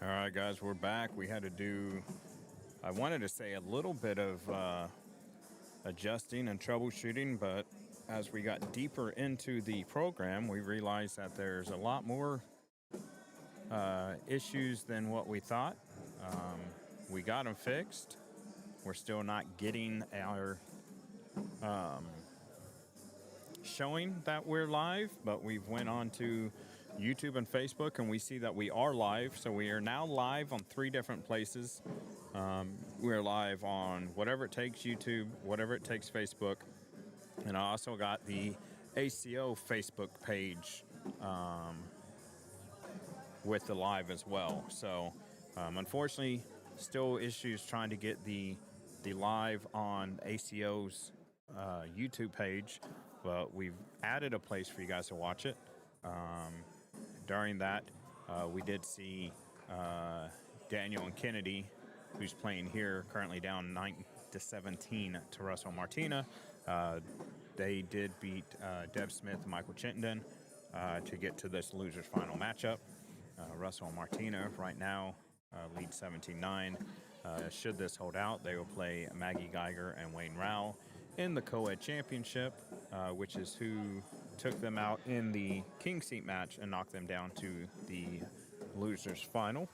All right, guys, we're back. We had to do, I wanted to say a little bit of adjusting and troubleshooting, but as we got deeper into the program, we realized that there's a lot more issues than what we thought. We got them fixed. We're still not getting our showing that we're live, but we've went on to YouTube and Facebook, and we see that we are live. So we are now live on 3 different places. We're live on Whatever It Takes YouTube, Whatever It Takes Facebook, and I also got the ACO Facebook page with the live as well. So unfortunately, still issues trying to get the live on ACO's YouTube page, but we've added a place for you guys to watch it. During that, we did see Daniel and Kennedy, who's playing here, currently down 9-17 to Russell Martina. They did beat Deb Smith and Michael Chittenden to get to this loser's final matchup. Russell and Martina right now lead 17-9. Should this hold out, they will play Maggie Geiger and Wayne Rao in the Coed Championship, which is who took them out in the King Seat match and knocked them down to the losers final.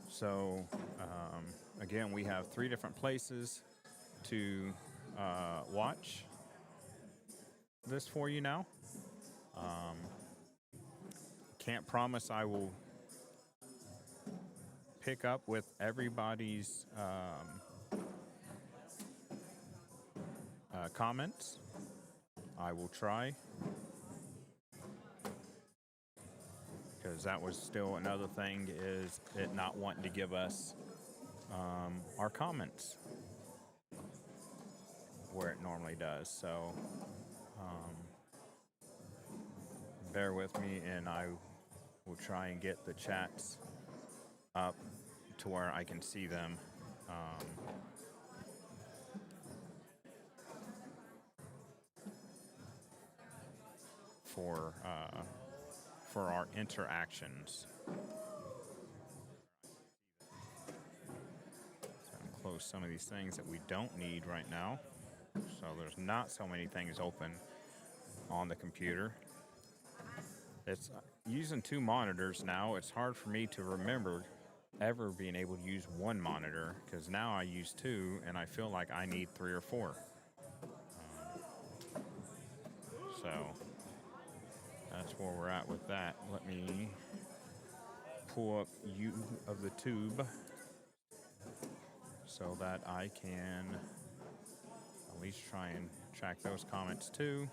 So again, we have 3 different places to watch this for you now. Can't promise I will pick up with everybody's comments. I will try, because that was still another thing, is it not wanting to give us our comments where it normally does. So bear with me, and I will try and get the chats up to where I can see them. For our interactions. So close some of these things that we don't need right now. So there's not so many things open on the computer. It's using 2 monitors now. It's hard for me to remember ever being able to use 1 monitor, because now I use 2 and I feel like I need 3 or 4. So that's where we're at with that. Let me pull up U of the Tube so that I can at least try and track those comments too.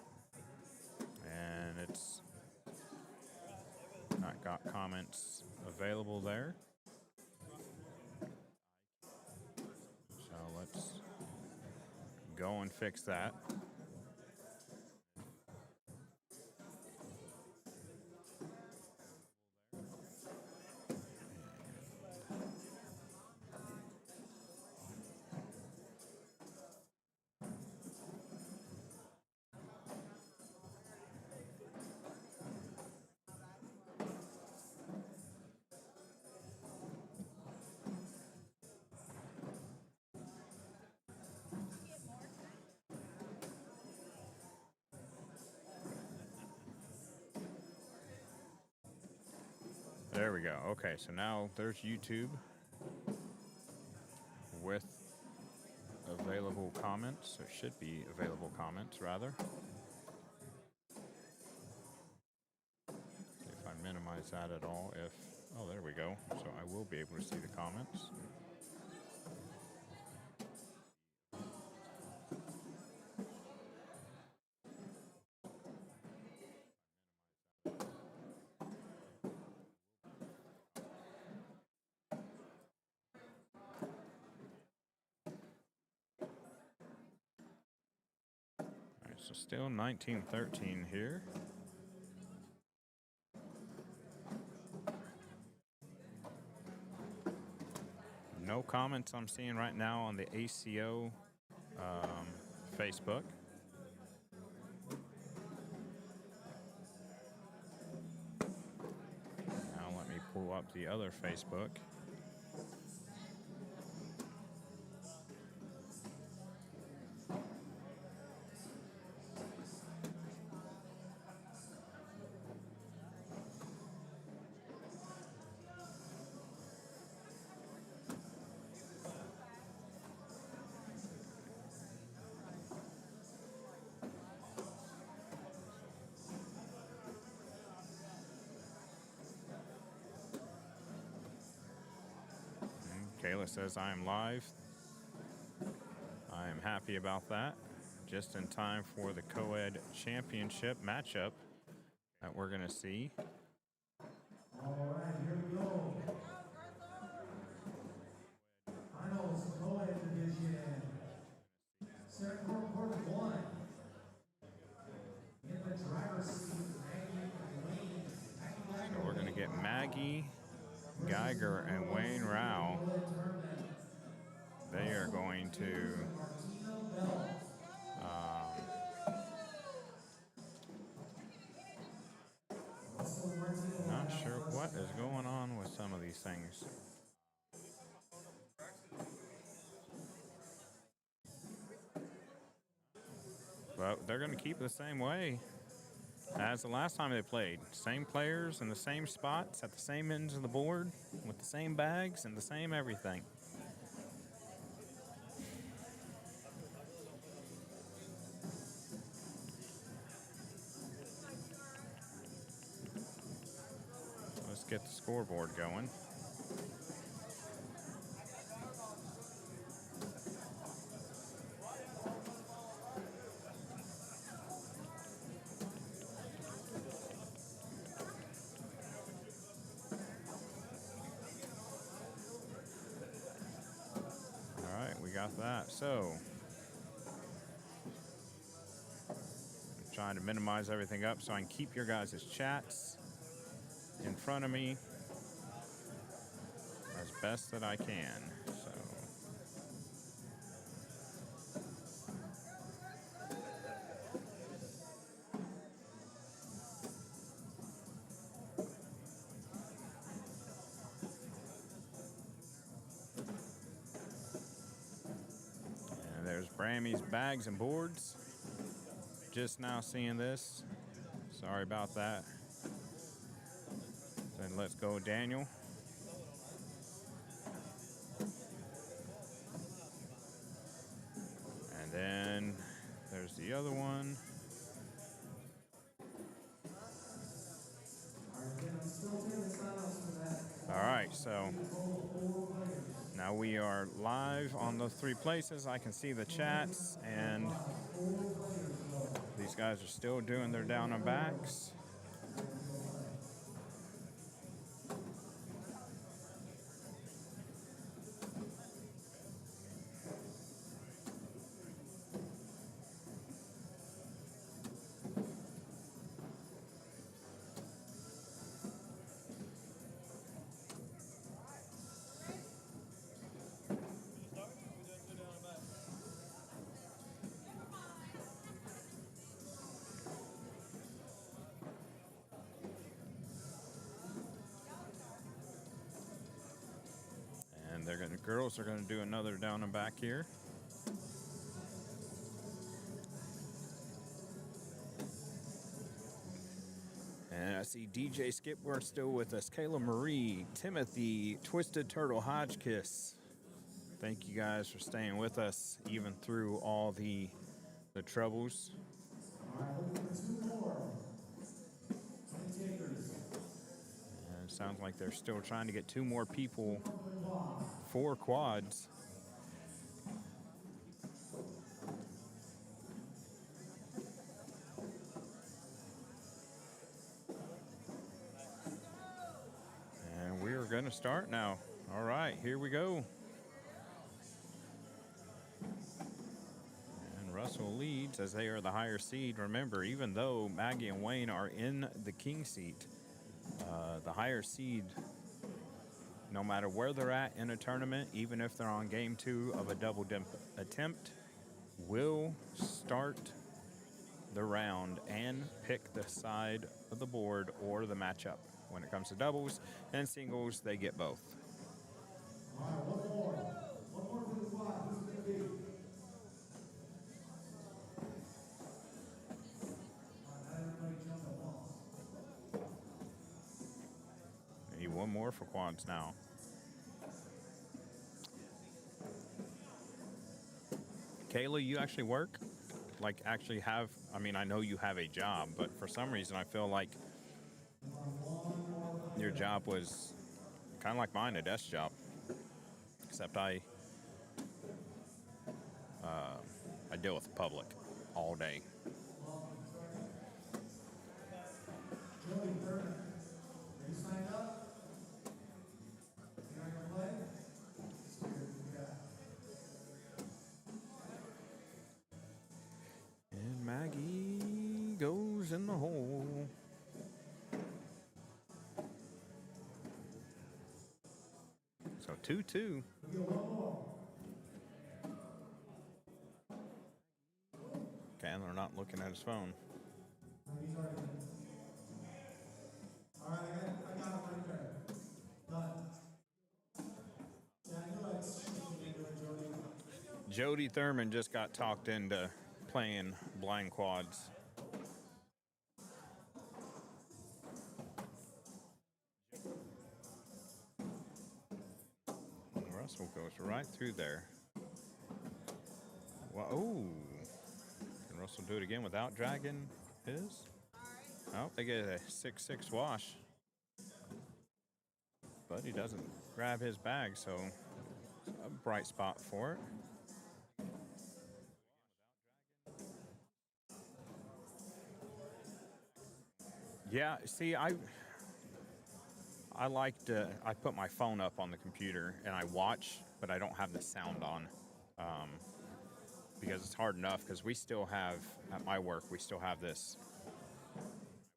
And it's not got comments available there. So let's go and fix that. There we go. Okay, so now there's YouTube with available comments. There should be available comments, rather. If I minimize that at all, oh, there we go. So I will be able to see the comments. So still 1913 here. No comments I'm seeing right now on the ACO Facebook. Now let me pull up the other Facebook. Kayla says I am live. I am happy about that. Just in time for the co-ed championship matchup that we're going to see. All right, here we go. Finals co-ed division. Set for quarter one. In the driver's seat, Maggie and Wayne. So we're going to get Maggie Geiger and Wayne Rao. They are going to not sure what is going on with some of these things. But they're going to keep it the same way as the last time they played. Same players in the same spots at the same ends of the board with the same bags and the same everything. Let's get the scoreboard going. All right, we got that. So, I'm trying to minimize everything up so I can keep your guys' chats in front of me as best that I can. So, and there's Brammy's bags and boards. Just now seeing this. Sorry about that. Then let's go, Daniel. And then there's the other one. All right, so now we are live on those three places. I can see the chats, and these guys are still doing their down and backs. And the girls are going to do another down and back here. And I see DJ Skipworth still with us. Kayla Marie, Timothy, Twisted Turtle, Hodgkiss. Thank you guys for staying with us even through all the troubles. And it sounds like they're still trying to get two more people for quads. And we are going to start now. All right, here we go. And Russell leads as they are the higher seed. Remember, even though Maggie and Wayne are in the king seat, the higher seed, no matter where they're at in a tournament, even if they're on game 2 of a double attempt, will start the round and pick the side of the board or the matchup when it comes to doubles, and singles, they get both. All right, one more. One more for the quad. Who's it gonna be? All right, not everybody jump at once. Need one more for quads now. Kayla, you actually work? Like, actually have, I mean, I know you have a job, but for some reason I feel like your job was kind of like mine, a desk job. Except I deal with the public all day. Jody Thurman, are you signed up? You not gonna play? Yeah. And Maggie goes in the hole. So 2-2. We get one more. Candler not looking at his phone. He's already in. All right, I got him right there. Done. Yeah, I knew I'd shoot you into it, Jody. Jody Thurman just got talked into playing blind quads. And Russell goes right through there. Well, oh. Can Russell do it again without dragging his? Oh, they get a 6-6 wash. But he doesn't grab his bag, so a bright spot for it. Yeah, see, I like to, I put my phone up on the computer and I watch, but I don't have the sound on. Because it's hard enough, because we still have, at my work, we still have this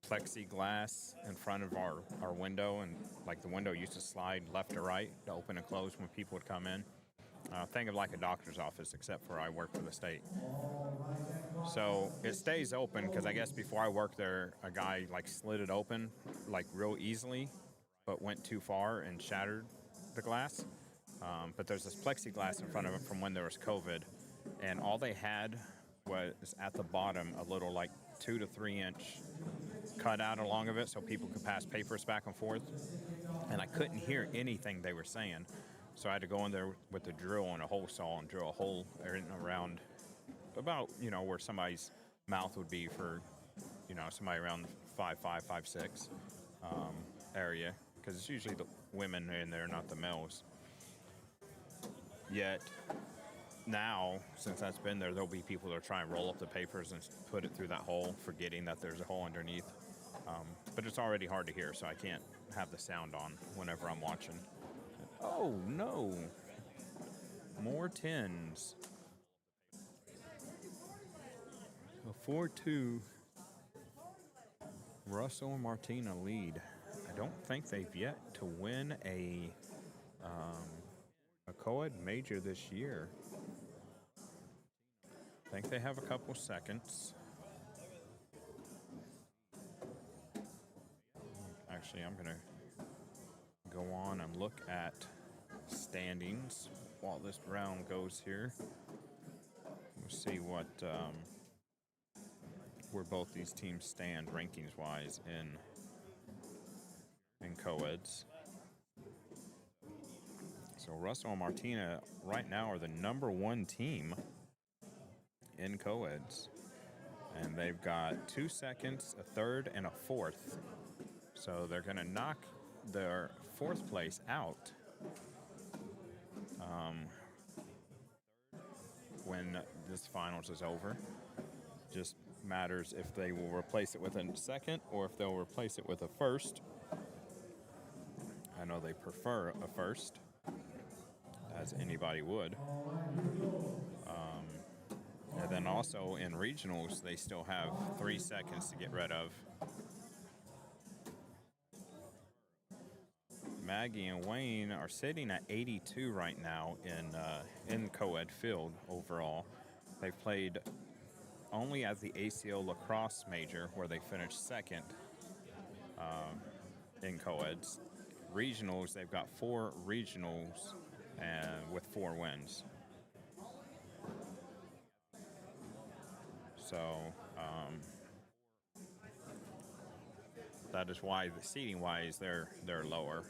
plexiglass in front of our window, and like the window used to slide left to right to open and close when people would come in. Think of like a doctor's office, except for I work for the state. So it stays open because I guess before I worked there, a guy like slid it open like real easily, but went too far and shattered the glass. But there's this plexiglass in front of it from when there was COVID, and all they had was at the bottom a little like 2 to 3 inch cut out along of it so people could pass papers back and forth. And I couldn't hear anything they were saying. So I had to go in there with the drill and a hole saw and drill a hole around about, where somebody's mouth would be for, somebody around 5'5", 5'6" area. Because it's usually the women in there, not the males. Yet now, since that's been there, there'll be people that are trying to roll up the papers and put it through that hole, forgetting that there's a hole underneath. But it's already hard to hear, so I can't have the sound on whenever I'm watching. Oh, no. More 10s. A 4-2. Russell and Martina lead. I don't think they've yet to win a Coed major this year. I think they have a couple seconds. Actually, I'm going to go on and look at standings while this round goes here. We'll see what where both these teams stand rankings-wise in Coeds. So Russell and Martina right now are the #1 team in Coeds. And they've got 2 seconds, a third, and a fourth. So they're going to knock their fourth place out when this finals is over. Just matters if they will replace it with a second or if they'll replace it with a first. I know they prefer a first, as anybody would. And then also in regionals, they still have 3 seconds to get rid of. Maggie and Wayne are sitting at 82 right now in Coed field overall. They've played only at the ACO lacrosse major, where they finished second in Coeds. Regionals, they've got 4 regionals and with 4 wins. So that is why the seating wise they're lower.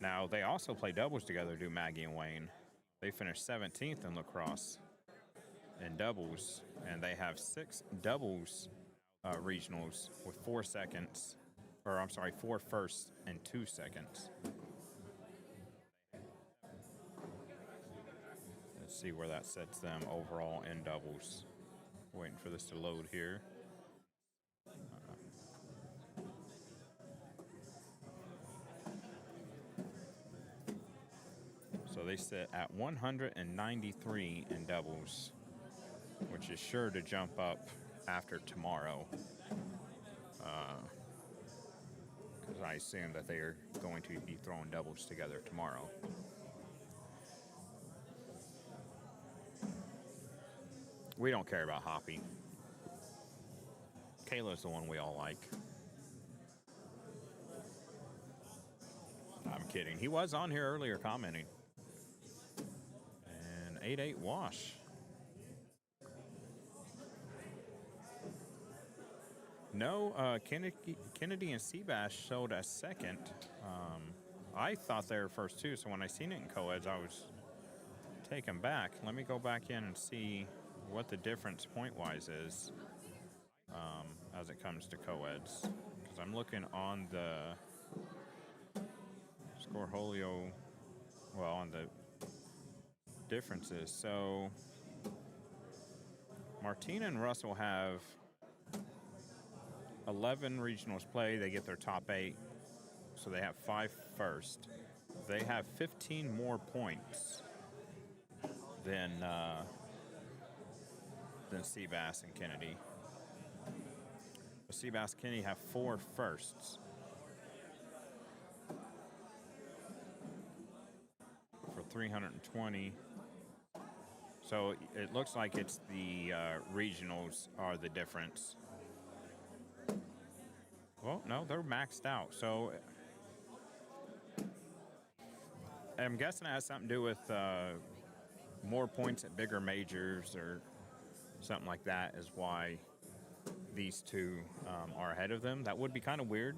Now they also play doubles together, do Maggie and Wayne. They finished 17th in lacrosse in doubles, and they have 6 doubles regionals with 4 seconds, or I'm sorry, 4 firsts and 2 seconds. Let's see where that sets them overall in doubles. Waiting for this to load here. So they sit at 193 in doubles, which is sure to jump up after tomorrow. Because I assume that they are going to be throwing doubles together tomorrow. We don't care about Hoppy. Kayla's the one we all like. I'm kidding. He was on here earlier commenting. And 8-8 wash. No, Kennedy and Seabass showed a second. I thought they were first too, so when I seen it in Coeds, I was taken back. Let me go back in and see what the difference point-wise is as it comes to Coeds. Because I'm looking on the Scoreholio, well, on the differences. So Martina and Russell have 11 regionals play. They get their top 8, so they have 5 first. They have 15 more points than Seabass and Kennedy. But Seabass and Kennedy have 4 firsts. For 320. So it looks like it's the regionals are the difference. Well, no, they're maxed out. So I'm guessing it has something to do with more points at bigger majors or something like that is why these two are ahead of them. That would be kind of weird,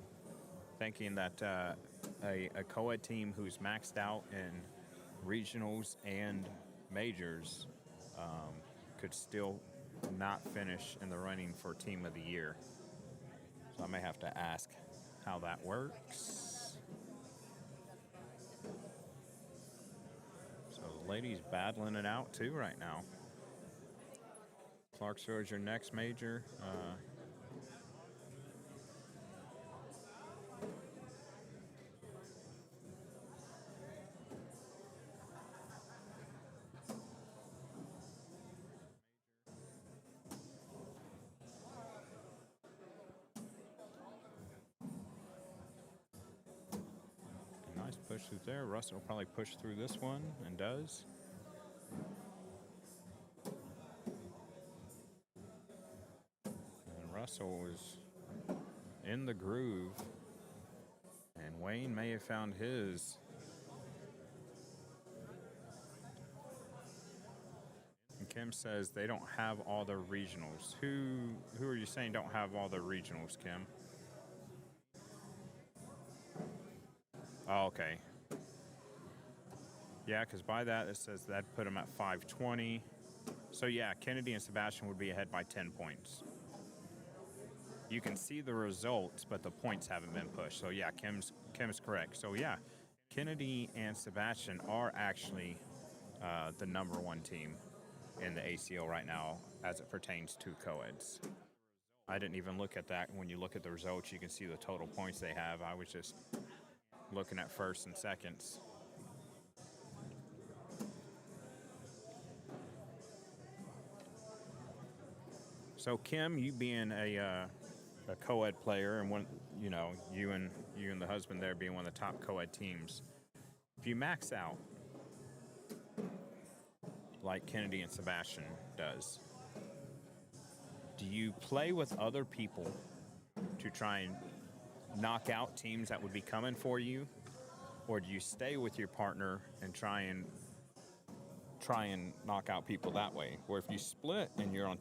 thinking that a co-ed team who's maxed out in regionals and majors could still not finish in the running for Team of the Year. So I may have to ask how that works. So the ladies battling it out too right now. Clarksville is your next major. Nice push through there. Russell will probably push through this one and does. And Russell is in the groove. And Wayne may have found his. And Kim says they don't have all their regionals. Who are you saying don't have all their regionals, Kim? Oh, okay. Yeah, because by that it says that put them at 520. So yeah, Kennedy and Sebastian would be ahead by 10 points. You can see the results, but the points haven't been pushed. So yeah, Kim's correct. So yeah, Kennedy and Sebastian are actually the number 1 team in the ACO right now as it pertains to Coeds. I didn't even look at that. When you look at the results, you can see the total points they have. I was just looking at firsts and seconds. So Kim, you being a co-ed player, and one, you and the husband there being one of the top co-ed teams, if you max out like Kennedy and Sebastian does, do you play with other people to try and knock out teams that would be coming for you, or do you stay with your partner and try and knock out people that way? Or if you split and you're on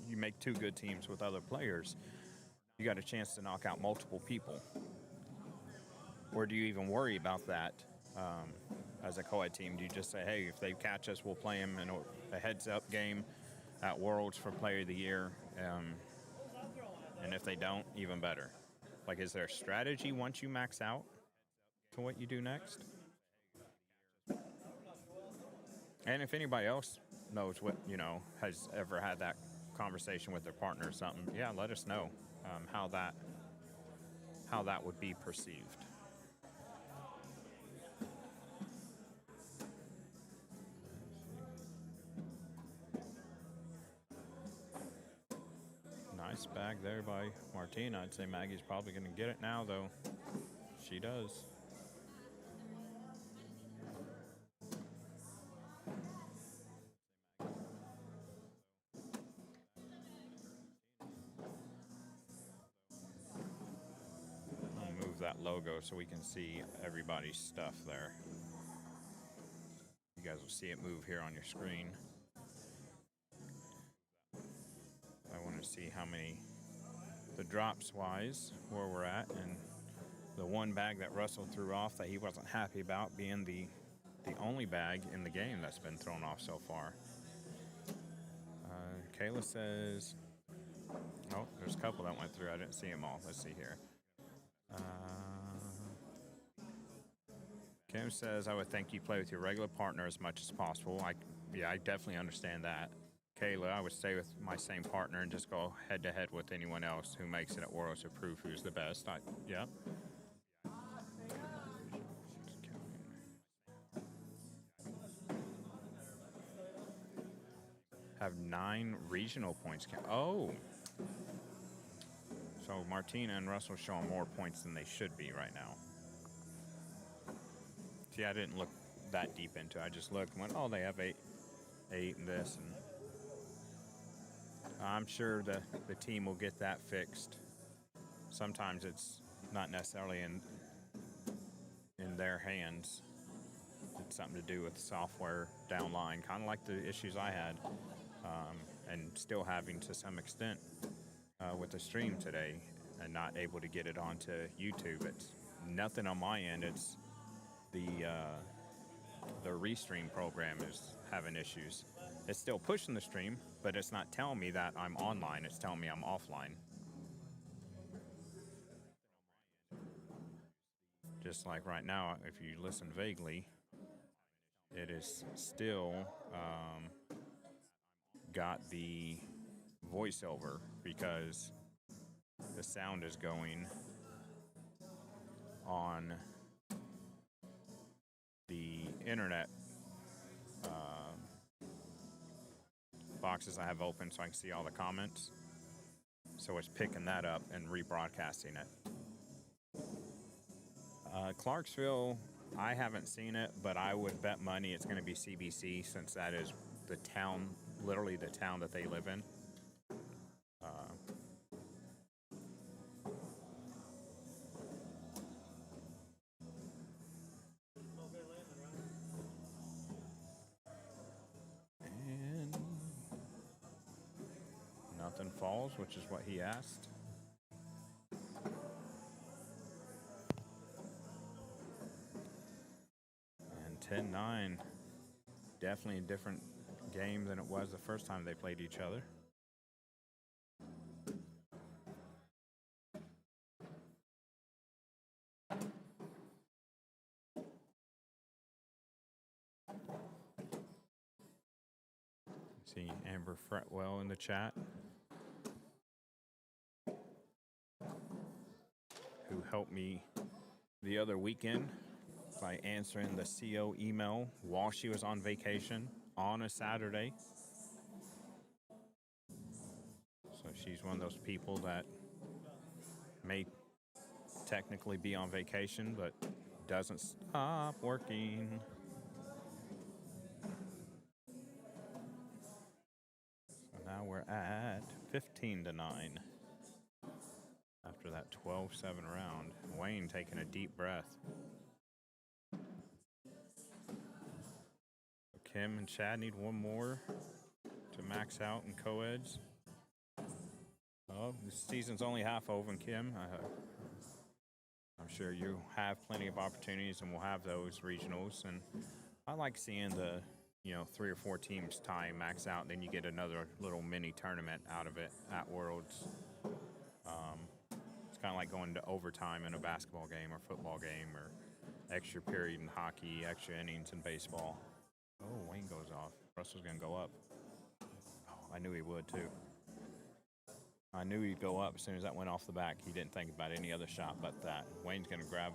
you make two good teams with other players, you got a chance to knock out multiple people. Or do you even worry about that as a co-ed team? Do you just say, hey, if they catch us, we'll play them in a heads-up game at Worlds for Player of the Year, and if they don't, even better? Like, is there a strategy once you max out to what you do next? And if anybody else knows what, has ever had that conversation with their partner or something, yeah, let us know how that would be perceived. Nice bag there by Martina. I'd say Maggie's probably going to get it now, though. She does. I'll move that logo so we can see everybody's stuff there. You guys will see it move here on your screen. I want to see how many, the drops wise, where we're at, and the one bag that Russell threw off that he wasn't happy about being the only bag in the game that's been thrown off so far. Kayla says, oh, there's a couple that went through. I didn't see them all. Let's see here. Kim says, I would think you play with your regular partner as much as possible. I definitely understand that. Kayla, I would stay with my same partner and just go head-to-head with anyone else who makes it at Worlds to prove who's the best. Yeah. Have 9 regional points. Oh. So Martina and Russell showing more points than they should be right now. See, I didn't look that deep into it. I just looked and went, oh, they have 8 and this. And I'm sure the team will get that fixed. Sometimes it's not necessarily in their hands. It's something to do with software downline, kind of like the issues I had, and still having to some extent with the stream today and not able to get it onto YouTube. It's nothing on my end. It's the restream program is having issues. It's still pushing the stream, but it's not telling me that I'm online. It's telling me I'm offline. Just like right now, if you listen vaguely, it is still got the voiceover because the sound is going on the internet boxes I have open so I can see all the comments. So it's picking that up and rebroadcasting it. Clarksville, I haven't seen it, but I would bet money it's going to be CBC since that is the town, literally the town that they live in. And nothing falls, which is what he asked. And 10-9, definitely a different game than it was the first time they played each other. See Amber Fretwell in the chat, who helped me the other weekend by answering the CO email while she was on vacation on a Saturday. So she's one of those people that may technically be on vacation, but doesn't stop working. So now we're at 15-9. After that 12-7 round, Wayne taking a deep breath. Kim and Chad need one more to max out in co-eds. Oh, the season's only half over in Kim. I'm sure you have plenty of opportunities and will have those regionals. And I like seeing the, 3 or 4 teams tie max out. Then you get another little mini tournament out of it at Worlds. It's kind of like going to overtime in a basketball game or football game, or extra period in hockey, extra innings in baseball. Oh, Wayne goes off. Russell's going to go up. Oh, I knew he would too. I knew he'd go up as soon as that went off the back. He didn't think about any other shot but that. Wayne's going to grab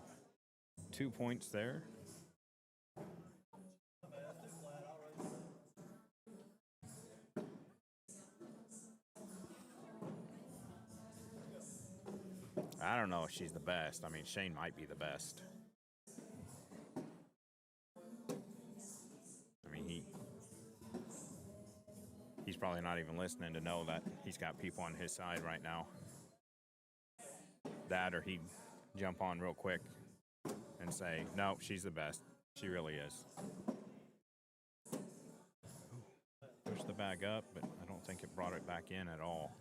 2 points there. I don't know if she's the best. I mean, Shane might be the best. I mean, he's probably not even listening to know that he's got people on his side right now. That, or he'd jump on real quick and say, no, she's the best. She really is. Push the bag up, but I don't think it brought it back in at all.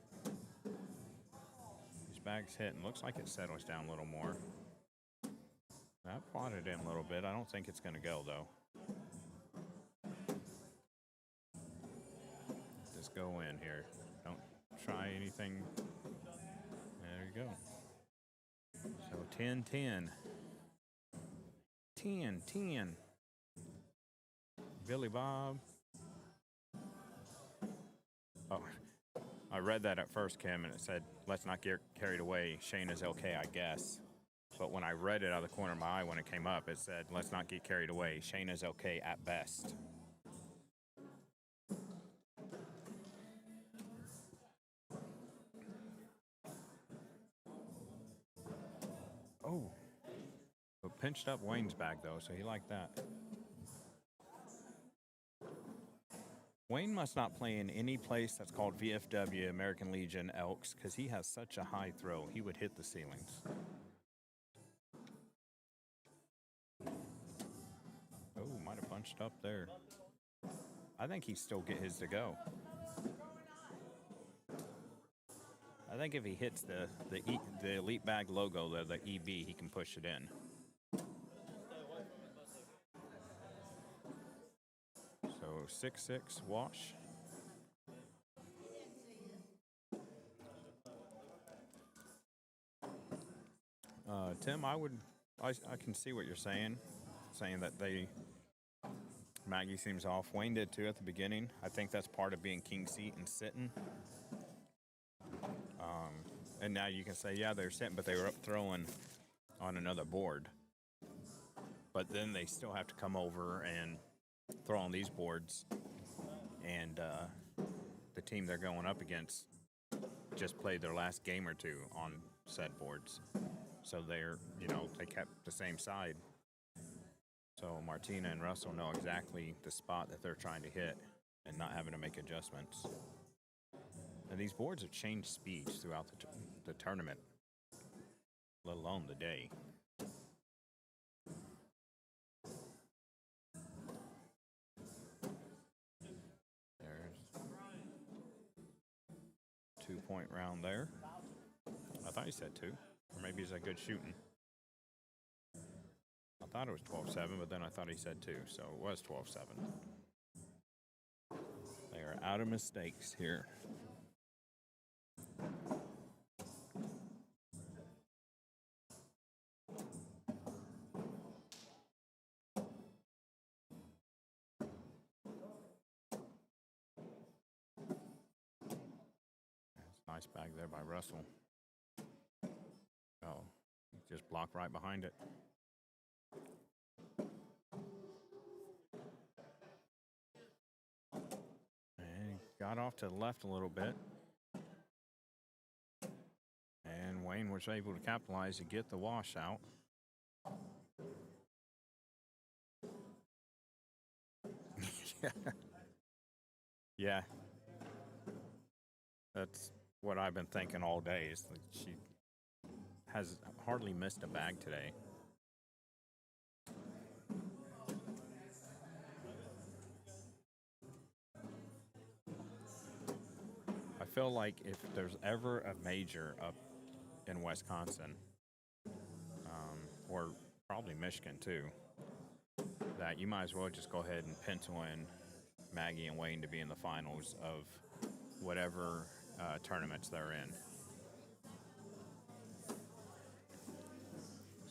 These bags hit and looks like it settles down a little more. That brought it in a little bit. I don't think it's going to go, though. Just go in here. Don't try anything. There you go. So 10-10. 10-10. Billy Bob. Oh, I read that at first, Kim, and it said, let's not get carried away. Shane is okay, I guess. But when I read it out of the corner of my eye when it came up, it said, let's not get carried away. Shane is okay at best. Oh. But pinched up Wayne's bag, though, so he liked that. Wayne must not play in any place that's called VFW, American Legion, Elks, because he has such a high throw. He would hit the ceilings. Oh, might have bunched up there. I think he'd still get his to go. I think if he hits the Elite Bag logo, the EB, he can push it in. So 6-6 wash. Tim, I can see what you're saying that Maggie seems off. Wayne did too at the beginning. I think that's part of being king seat and sitting. And now you can say, yeah, they're sitting, but they were up throwing on another board. But then they still have to come over and throw on these boards. And the team they're going up against just played their last game or two on said boards. So they're, they kept the same side. So Martina and Russell know exactly the spot that they're trying to hit and not having to make adjustments. And these boards have changed speeds throughout the tournament, let alone the day. There's 2-point round there. I thought he said 2, or maybe he's a good shooting. I thought it was 12-7, but then I thought he said 2, so it was 12-7. They are out of mistakes here. Nice bag there by Russell. Oh, just blocked right behind it. And got off to the left a little bit. And Wayne was able to capitalize to get the wash out. Yeah. Yeah. That's what I've been thinking all day is that she has hardly missed a bag today. I feel like if there's ever a major up in Wisconsin, or probably Michigan too, that you might as well just go ahead and pencil in Maggie and Wayne to be in the finals of whatever tournaments they're in.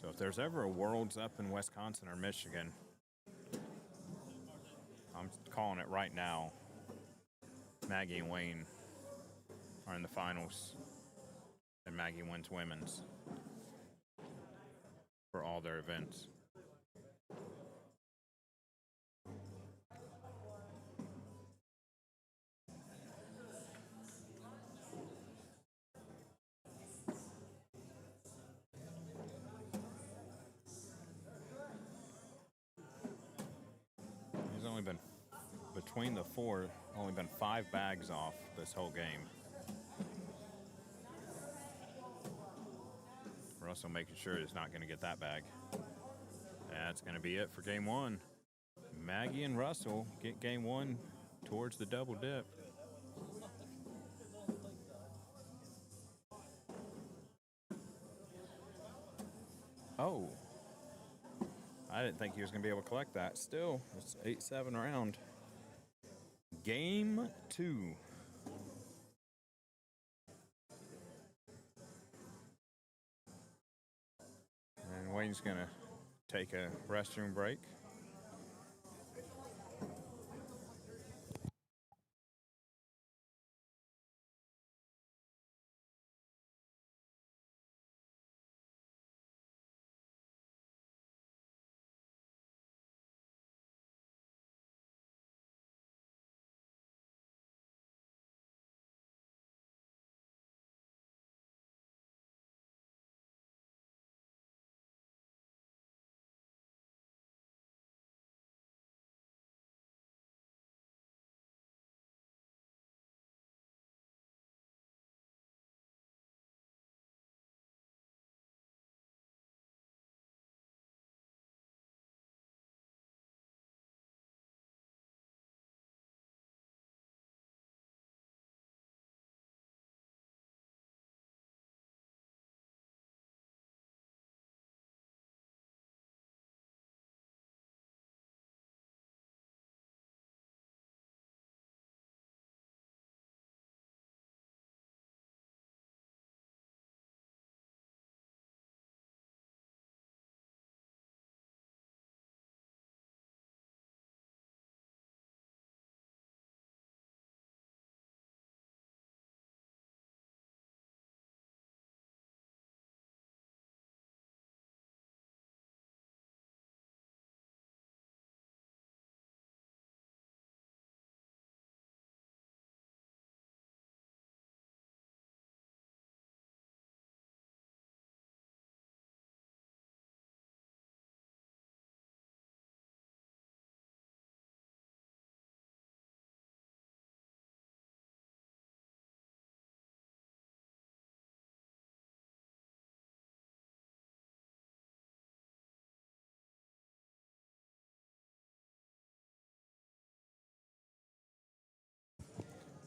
So if there's ever a Worlds up in Wisconsin or Michigan, I'm calling it right now. Maggie and Wayne are in the finals, and Maggie wins women's for all their events. He's only been, between the four, only been 5 bags off this whole game. Russell making sure he's not going to get that bag. That's going to be it for game 1. Maggie and Russell get game 1 towards the double dip. Oh, I didn't think he was going to be able to collect that. Still, it's 8-7 round. Game 2. And Wayne's going to take a restroom break.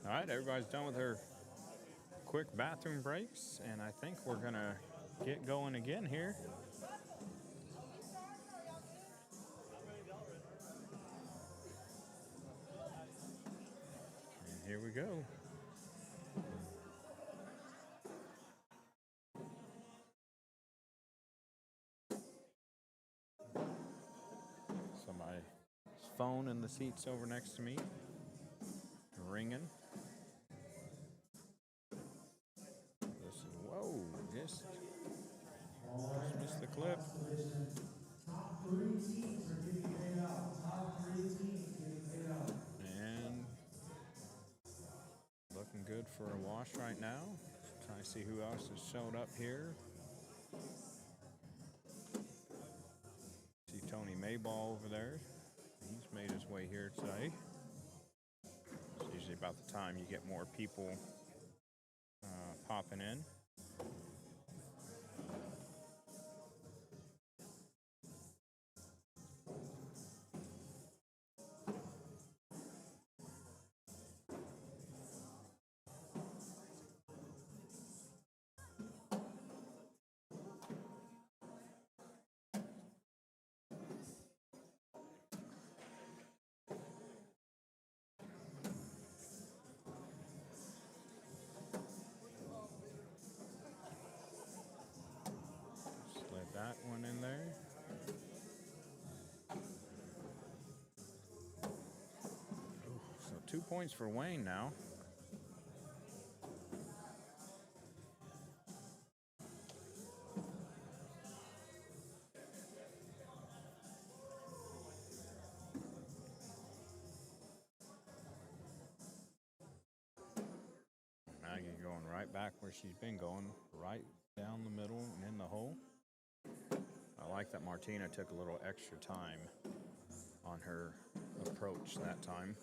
All right, everybody's done with their quick bathroom breaks, and I think we're going to get going again here. And here we go. Somebody's phone in the seats over next to me, ringing. Whoa, just missed the clip. Top 3 teams are getting paid out. Top 3 teams getting paid out. And looking good for a wash right now. Trying to see who else has showed up here. See Tony Mayball over there. He's made his way here today. It's usually about the time you get more people hopping in. Slid that one in there. Ooh, so 2 points for Wayne now. Maggie going right back where she's been going, right down the middle and in the hole. I like that Martina took a little extra time on her approach that time.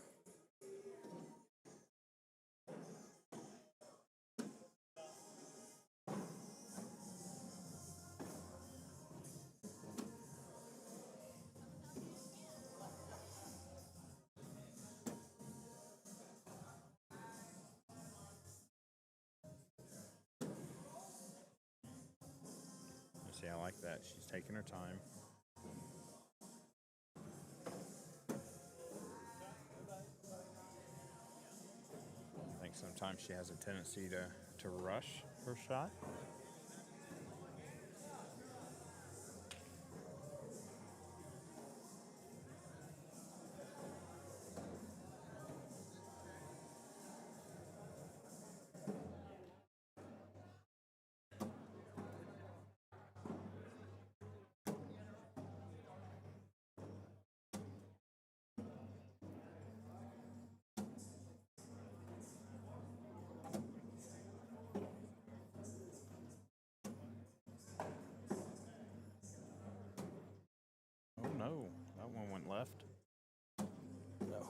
See, I like that. She's taking her time. I think sometimes she has a tendency to rush her shot. Oh no, that one went left. No.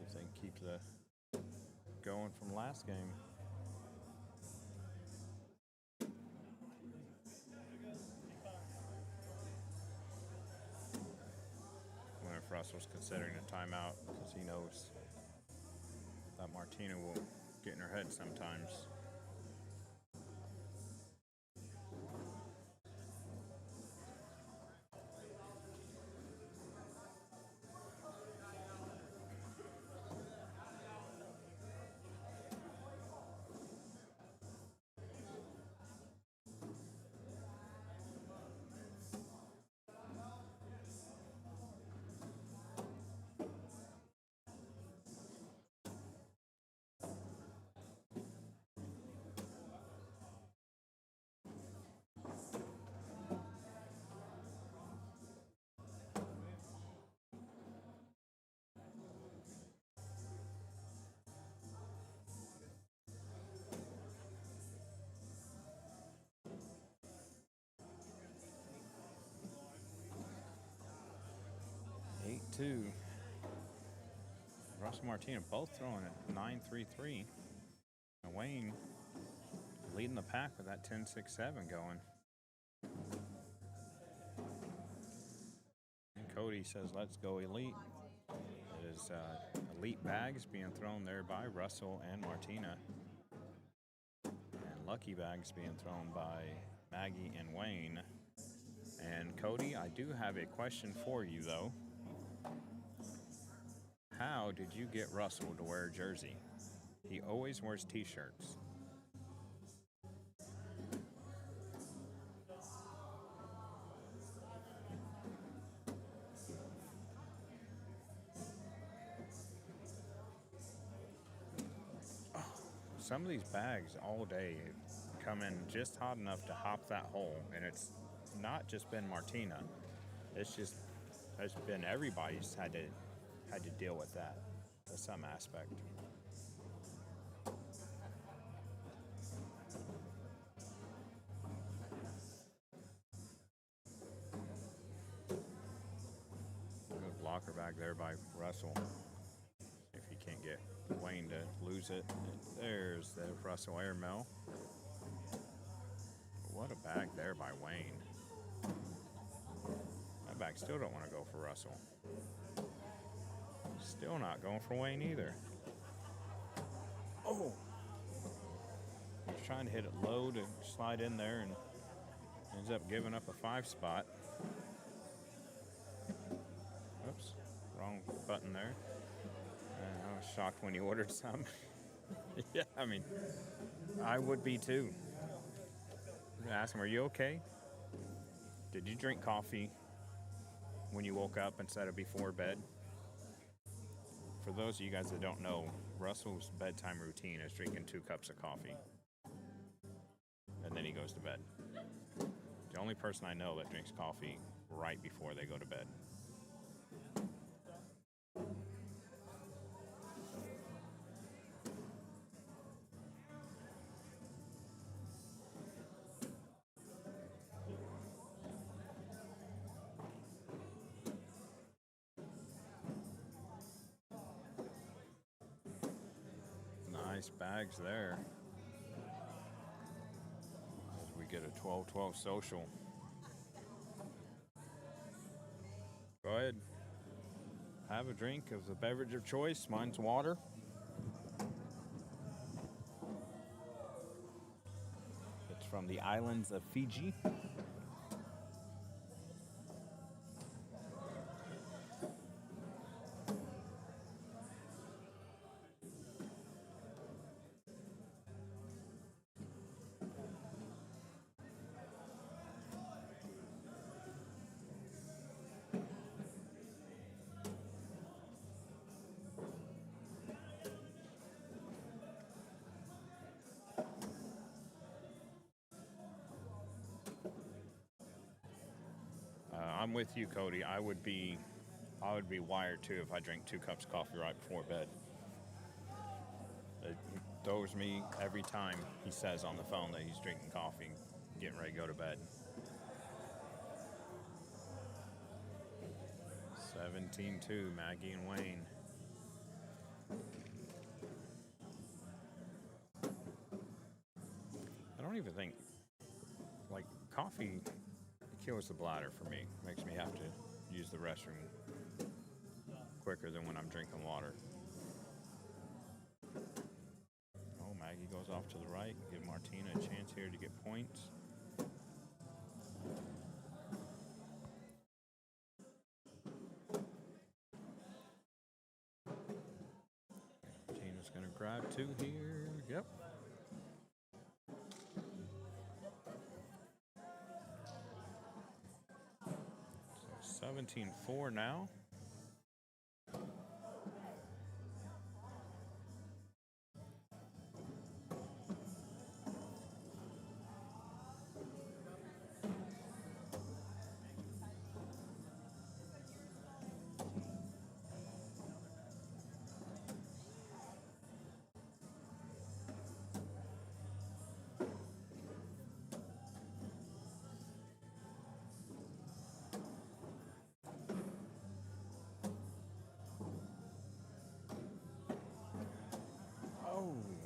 If they can keep the going from last game. I wonder if Russell's considering a timeout because he knows that Martina will get in her head sometimes. Two. Russell and Martina both throwing at 9-3-3. And Wayne leading the pack with that 10-6-7 going. And Cody says, let's go Elite. It is Elite bags being thrown there by Russell and Martina. And Lucky bags being thrown by Maggie and Wayne. And Cody, I do have a question for you, though. How did you get Russell to wear a jersey? He always wears t-shirts. some of these bags all day come in just hot enough to hop that hole, and it's not just been Martina. It's been everybody's had to deal with that to some aspect. Good blocker back there by Russell. If he can't get Wayne to lose it. And there's the Russell airmail. What a bag there by Wayne. That bag still don't want to go for Russell. Still not going for Wayne either. Oh! He's trying to hit it low to slide in there and ends up giving up a 5 spot. Oops, wrong button there. I was shocked when he ordered some. Yeah, I mean, I would be too. Ask him, are you okay? Did you drink coffee when you woke up instead of before bed? For those of you guys that don't know, Russell's bedtime routine is drinking 2 cups of coffee. And then he goes to bed. The only person I know that drinks coffee right before they go to bed. Nice bags there. As we get a 12-12 social. Go ahead. Have a drink of the beverage of choice. Mine's water. It's from the islands of Fiji. I'm with you, Cody. I would be wired too if I drank 2 cups of coffee right before bed. It throws me every time he says on the phone that he's drinking coffee, getting ready to go to bed. 17-2, Maggie and Wayne. I don't even think, like, coffee kills the bladder for me. Makes me have to use the restroom quicker than when I'm drinking water. Oh, Maggie goes off to the right. Give Martina a chance here to get points. Martina's going to grab 2 here. Yep. So 17-4 now.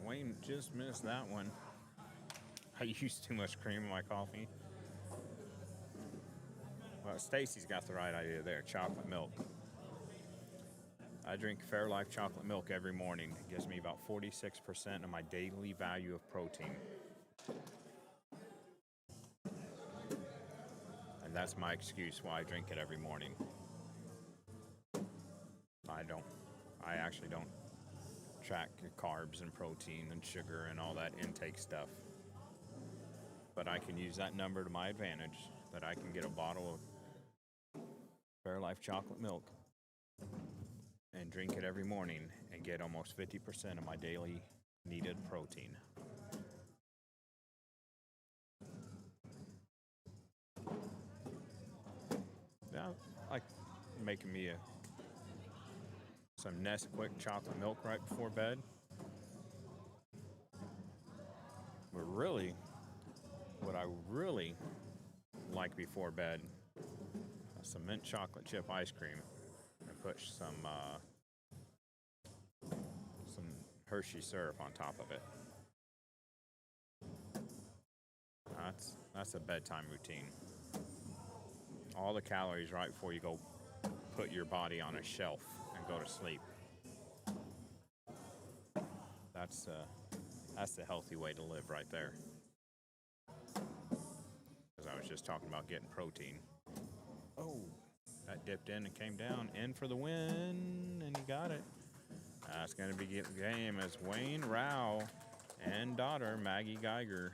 Wayne just missed that one. I used too much cream in my coffee. Well, Stacy's got the right idea there. Chocolate milk. I drink Fairlife chocolate milk every morning. It gives me about 46% of my daily value of protein. And that's my excuse why I drink it every morning. I actually don't track carbs and protein and sugar and all that intake stuff. But I can use that number to my advantage, that I can get a bottle of Fairlife chocolate milk and drink it every morning and get almost 50% of my daily needed protein. Yeah, I like making me some Nesquik chocolate milk right before bed. But really, what I really like before bed is some mint chocolate chip ice cream and put some Hershey syrup on top of it. That's a bedtime routine. All the calories right before you go put your body on a shelf and go to sleep. That's the healthy way to live right there. Because I was just talking about getting protein. Oh, that dipped in and came down. In for the win, and he got it. That's going to be the game as Wayne Rao and daughter Maggie Geiger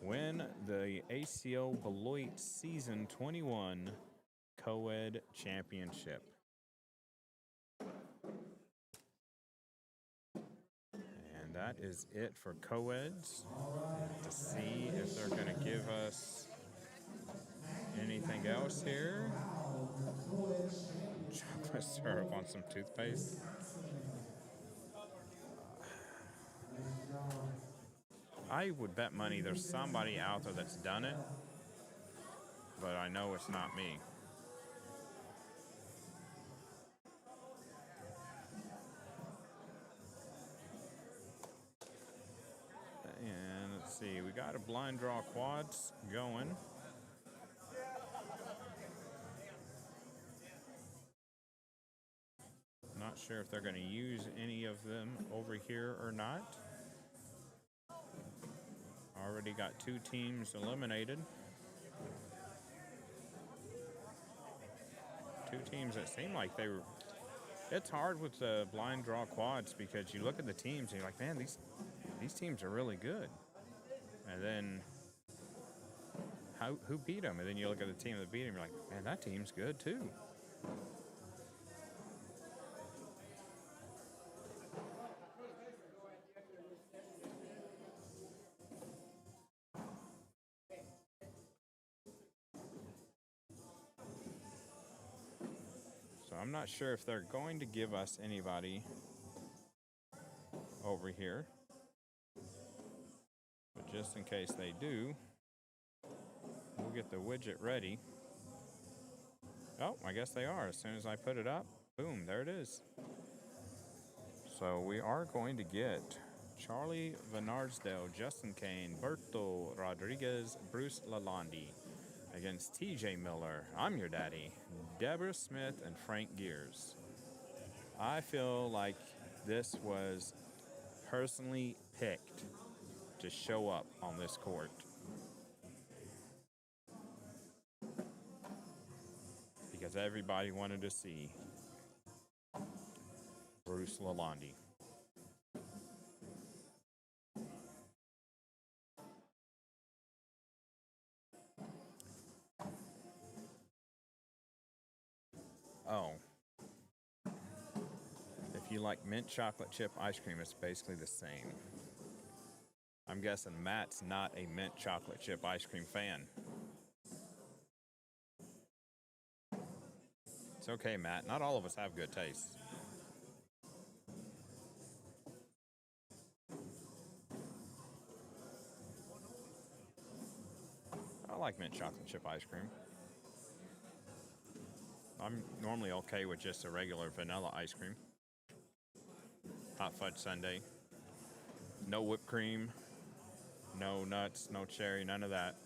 win the ACO Beloit Season 21 Coed Championship. And that is it for Coeds. To see if they're going to give us anything else here. Chocolate syrup on some toothpaste. I would bet money there's somebody out there that's done it, but I know it's not me. And let's see, we got a blind draw quads going. Not sure if they're going to use any of them over here or not. Already got 2 teams eliminated. 2 teams that seem like they were. It's hard with the blind draw quads because you look at the teams and you're like, man, these teams are really good. And then who beat them? And then you look at the team that beat them, you're like, man, that team's good too. So I'm not sure if they're going to give us anybody over here. But just in case they do, we'll get the widget ready. Oh, I guess they are. As soon as I put it up, boom, there it is. So we are going to get Charlie Vanardsdale, Justin Kane, Berto Rodriguez, Bruce Lalonde against TJ Miller, I'm Your Daddy, Deborah Smith, and Frank Gears. I feel like this was personally picked to show up on this court. Because everybody wanted to see Bruce Lalonde. Oh. If you like mint chocolate chip ice cream, it's basically the same. I'm guessing Matt's not a mint chocolate chip ice cream fan. It's okay, Matt. Not all of us have good taste. I like mint chocolate chip ice cream. I'm normally okay with just a regular vanilla ice cream. Hot fudge sundae. No whipped cream. No nuts, no cherry, none of that.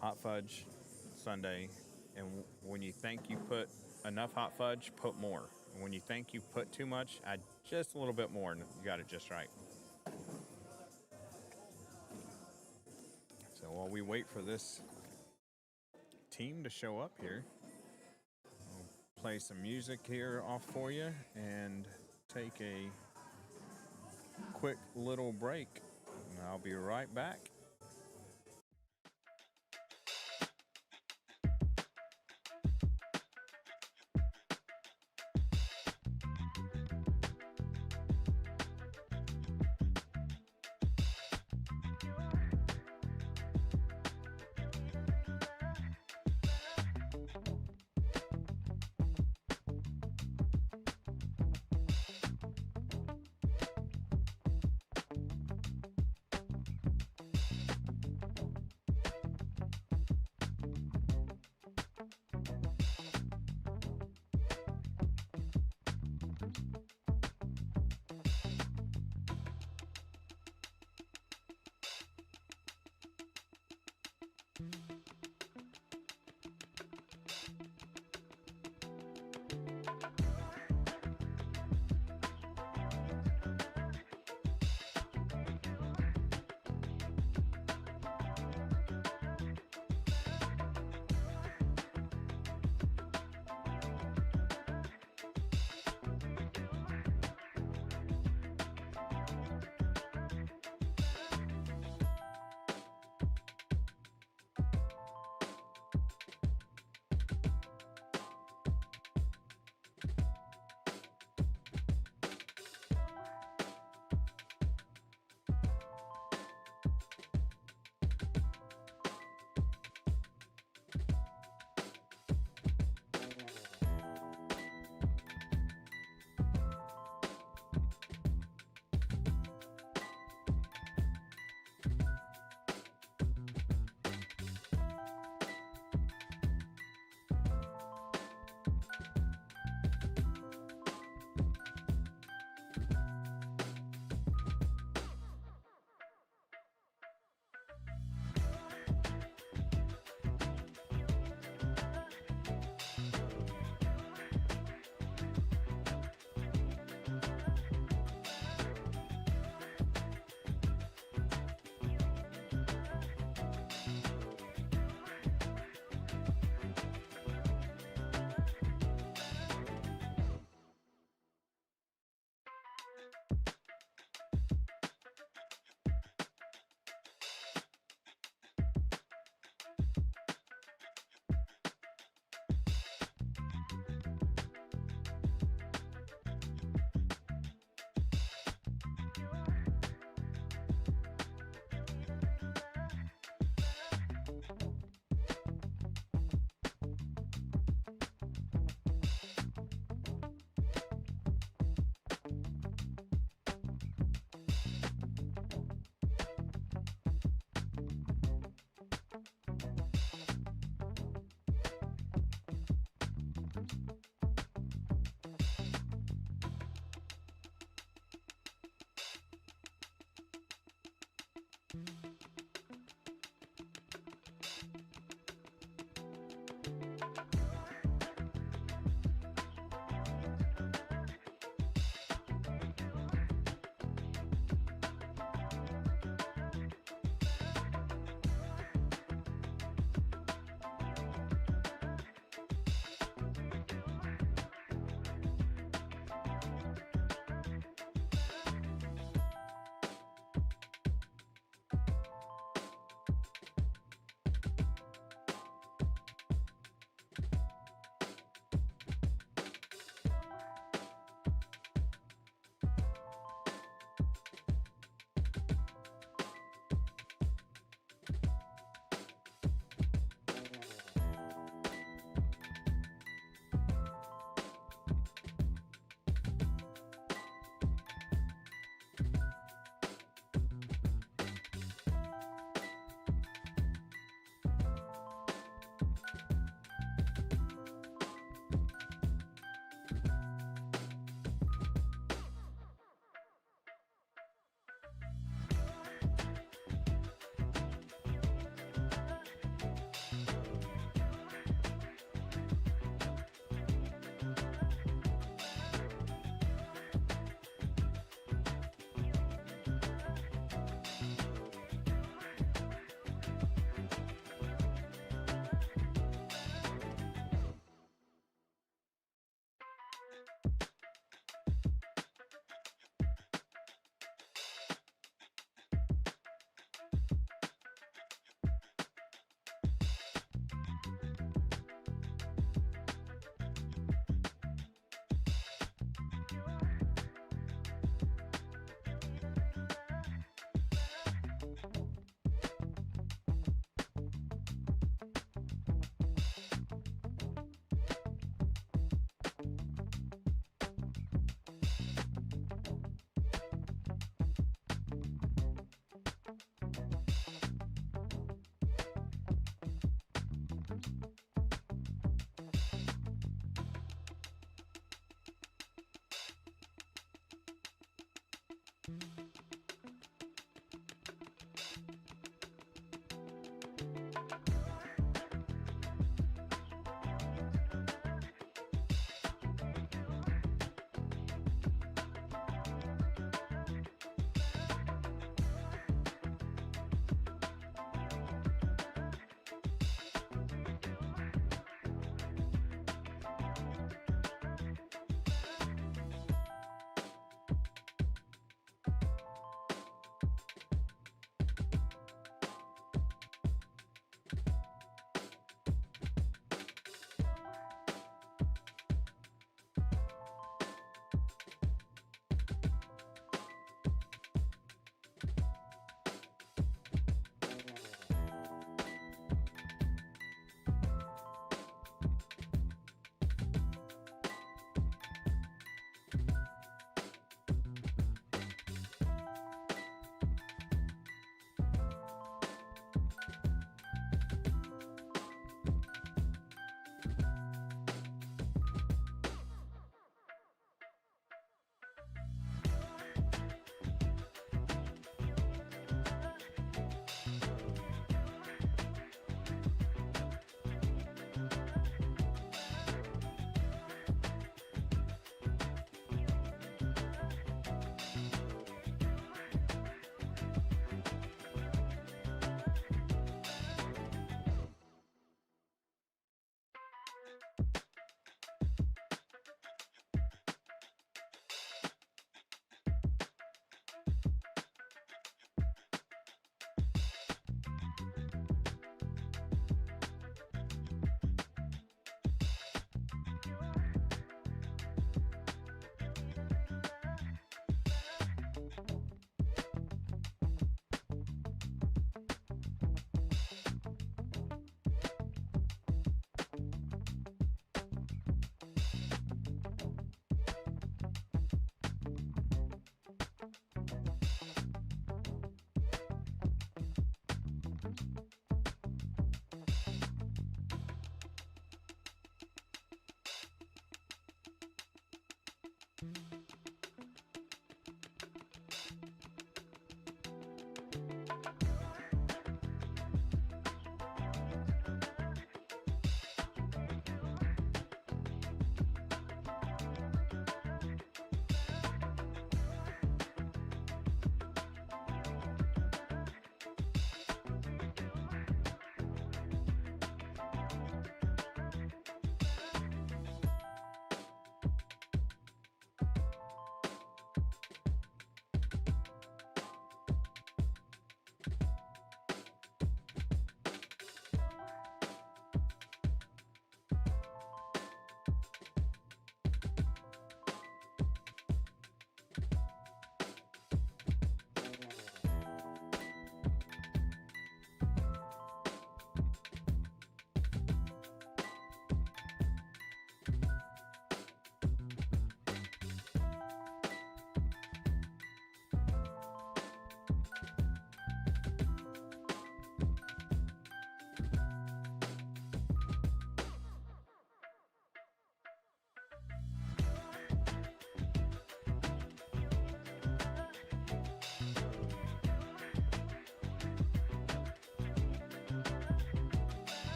Hot fudge sundae. And when you think you put enough hot fudge, put more. And when you think you put too much, add just a little bit more and you got it just right. So while we wait for this team to show up here, I'll play some music here off for you and take a quick little break. And I'll be right back.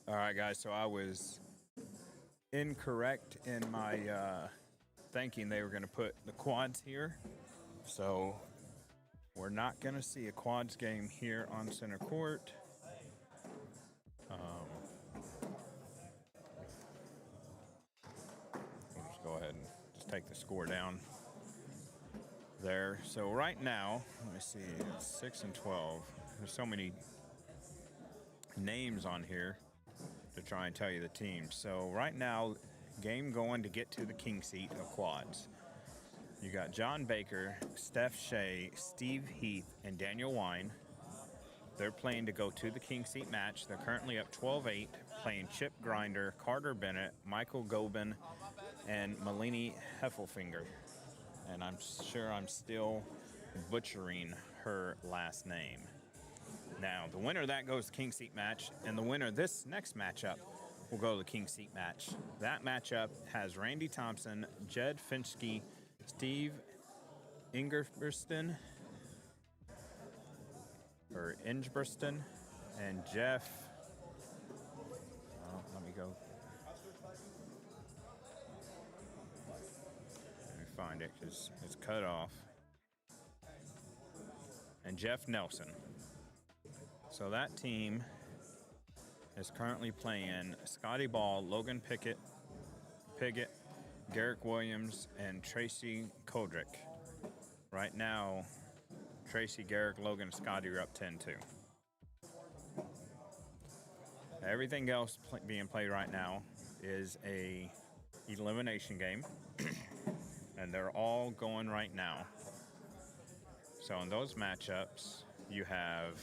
All right, guys, so I was incorrect in my thinking they were going to put the quads here. So we're not going to see a quads game here on center court. We'll just go ahead and just take the score down there. So right now, let me see, it's 6 and 12. There's so many names on here to try and tell you the teams. So right now, game going to get to the king seat of quads. You got John Baker, Steph Shea, Steve Heath, and Daniel Wine. They're playing to go to the king seat match. They're currently up 12-8, playing Chip Grinder, Carter Bennett, Michael Gobin, and Malini Heffelfinger. And I'm sure I'm still butchering her last name. Now, the winner of that goes to the king seat match, and the winner of this next matchup will go to the king seat match. That matchup has Randy Thompson, Jed Finchke, Steve Ingebrigtsen, and Jeff. Oh, let me go. Let me find it because it's cut off. And Jeff Nelson. So that team is currently playing Scotty Ball, Logan Piggott, Garrick Williams, and Tracy Kodrick. Right now, Tracy, Garrick, Logan, and Scotty are up 10-2. Everything else being played right now is a elimination game, and they're all going right now. So in those matchups, you have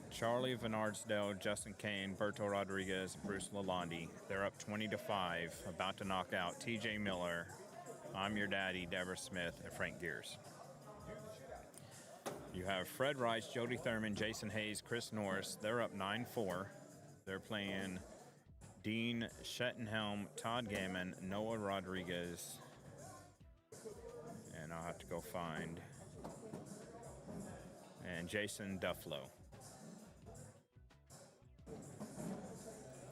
Charlie Van Arsdale, Justin Kane, Berto Rodriguez, Bruce Lalonde. They're up 20-5, about to knock out TJ Miller, I'm Your Daddy, Deborah Smith, and Frank Gears. You have Fred Rice, Jody Thurman, Jason Hayes, Chris Norris. They're up 9-4. They're playing Dean Schettenhelm, Todd Gammon, Noah Rodriguez, and I'll have to go find, and Jason Dufflo.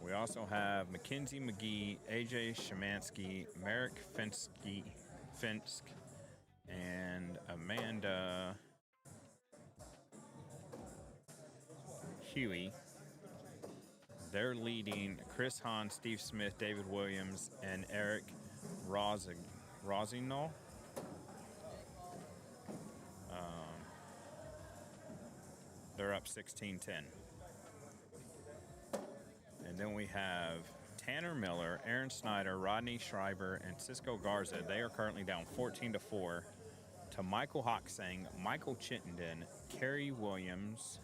We also have Mackenzie McGee, AJ Shemansky, Merrick Finsk, and Amanda Huey. They're leading Chris Hahn, Steve Smith, David Williams, and Eric Rossignol. They're up 16-10. And then we have Tanner Miller, Aaron Snyder, Rodney Schreiber, and Cisco Garza. They are currently down 14-4 to Michael Hoxang, Michael Chittenden, Kerry Williams,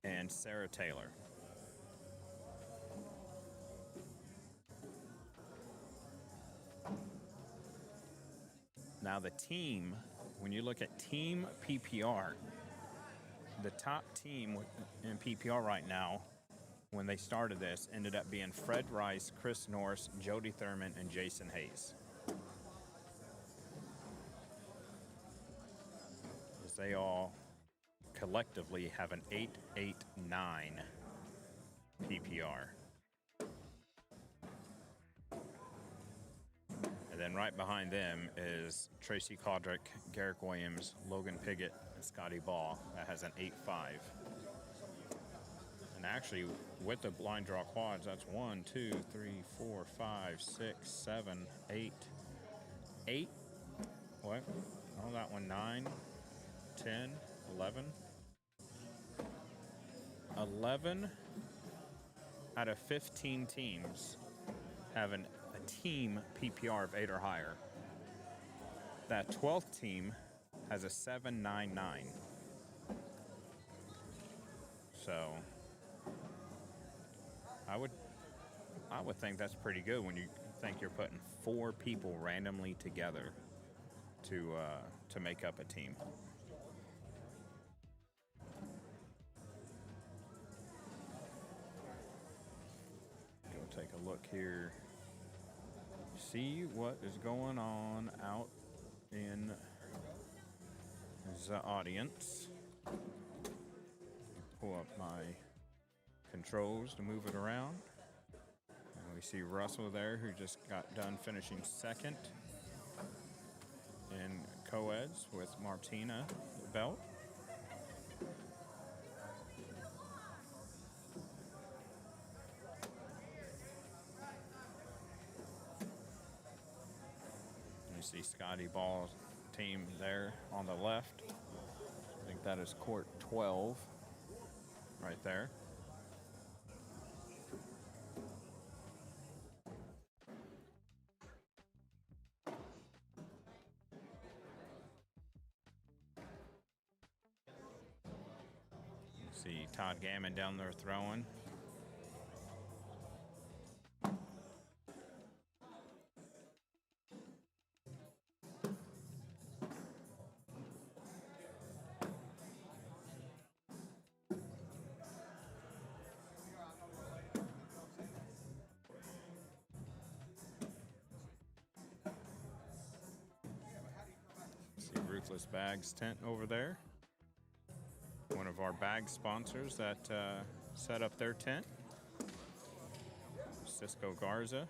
and Sarah Taylor. Now the team, when you look at team PPR, the top team in PPR right now when they started this ended up being Fred Rice, Chris Norris, Jody Thurman, and Jason Hayes. As they all collectively have an 889 PPR. And then right behind them is Tracy Caudrick, Garrick Williams, Logan Piggott, and Scotty Ball. That has an 8.5. And actually, with the blind draw quads, that's 1, 2, 3, 4, 5, 6, 7, 8. 8? What? Oh, that one, 9, 10, 11. 11 out of 15 teams have a team PPR of 8 or higher. That 12th team has a 799. So I would think that's pretty good when you think you're putting 4 people randomly together to make up a team. Go take a look here. See what is going on out in the audience. Pull up my controls to move it around. And we see Russell there, who just got done finishing second in Coeds with Martina Belt. You see Scotty Ball's team there on the left. I think that is court 12 right there. See Todd Gammon down there throwing. See Ruthless Bags tent over there. One of our bag sponsors that set up their tent. Cisco Garza.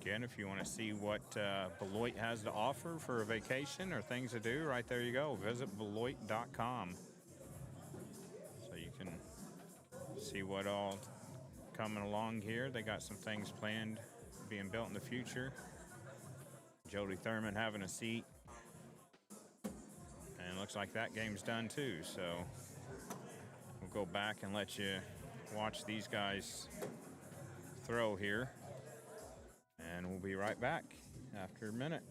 Again, if you want to see what Beloit has to offer for a vacation or things to do, right there you go. Visit Beloit.com. So you can see what all coming along here. They got some things planned being built in the future. Jody Thurman having a seat. And looks like that game's done too, so we'll go back and let you watch these guys throw here, and we'll be right back after a minute.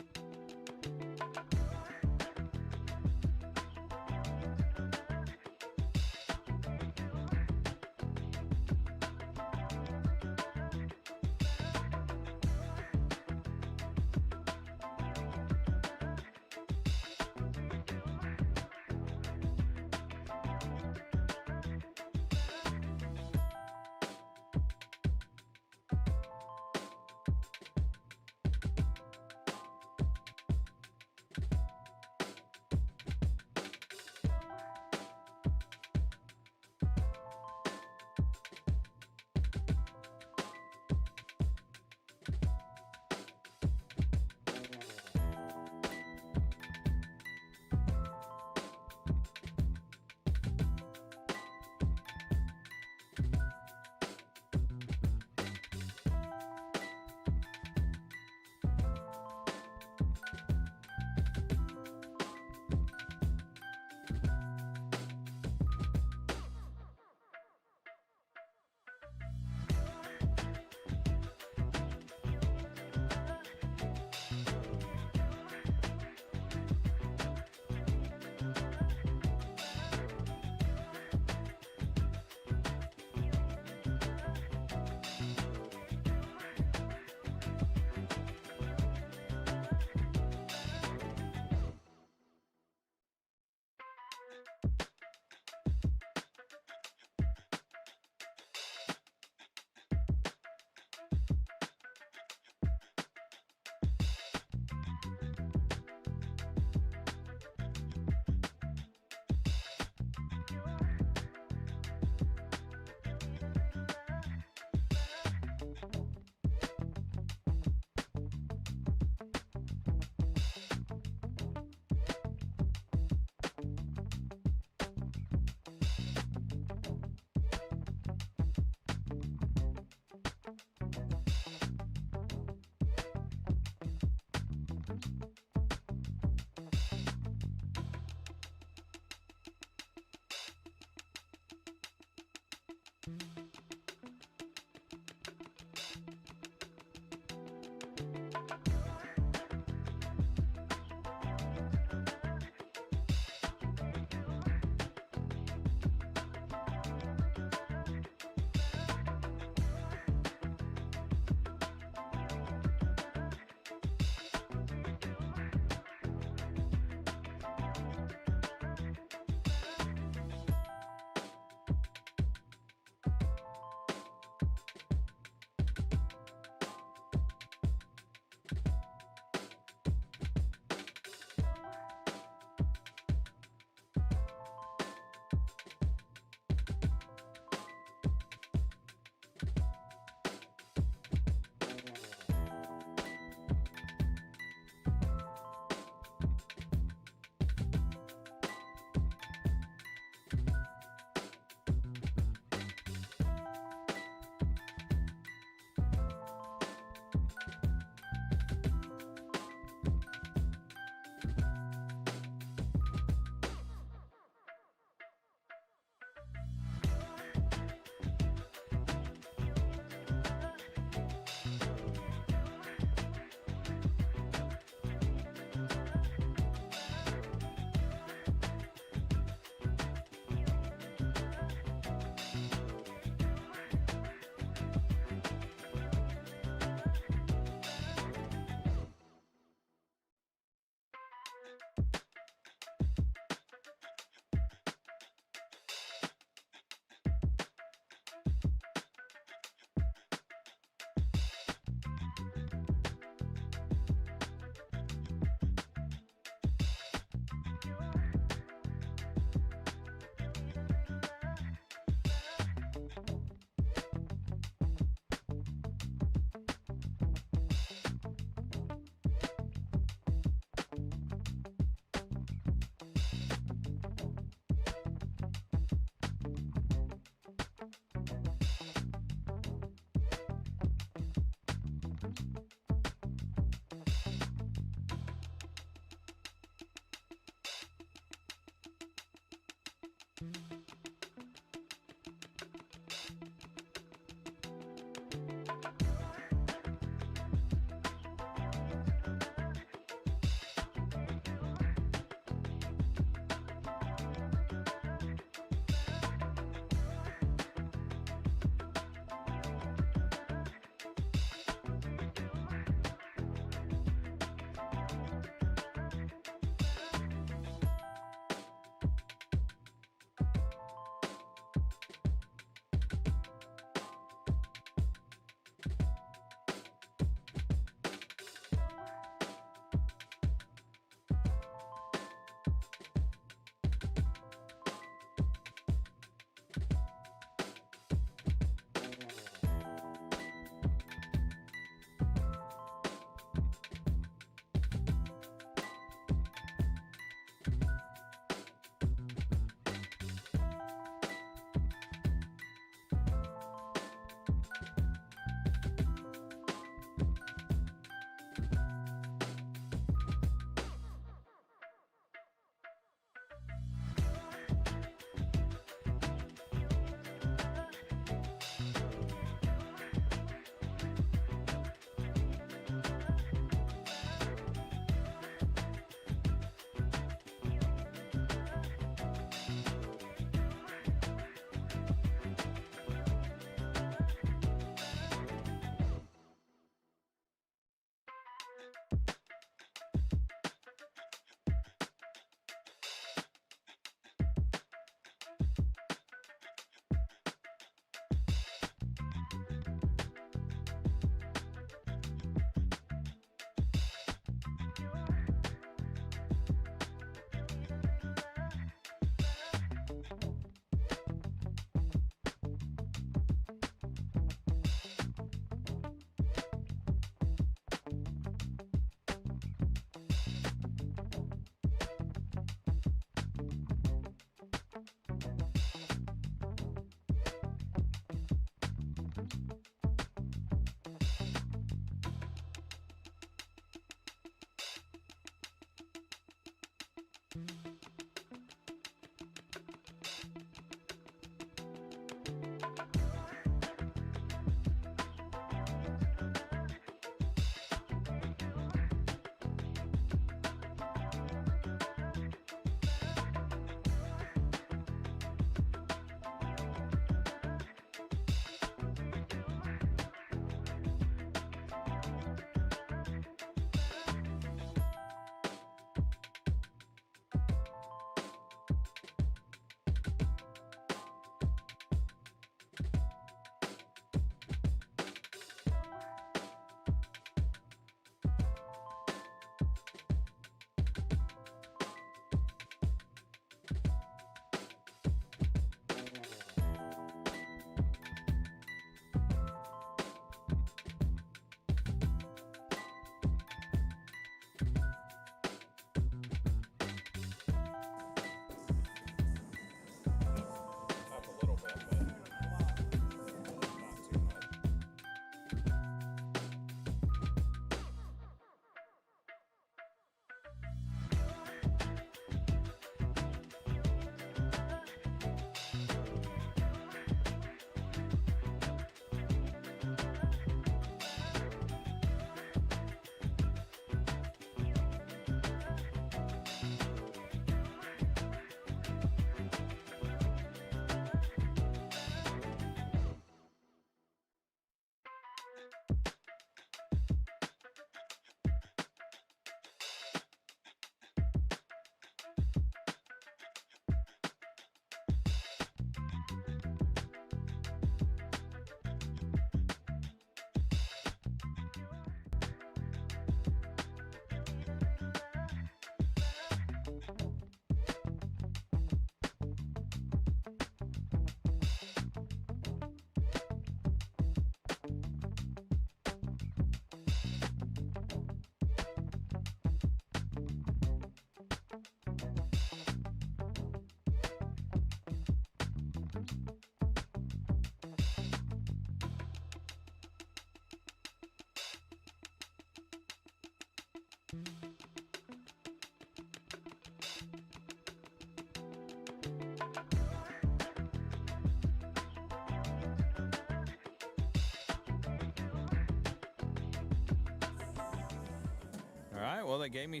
well, they gave me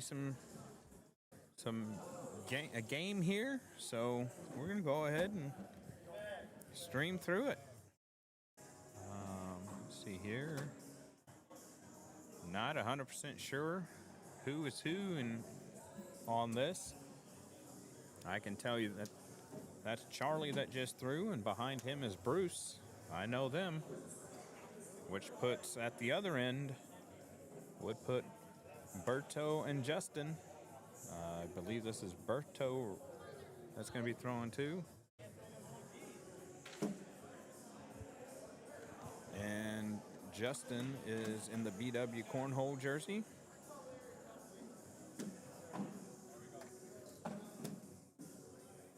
a game here, so we're gonna go ahead and stream through it. Let's see here. Not 100% sure who is who and on this. I can tell you that that's Charlie that just threw, and behind him is Bruce. I know them. Which puts at the other end would put Berto and Justin. I believe this is Berto that's going to be throwing too. And Justin is in the BW Cornhole jersey.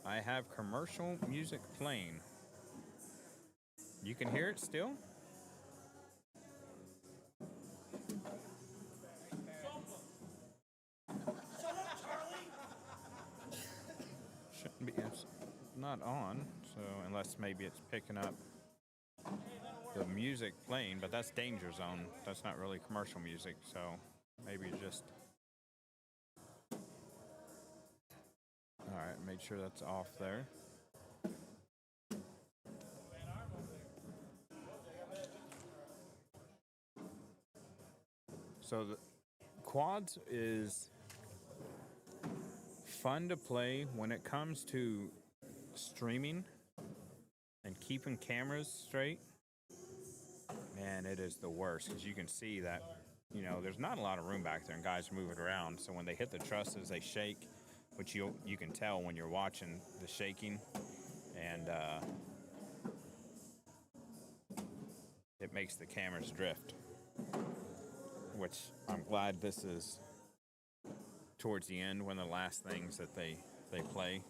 I have commercial music playing. You can hear it still? Shouldn't be, it's not on, so unless maybe it's picking up the music playing, but that's Danger Zone. That's not really commercial music, so maybe just... Alright, make sure that's off there. So the Coeds is fun to play when it comes to streaming and keeping cameras straight. Man, it is the worst because you can see that, you know, there's not a lot of room back there and guys are moving around. So when they hit the trusses, they shake, which you can tell when you're watching the shaking, and it makes the cameras drift, which I'm glad this is towards the end, one of the last things that they play.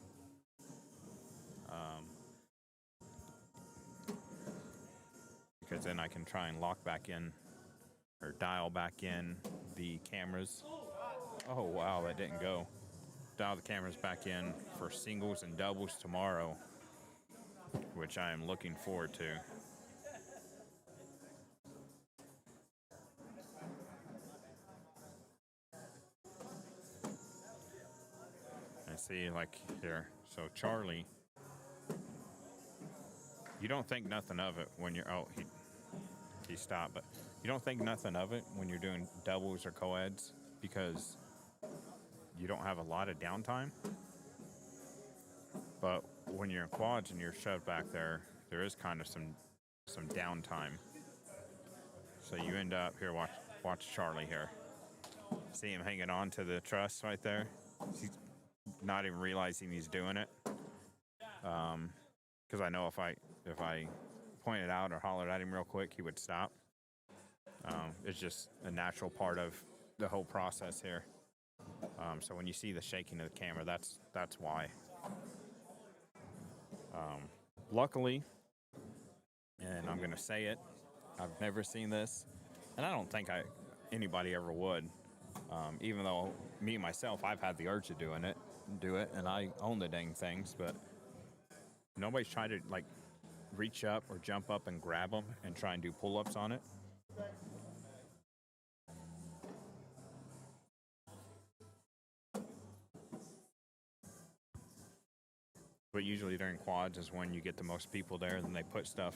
Because then I can try and lock back in or dial back in the cameras. Oh wow, that didn't go. Dial the cameras back in for singles and doubles tomorrow, which I am looking forward to. I see, like here, so Charlie, you don't think nothing of it when you're, oh, he stopped, but you don't think nothing of it when you're doing doubles or co-eds because you don't have a lot of downtime. But when you're in quads and you're shoved back there, there is kind of some downtime. So you end up here, watch Charlie here. See him hanging on to the truss right there? He's not even realizing he's doing it. Because I know if I pointed out or hollered at him real quick, he would stop. It's just a natural part of the whole process here. So when you see the shaking of the camera, that's why. Luckily, and I'm gonna say it, I've never seen this, and I don't think anybody ever would. Even though me myself, I've had the urge to do it, and I own the dang things, but nobody's tried to like reach up or jump up and grab them and try and do pull-ups on it. But usually during quads is when you get the most people there, and then they put stuff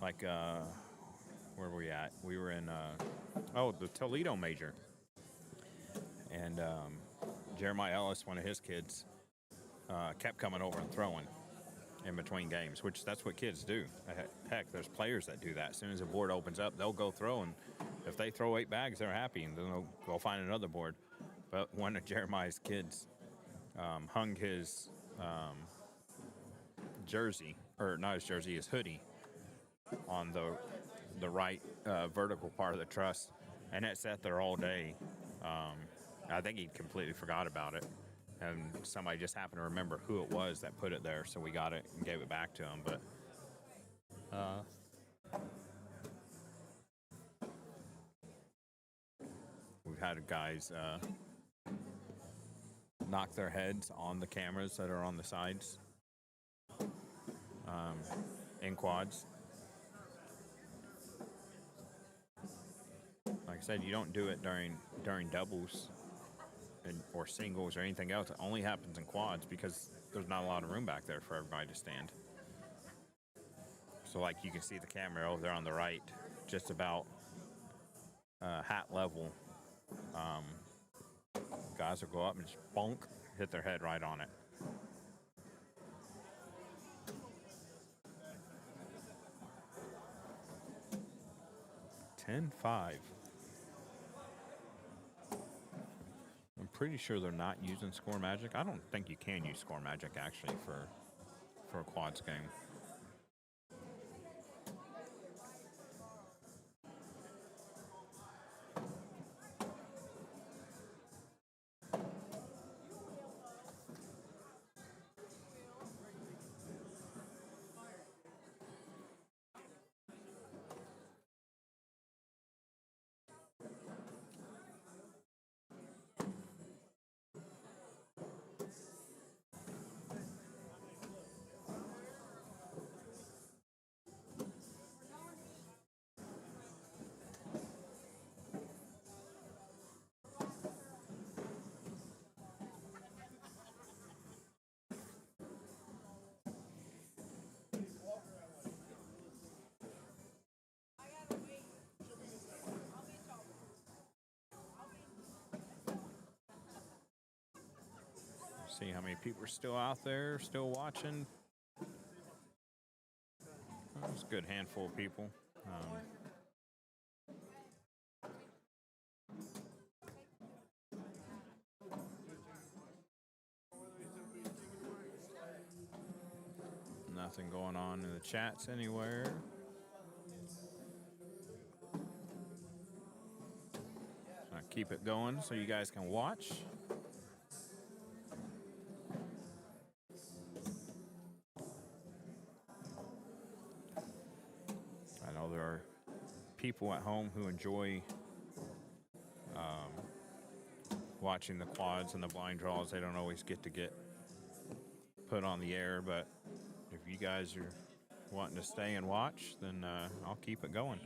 like, where were we at? We were in, the Toledo Major. And Jeremiah Ellis, one of his kids, kept coming over and throwing in between games, which that's what kids do. Heck, there's players that do that. As soon as a board opens up, they'll go throw, and if they throw 8 bags, they're happy, and then they'll go find another board. But one of Jeremiah's kids hung his jersey, or not his jersey, his hoodie on the right vertical part of the truss, and it sat there all day. I think he completely forgot about it, and somebody just happened to remember who it was that put it there, so we got it and gave it back to him. But we've had guys knock their heads on the cameras that are on the sides in quads. Like I said, you don't do it during doubles or singles or anything else. It only happens in quads because there's not a lot of room back there for everybody to stand. So like you can see the camera over there on the right, just about hat level. Guys will go up and just bonk, hit their head right on it. $10-5. I'm pretty sure they're not using Score Magic. I don't think you can use Score Magic actually for a quads game. See how many people are still out there, still watching. It's a good handful of people. Nothing going on in the chats anywhere. So I keep it going so you guys can watch. I know there are people at home who enjoy watching the quads and the blind draws. They don't always get put on the air, but if you guys are wanting to stay and watch, then I'll keep it going.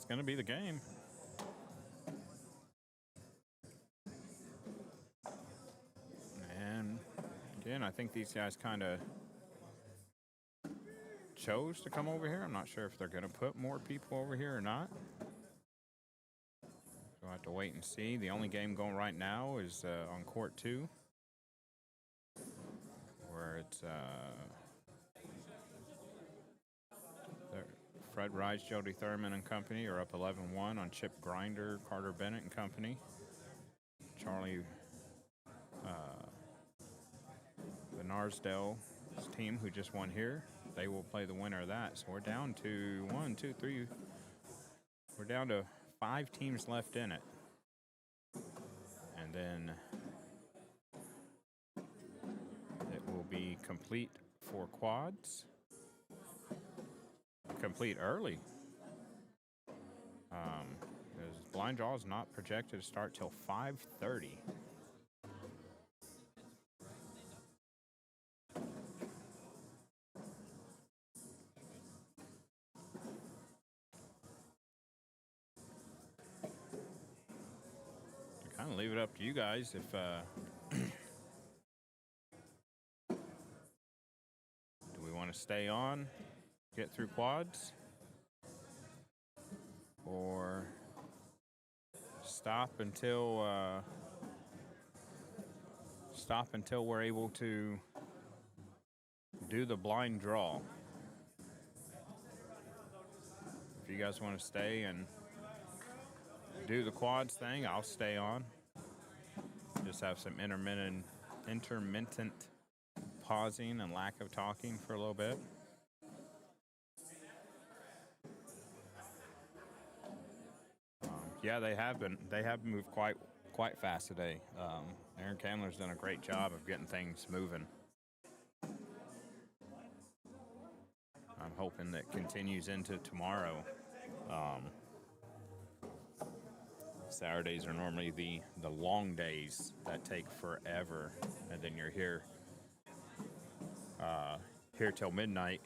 going to be the game. And again, I think these guys kind of chose to come over here. I'm not sure if they're going to put more people over here or not. We'll have to wait and see. The only game going right now is on Court 2, where it's Fred Rice, Jody Thurman and company are up 11-1 on Chip Grinder, Carter Bennett and company. Charlie Narsdale's team, who just won here, they will play the winner of that. So we're down to 1, 2, 3. We're down to 5 teams left in it. And then it will be complete for quads. Complete early. Because blind draw is not projected to start till 5:30. Kind of leave it up to you guys if do we want to stay on, get through quads, or stop until we're able to do the blind draw. If you guys want to stay and do the quads thing, I'll stay on. Just have some intermittent pausing and lack of talking for a little bit. Yeah, they have moved quite fast today. Aaron Candler's done a great job of getting things moving. I'm hoping that continues into tomorrow. Saturdays are normally the long days that take forever, and then you're here till midnight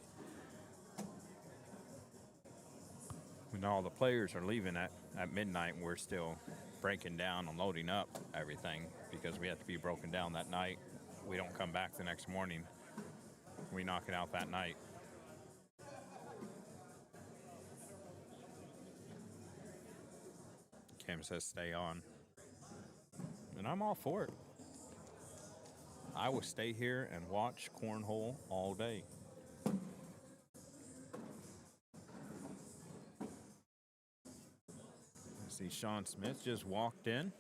when all the players are leaving at midnight, and we're still breaking down and loading up everything because we have to be broken down that night. We don't come back the next morning. We knock it out that night. Kim says stay on. And I'm all for it. I will stay here and watch cornhole all day. See, Sean Smith just walked in.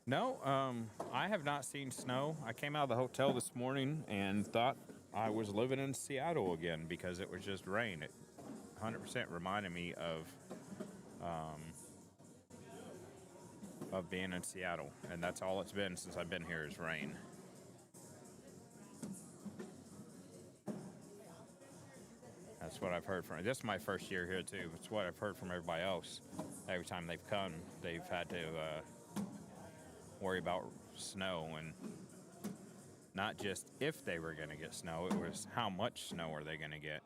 No, I have not seen snow. I came out of the hotel this morning and thought I was living in Seattle again because it was just rain. It 100% reminded me of being in Seattle, and that's all it's been since I've been here is rain. That's what I've heard from. This is my first year here too. It's what I've heard from everybody else. Every time they've come, they've had to worry about snow, and not just if they were going to get snow, it was how much snow are they going to get.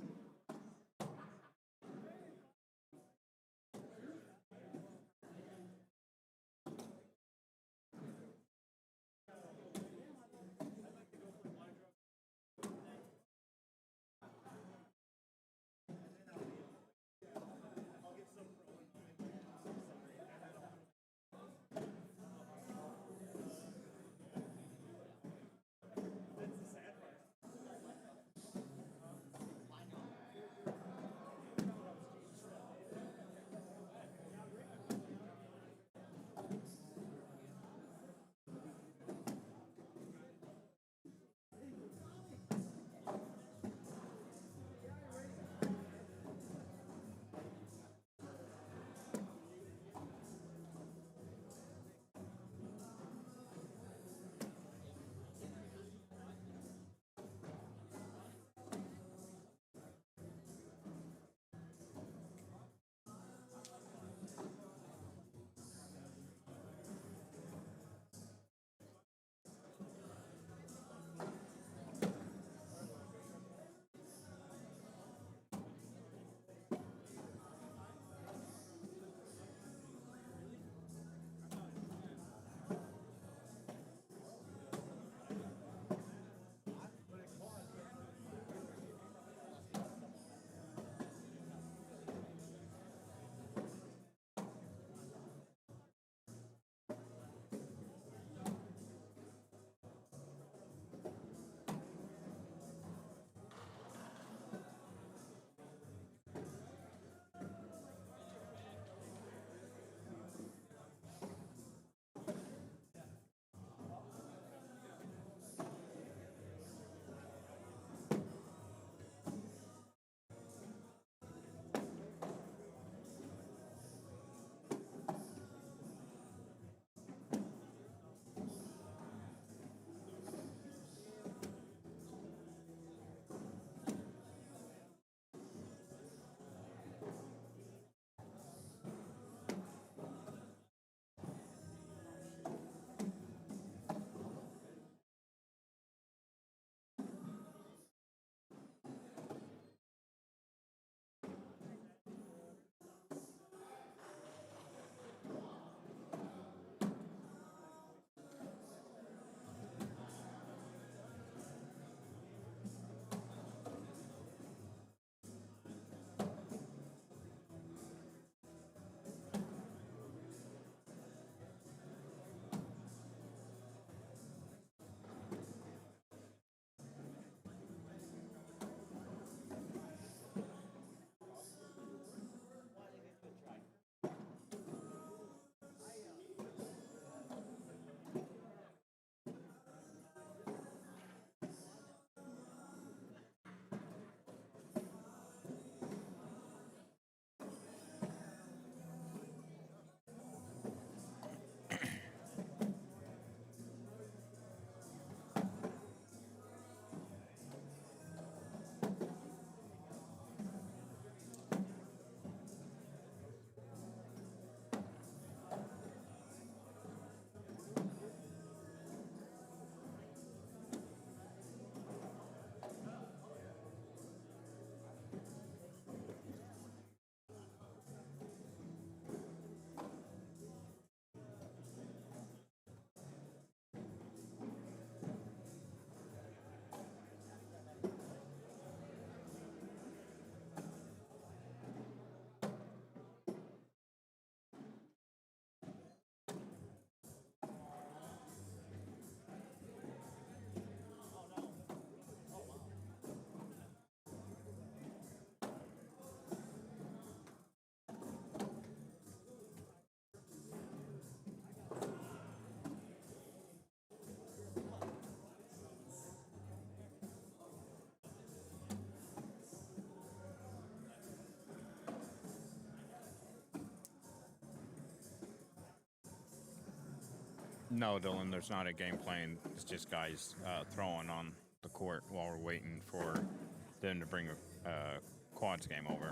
No, Dylan, there's not a game playing. It's just guys throwing on the court while we're waiting for them to bring a quads game over.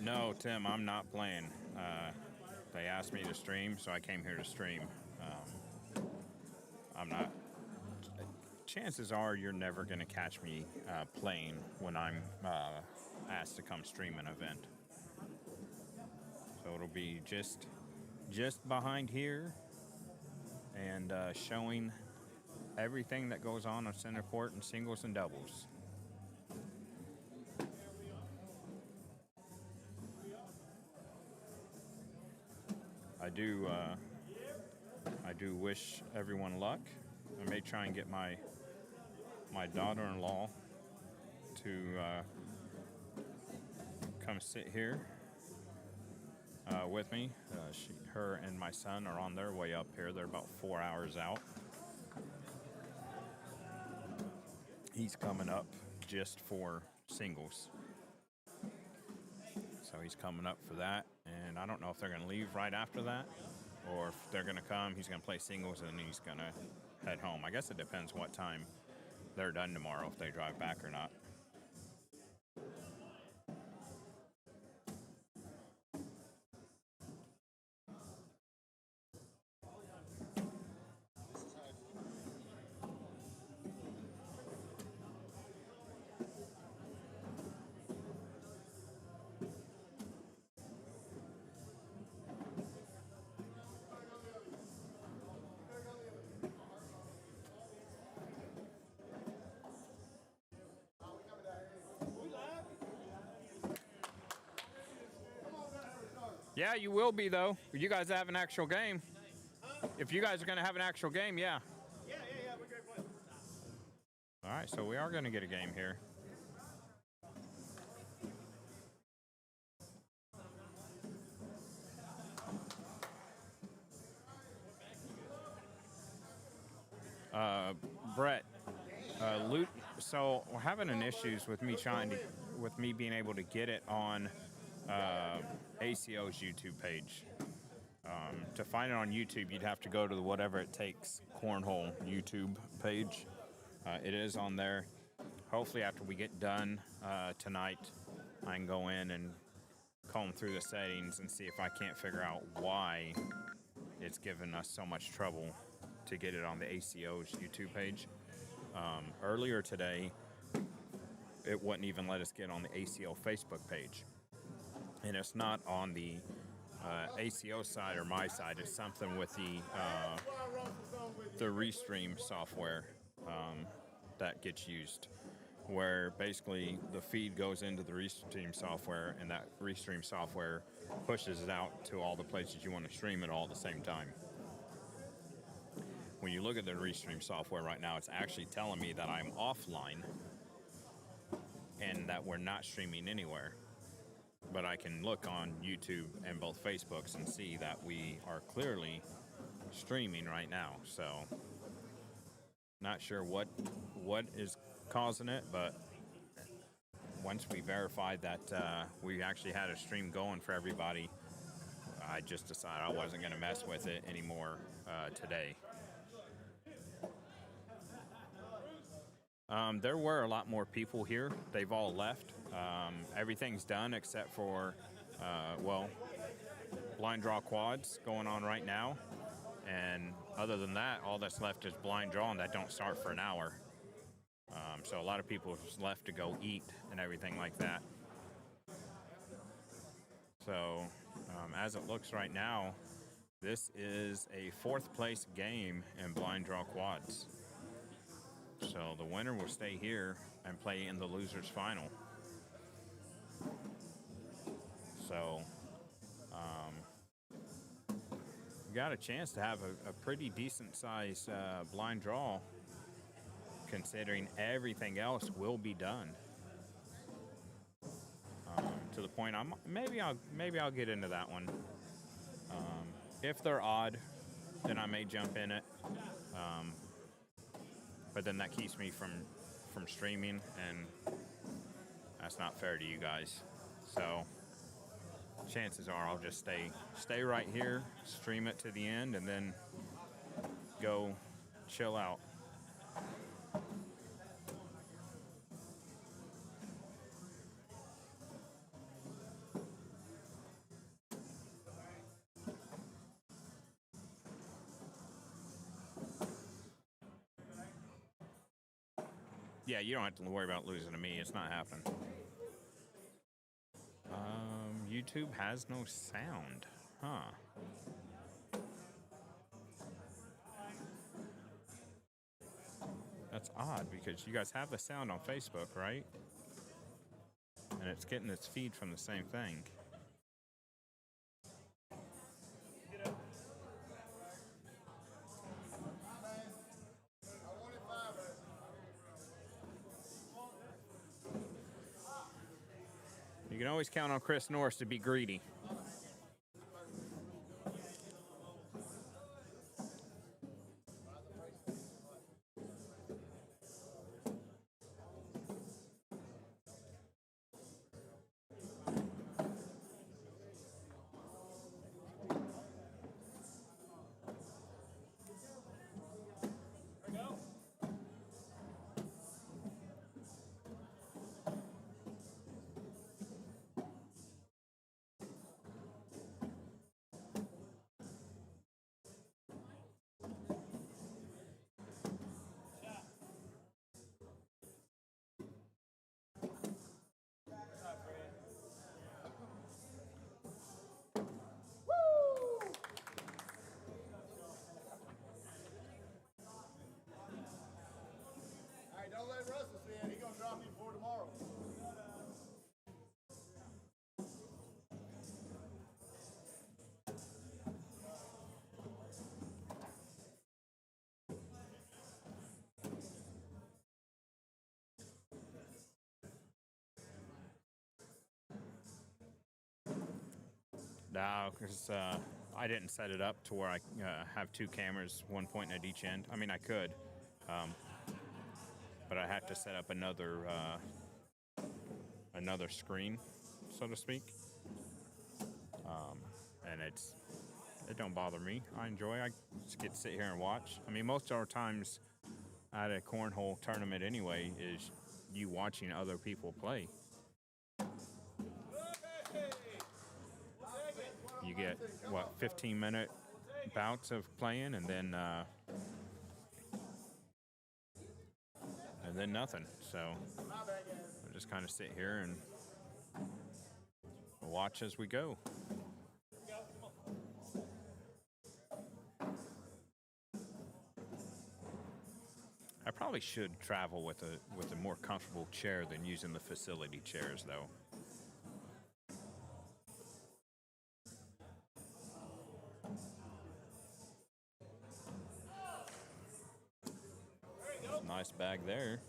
No, Tim, I'm not playing. They asked me to stream, so I came here to stream. I'm not. Chances are you're never going to catch me playing when I'm asked to come stream an event. So it'll be just behind here and showing everything that goes on center court in singles and doubles. I do wish everyone luck. I may try and get my daughter-in-law to come sit here with me. Her and my son are on their way up here. They're about 4 hours out. He's coming up just for singles. So he's coming up for that. And I don't know if they're going to leave right after that or if they're going to come. He's going to play singles and then he's going to head home. I guess it depends what time they're done tomorrow, if they drive back or not. Yeah, you will be, though. You guys have an actual game. If you guys are going to have an actual game, yeah. Yeah, we're great players. All right, so we are going to get a game here. Brett, so we're having an issues with me being able to get it on ACO's YouTube page. To find it on YouTube, you'd have to go to the Whatever It Takes Cornhole YouTube page. It is on there. hopefully after we get done tonight, I can go in and comb through the settings and see if I can't figure out why it's given us so much trouble to get it on the ACO's YouTube page. Earlier today, it wouldn't even let us get on the ACO Facebook page. And it's not on the ACO side or my side. It's something with the Restream software that gets used, where basically the feed goes into the Restream software, and that Restream software pushes it out to all the places you want to stream it all at the same time. When you look at the Restream software right now, it's actually telling me that I'm offline and that we're not streaming anywhere. But I can look on YouTube and both Facebooks and see that we are clearly streaming right now. So, not sure what is causing it, but once we verified that we actually had a stream going for everybody, I just decided I wasn't going to mess with it anymore today. There were a lot more people here. They've all left. Everything's done except for, blind draw quads going on right now. And other than that, all that's left is blind draw, and that don't start for an hour. So a lot of people just left to go eat and everything like that. So as it looks right now, this is a 4th place game in blind draw quads. So the winner will stay here and play in the losers final. So we got a chance to have a pretty decent sized blind draw, considering everything else will be done. To the point maybe I'll get into that one. If they're odd, then I may jump in it. But then that keeps me from streaming, and that's not fair to you guys. So chances are I'll just stay right here, stream it to the end, and then go chill out. Yeah, you don't have to worry about losing to me. It's not happening. YouTube has no sound. Huh. That's odd, because you guys have the sound on Facebook, right? And it's getting its feed from the same thing. You can always count on Chris Norris to be greedy. Don't let Russell see it. He's going to drop you before tomorrow. No, because I didn't set it up to where I have 2 cameras, one pointing at each end. I mean, I could, but I have to set up another screen, so to speak. And it don't bother me. I enjoy it. I just get to sit here and watch. I mean, most of our times at a cornhole tournament anyway is you watching other people play. You get, what, 15-minute bouts of playing, and then nothing. So I just kind of sit here and watch as we go. I probably should travel with a more comfortable chair than using the facility chairs, though. Nice bag there.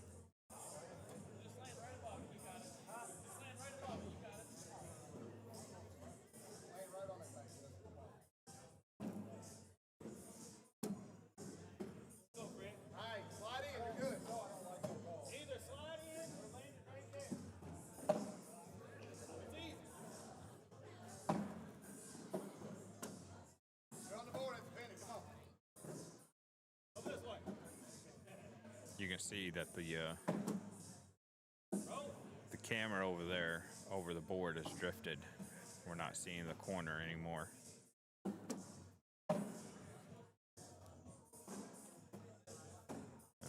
You can see that the camera over there, over the board, has drifted. We're not seeing the corner anymore. And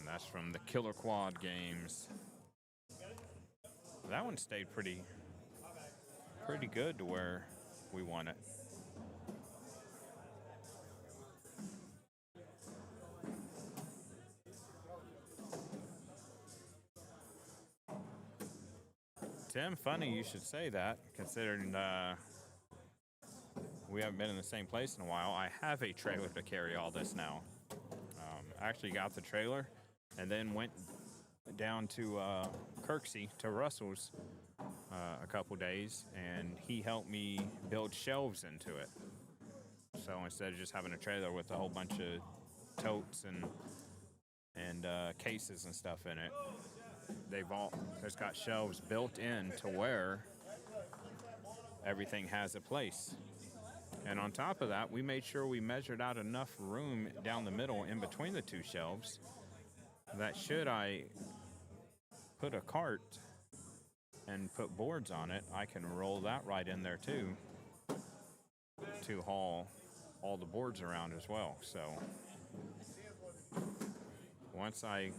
that's from the Killer Quad games. That one stayed pretty good to where we won it. Tim, funny you should say that, considering we haven't been in the same place in a while. I have a trailer to carry all this now. I actually got the trailer and then went down to Kirksey, to Russell's, a couple days, and he helped me build shelves into it. So instead of just having a trailer with a whole bunch of totes and cases and stuff in it, there's got shelves built in to where everything has a place. And on top of that, we made sure we measured out enough room down the middle in between the two shelves that should I put a cart and put boards on it, I can roll that right in there too to haul all the boards around as well. So once I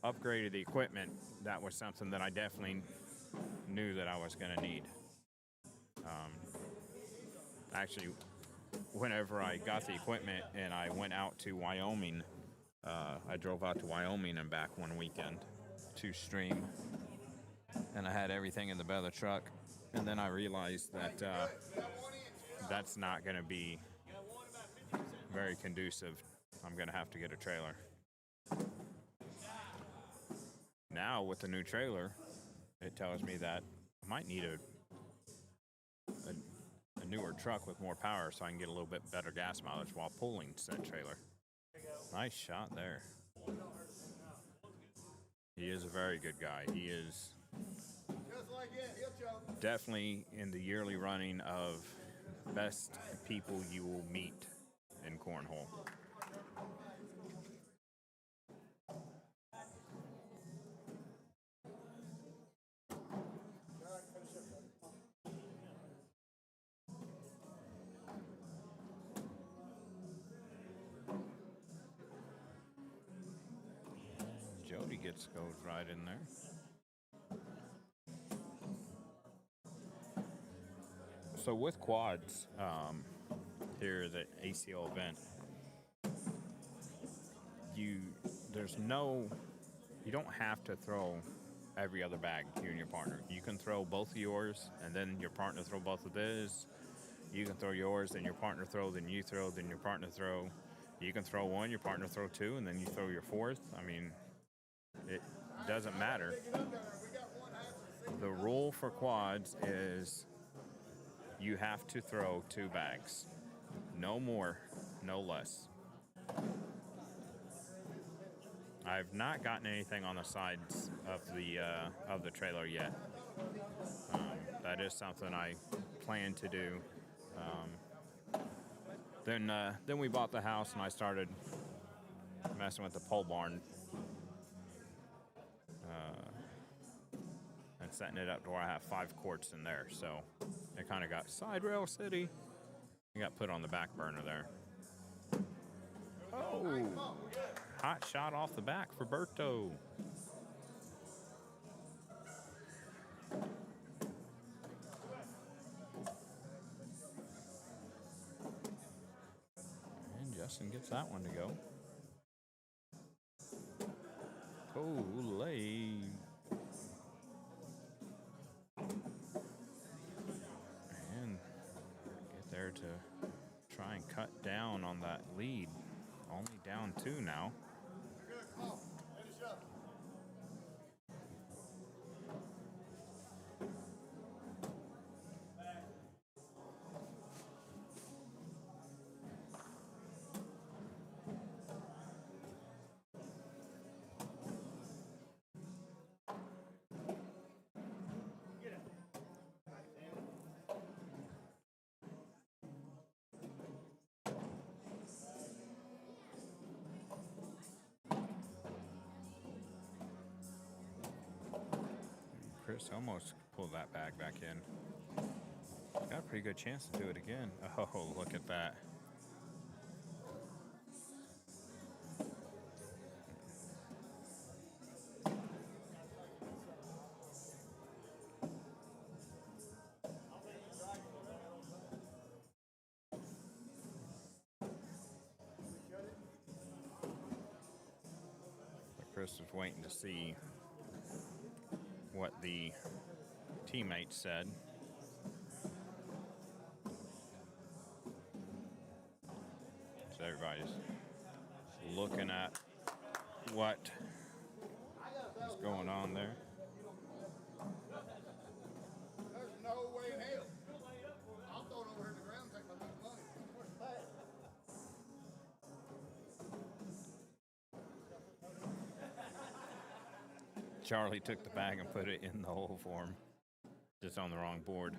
upgraded the equipment, that was something that I definitely knew that I was going to need. Actually, whenever I got the equipment and I went out to Wyoming, I drove out to Wyoming and back one weekend to stream, and I had everything in the bed of the truck, and then I realized that that's not going to be very conducive. I'm going to have to get a trailer. Now, with the new trailer, it tells me that I might need a newer truck with more power so I can get a little bit better gas mileage while pulling said trailer. Nice shot there. He is a very good guy. He is definitely in the yearly running of best people you will meet in cornhole. Jody goes right in there. So with quads, here at the ACO event, you don't have to throw every other bag to you and your partner. You can throw both of yours, and then your partner throw both of theirs. You can throw yours, then your partner throw, then you throw, then your partner throw. You can throw one, your partner throw two, and then you throw your fourth. I mean, it doesn't matter. The rule for quads is you have to throw two bags. No more, no less. I've not gotten anything on the sides of the trailer yet. That is something I plan to do. Then we bought the house and I started messing with the pole barn. and setting it up to where I have 5 courts in there. So it kind of got side rail city. It got put on the back burner there. Oh, hot shot off the back for Berto. And Justin gets that one to go. Olay. And get there to try and cut down on that lead. Only down 2 now. You're good. Come on. Finish up. Chris almost pulled that bag back in. Got a pretty good chance to do it again. Oh, look at that. Chris was waiting to see what the teammates said. So everybody's looking at what is going on there. There's no way in hell. I'll throw it over here to the ground and take my money. Where's the bag? Charlie took the bag and put it in the hole for him, just on the wrong board.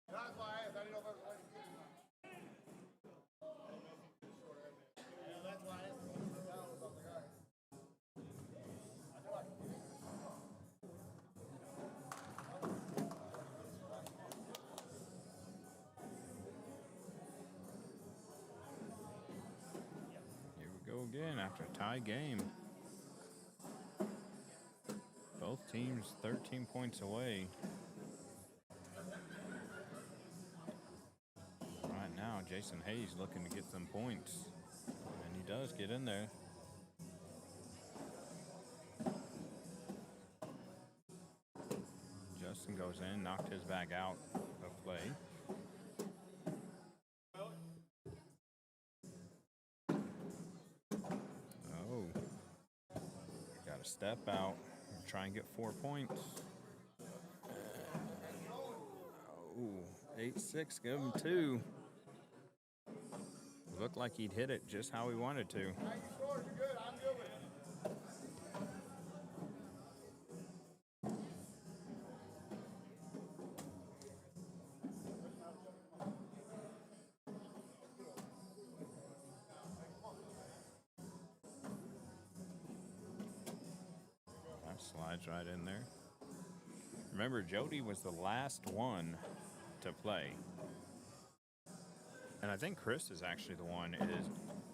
That's why I asked. I didn't know if I was letting you get it. Yeah, that's why I asked. I was on the guy. I know I can get it. Here we go again after a tie game. Both teams 13 points away. Right now, Jason Hayes looking to get some points. And he does get in there. Justin goes in, knocked his bag out of play. Oh, got to step out and try and get 4 points. Oh, 8-6, give him 2. Looked like he'd hit it just how he wanted to. Hey, you scored. You're good. I'm good with it. That slides right in there. Remember, Jody was the last one to play. And I think Chris is actually the one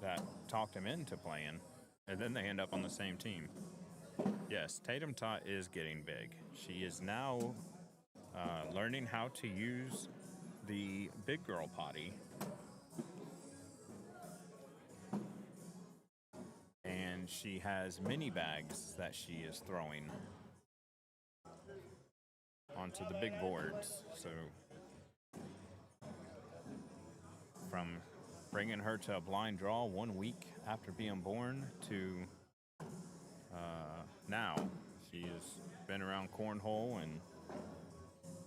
that talked him into playing. And then they end up on the same team. Yes, Tatum Tot is getting big. She is now learning how to use the big girl potty. And she has mini bags that she is throwing onto the big boards. So from bringing her to a blind draw 1 week after being born to now, she has been around cornhole and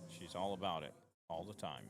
she's all about it all the time.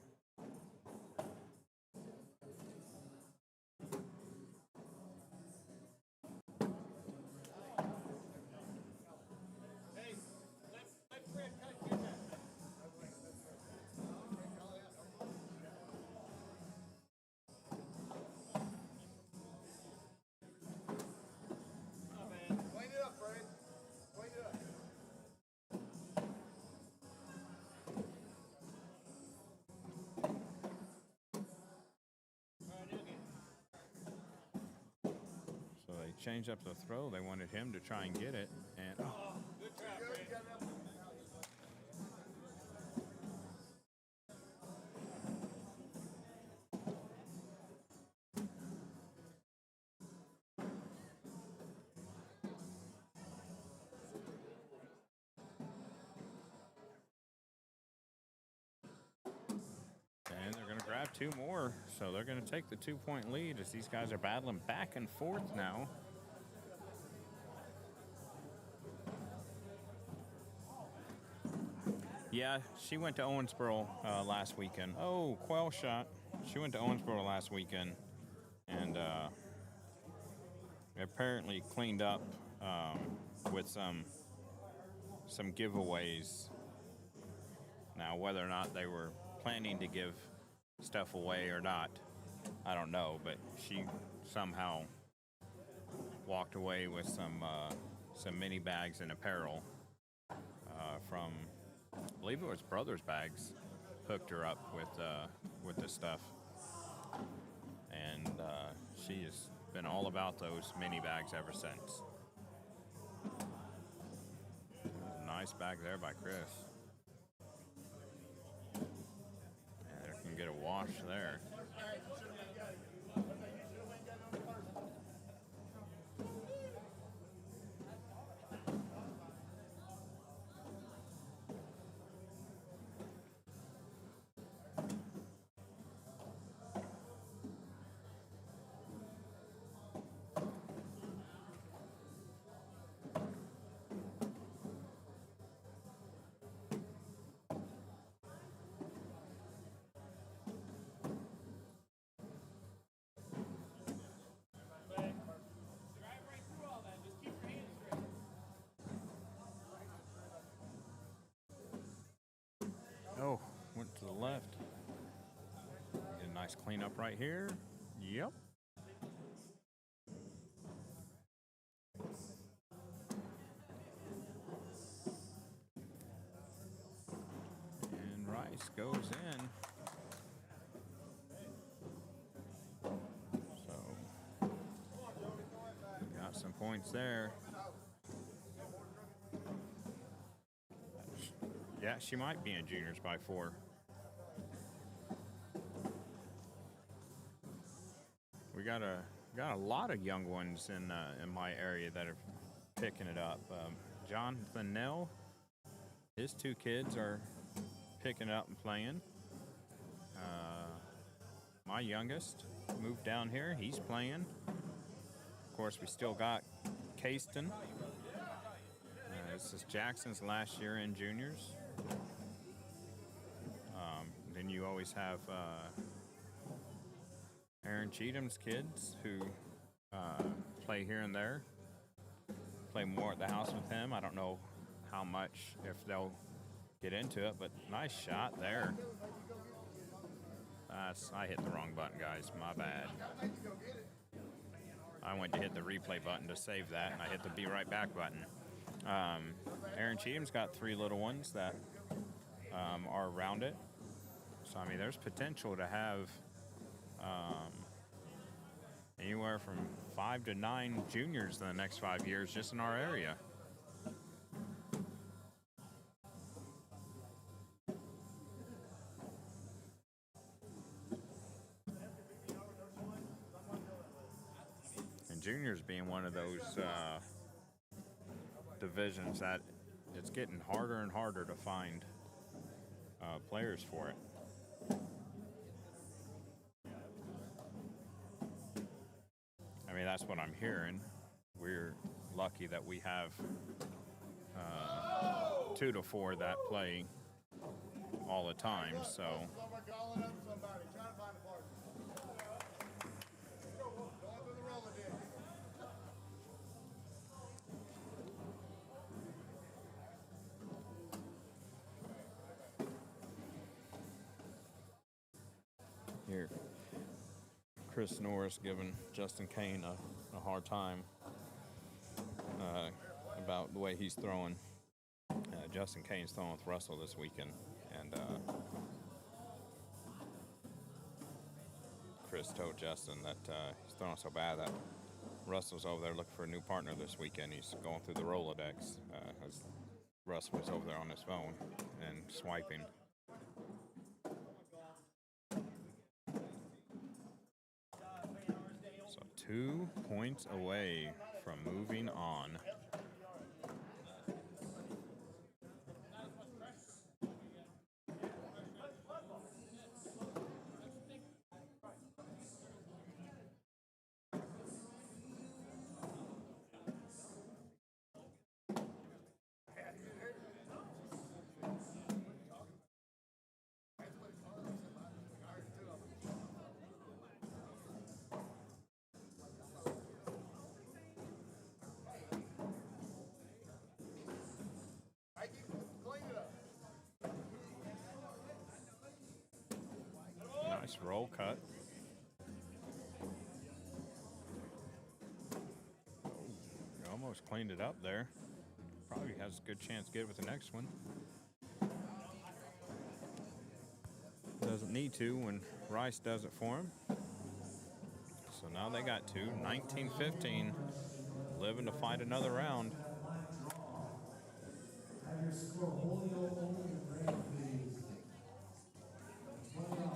changed up the throw. They wanted him to try and get it, and they're going to grab two more. So they're going to take the 2-point lead as these guys are battling back and forth now. Yeah, she went to Owensboro last weekend. Oh, quail shot. She went to Owensboro last weekend and apparently cleaned up with some giveaways. Now, whether or not they were planning to give stuff away or not, I don't know, but she somehow walked away with some mini bags and apparel from, I believe it was Brothers Bags, hooked her up with the stuff, and she has been all about those mini bags ever since. A nice bag there by Chris. Yeah, they can get a wash there. Oh, went to the left. Get a nice cleanup right here. Yep. And Rice goes in. So, got some points there. Yeah, she might be in juniors by 4. We got a lot of young ones in my area that are picking it up. Jonathan Nell, his 2 kids are picking it up and playing. My youngest moved down here. He's playing. Of course, we still got Cayston. This is Jackson's last year in juniors. Then you always have Aaron Cheatham's kids who play here and there. Play more at the house with him. I don't know how much, if they'll get into it, but nice shot there. I hit the wrong button, guys. My bad. I went to hit the replay button to save that, and I hit the be right back button. Aaron Cheatham's got 3 little ones that are around it. So, I mean, there's potential to have anywhere from 5 to 9 juniors in the next 5 years just in our area. And juniors being one of those divisions that it's getting harder and harder to find players for it. I mean, that's what I'm hearing. We're lucky that we have 2 to 4 that play all the time, so. Here, Chris Norris giving Justin Kane a hard time about the way he's throwing. Justin Kane's throwing with Russell this weekend, and Chris told Justin that he's throwing so bad that Russell's over there looking for a new partner this weekend. He's going through the Rolodex. As Russell was over there on his phone and swiping. So 2 points away from moving on. Nice roll cut. He almost cleaned it up there. Probably has a good chance to get it with the next one. Doesn't need to when Rice does it for him. So now they got two. 19-15. Living to fight another round. Have your score wholly owned and ready, please. $20.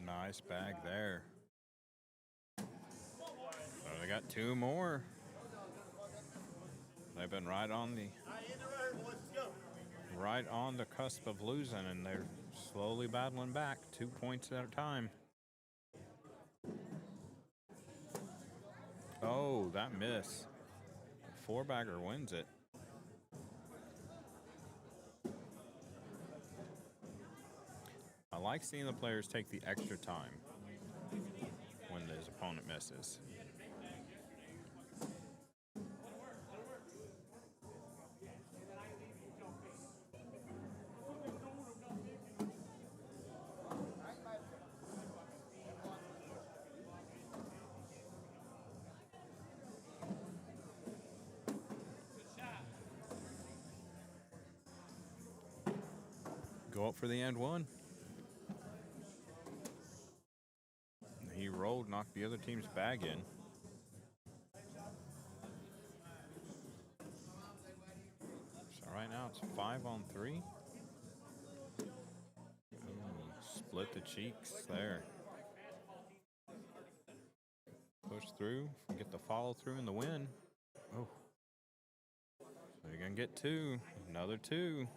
Nice bag there. So they got two more. They've been right on the cusp of losing, and they're slowly battling back 2 points at a time. Oh, that miss. Four-bagger wins it. I like seeing the players take the extra time when his opponent misses. Go up for the end one. He rolled, knocked the other team's bag in. So right now it's 5-on-3. Split the cheeks there. Push through, get the follow through and the win. Oh. So you're going to get two. Another two.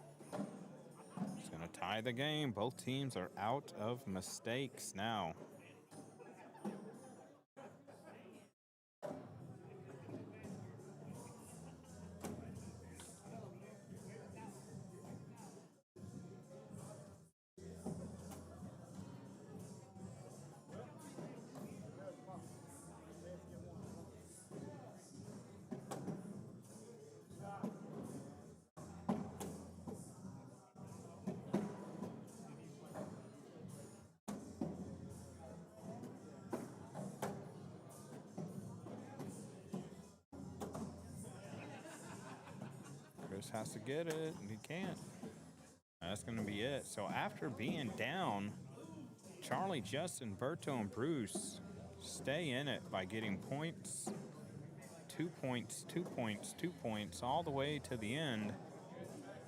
It's going to tie the game. Both teams are out of mistakes now. Chris has to get it, and he can't. That's going to be it. So after being down, Charlie, Justin, Berto, and Bruce stay in it by getting points, 2 points, 2 points, 2 points, all the way to the end.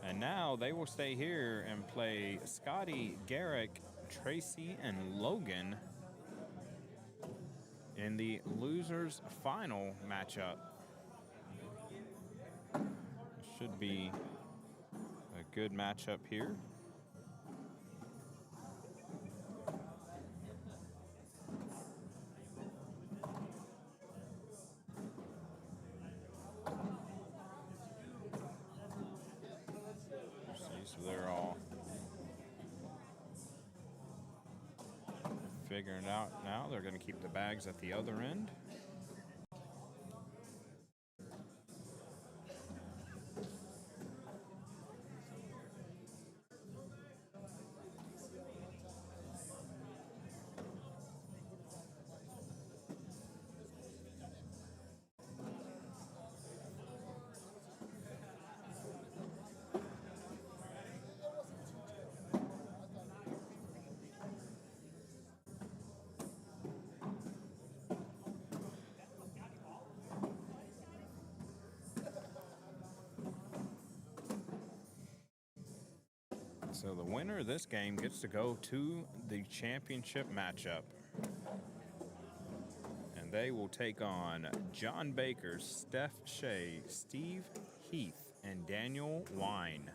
And now they will stay here and play Scotty, Garrick, Tracy, and Logan in the losers final matchup. Should be a good matchup here. See, so they're all figuring it out now. They're going to keep the bags at the other end. So the winner of this game gets to go to the championship matchup. And they will take on John Baker, Steph Shea, Steve Heath, and Daniel Wine.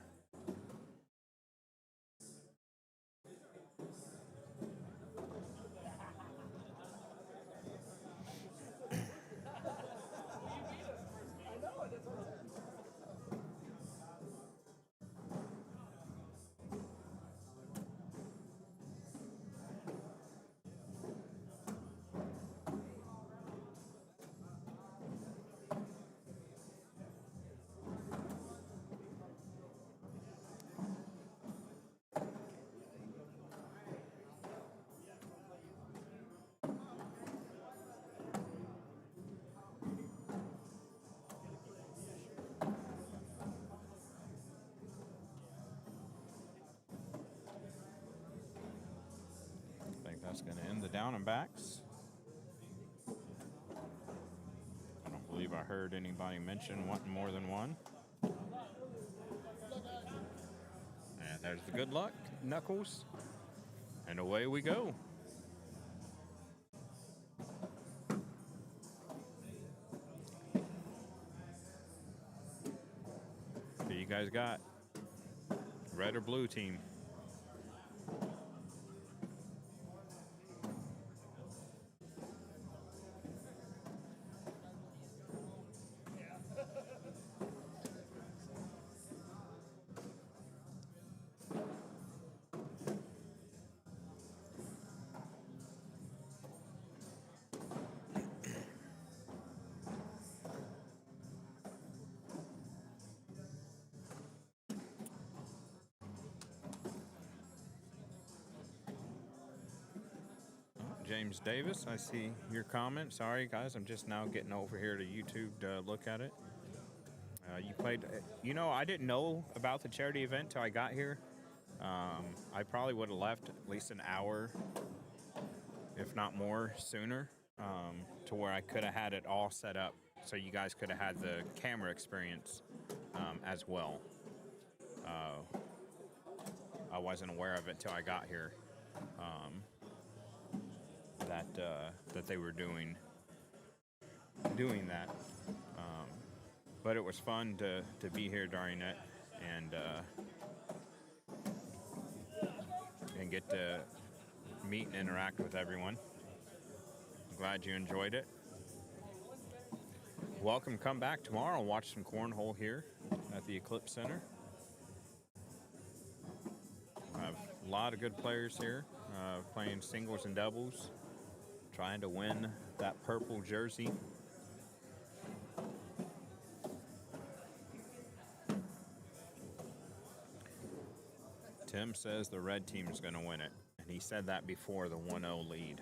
I think that's going to end the down and backs. I don't believe I heard anybody mention wanting more than one. And there's the good luck, Knuckles. And away we go. Who you guys got? Red or blue team? James Davis, I see your comment. Sorry, guys, I'm just now getting over here to YouTube to look at it. You played, I didn't know about the charity event till I got here. I probably would have left at least an hour, if not more, sooner, to where I could have had it all set up so you guys could have had the camera experience as well. I wasn't aware of it till I got here. That they were doing that, but it was fun to be here during it and get to meet and interact with everyone. I'm glad you enjoyed it. Welcome, come back tomorrow and watch some cornhole here at the Eclipse Center. I have a lot of good players here playing singles and doubles, trying to win that purple jersey. Tim says the red team is going to win it, and he said that before the 1-0 lead.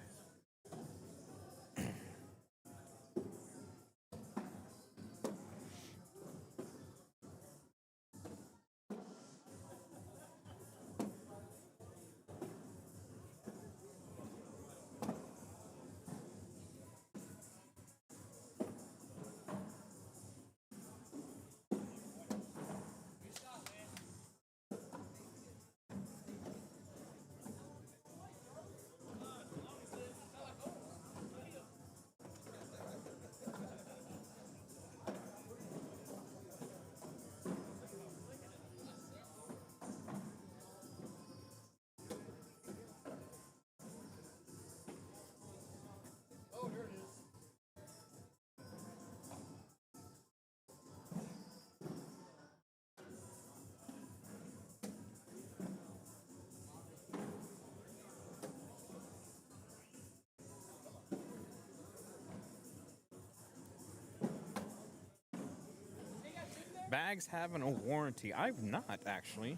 Bags having a warranty. I've not, actually.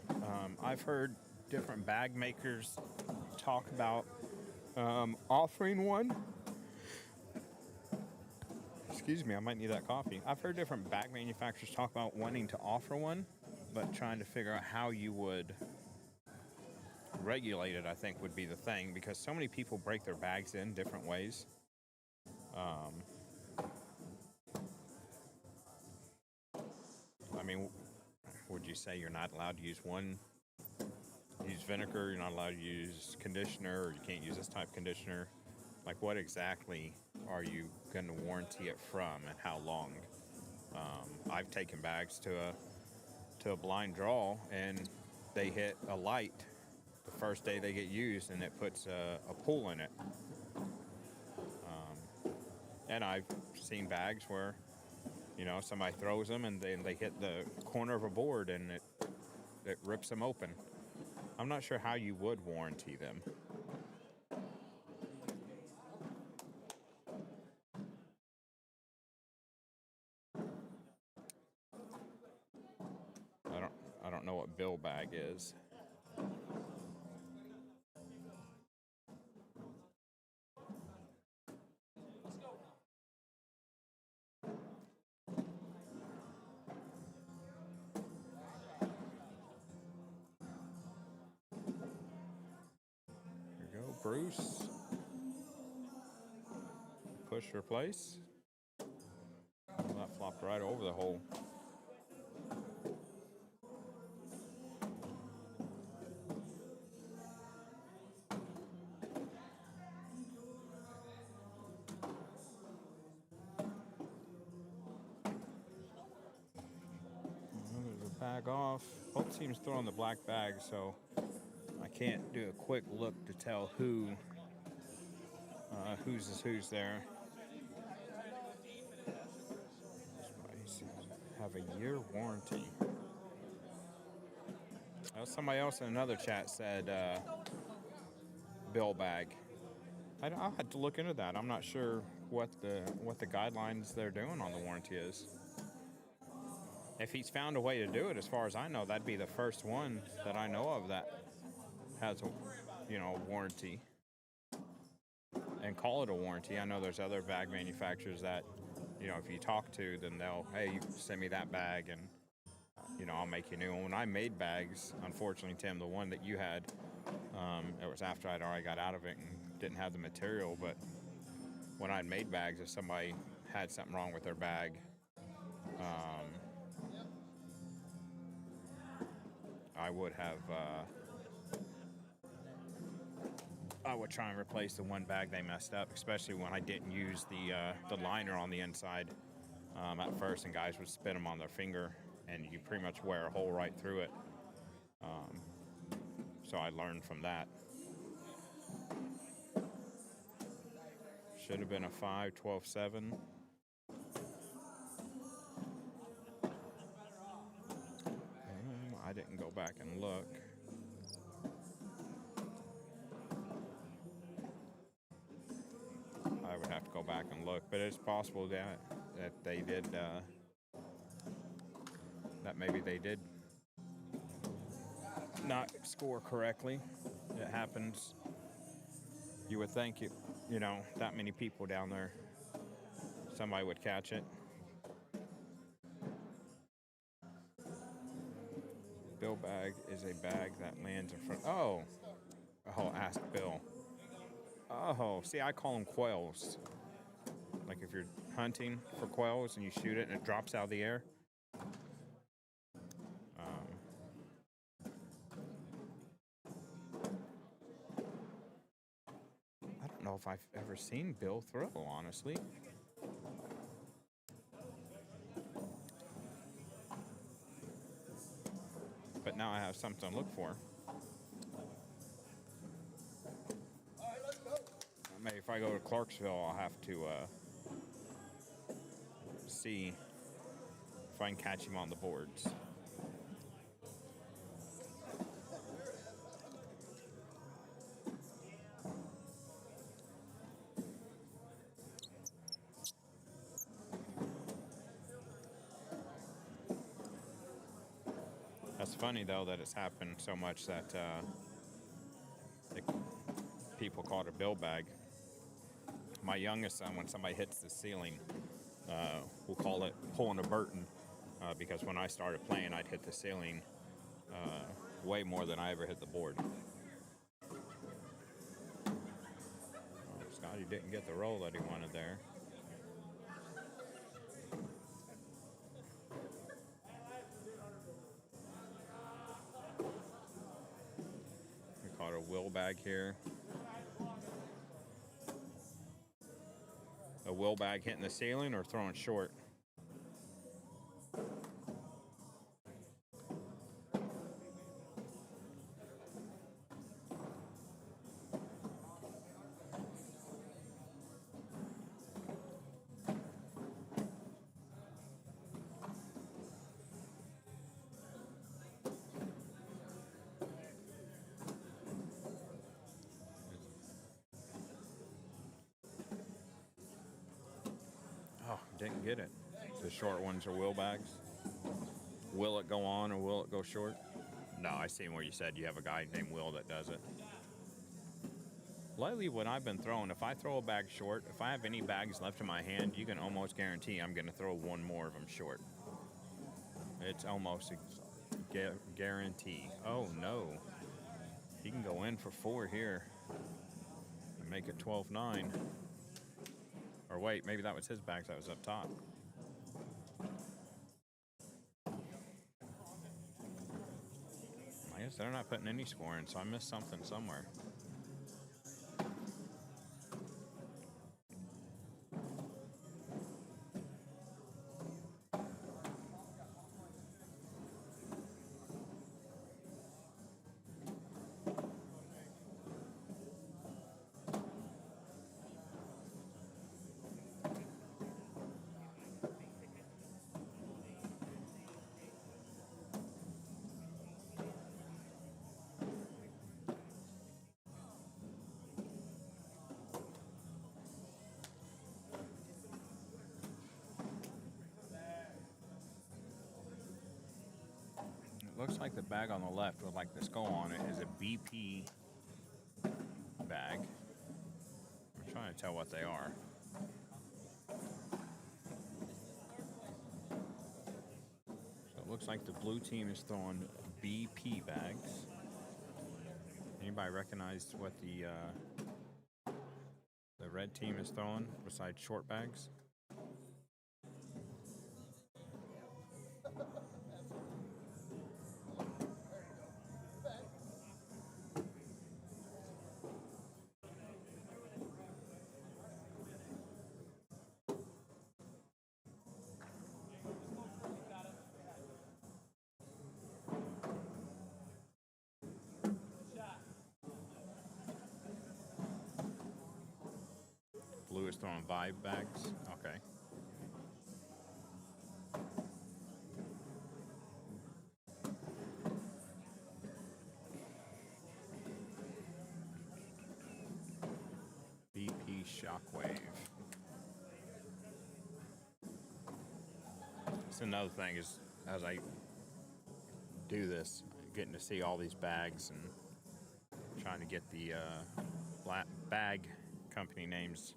I've heard different bag makers talk about offering one. Excuse me, I might need that coffee. I've heard different bag manufacturers talk about wanting to offer one, but trying to figure out how you would regulate it, I think, would be the thing, because so many people break their bags in different ways. I mean, would you say you're not allowed to use one use vinegar, you're not allowed to use conditioner, or you can't use this type of conditioner. Like, what exactly are you going to warranty it from, and how long? I've taken bags to a blind draw, and they hit a light the first day they get used, and it puts a pull in it. And I've seen bags where, you know, somebody throws them and then they hit the corner of a board and it rips them open. I'm not sure how you would warranty them. I don't know what bill bag is. Here we go, Bruce. Push, replace. Oh, that flopped right over the hole. There's a bag off. Both teams throwing the black bag, so I can't do a quick look to tell whose is who's there. Have a year warranty. Somebody else in another chat said bill bag. I'll have to look into that. I'm not sure what the guidelines they're doing on the warranty is. If he's found a way to do it, as far as I know, that'd be the first one that I know of that has a warranty. And call it a warranty. I know there's other bag manufacturers that, if you talk to, then they'll, hey, you send me that bag and, I'll make you a new one. When I made bags, unfortunately, Tim, the one that you had, it was after I'd already got out of it and didn't have the material. But when I'd made bags, if somebody had something wrong with their bag, I would try and replace the one bag they messed up, especially when I didn't use the liner on the inside at first, and guys would spin them on their finger, and you pretty much wear a hole right through it. So I learned from that. Should have been a 5-12-7. I didn't go back and look. I would have to go back and look, but it's possible that they did, that maybe they did not score correctly. It happens. You would think that many people down there, somebody would catch it. Bill bag is a bag that lands in front. Oh, ask Bill. Oh, see, I call them quails. Like if you're hunting for quails and you shoot it and it drops out of the air. I don't know if I've ever seen Bill throw, honestly. But now I have something to look for. Maybe if I go to Clarksville, I'll have to see if I can catch him on the boards. That's funny, though, that it's happened so much that people call it a bill bag. My youngest son, when somebody hits the ceiling, we'll call it pulling a Burton, because when I started playing, I'd hit the ceiling way more than I ever hit the board. Scotty didn't get the roll that he wanted there. bag here. A wheel bag hitting the ceiling or throwing short. Oh, didn't get it. The short ones are wheel bags. Will it go on or will it go short? No, I seen where you said you have a guy named Will that does it. Lately, what I've been throwing, if I throw a bag short, if I have any bags left in my hand, you can almost guarantee I'm going to throw one more of them short. It's almost a guarantee. Oh, no. He can go in for 4 here and make it 12-9. Or wait, maybe that was his bags that was up top. I guess they're not putting any score in, so I missed something somewhere. Looks like the bag on the left with like the skull on it is a BP bag. I'm trying to tell what they are. So it looks like the blue team is throwing BP bags. Anybody recognize what the red team is throwing besides short bags? Blue is throwing Vibe bags. Okay. BP Shockwave. That's another thing is, as I do this, getting to see all these bags and trying to get the bag company names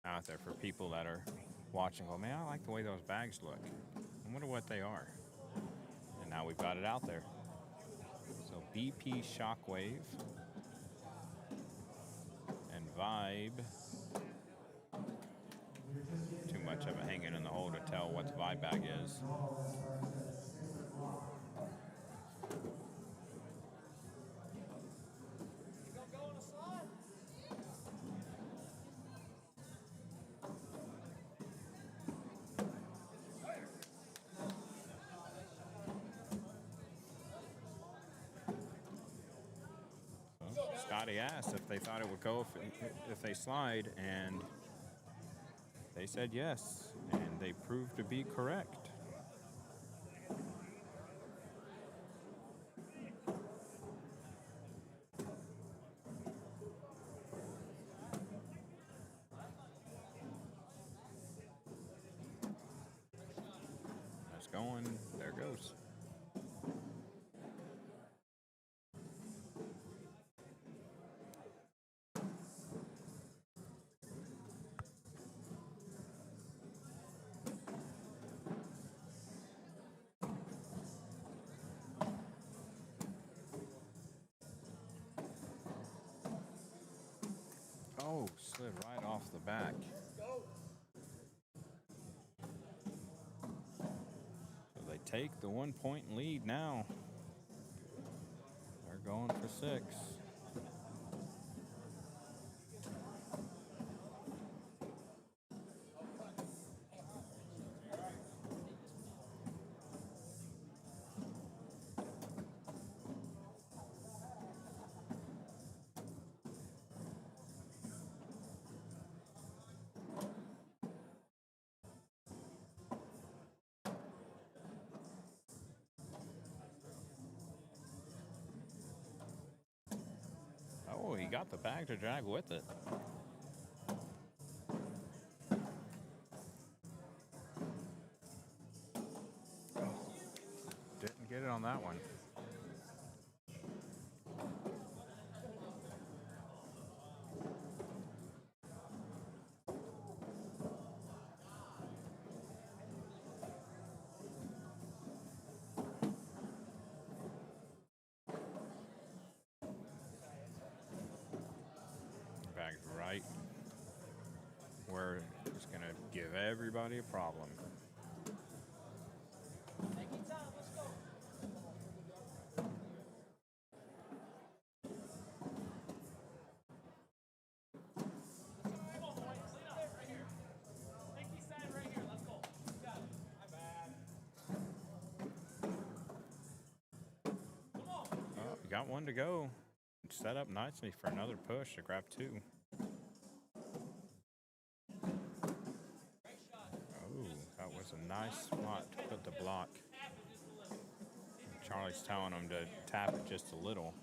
out there for people that are watching. Go, man, I like the way those bags look. I wonder what they are. And now we've got it out there. So BP Shockwave and Vibe. Too much of it hanging in the hole to tell what the Vibe bag is. Scotty asked if they thought it would go if they slide, and they said yes, and they proved to be correct. That's going. There it goes. Oh, slid right off the back. So they take the 1-point lead now. They're going for 6. he got the bag to drag with it. Didn't get it on that one. Bag's right where it's going to give everybody a problem. Oh, you got one to go. Set up nicely for another push to grab two. Oh, that was a nice spot to put the block. Charlie's telling him to tap it just a little.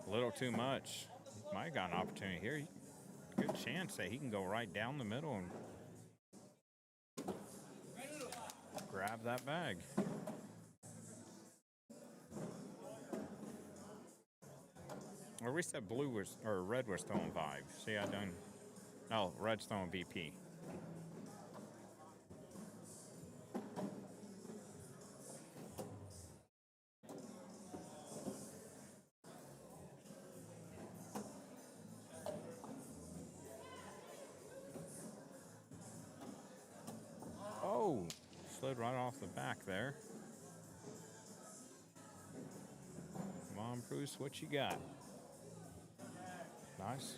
A little too much. Might have got an opportunity here. Good chance that he can go right down the middle and grab that bag. Or we said blue was, or red was throwing 5. See, I done. No, red's throwing VP. Oh, slid right off the back there. Come on, Bruce, what you got? Nice.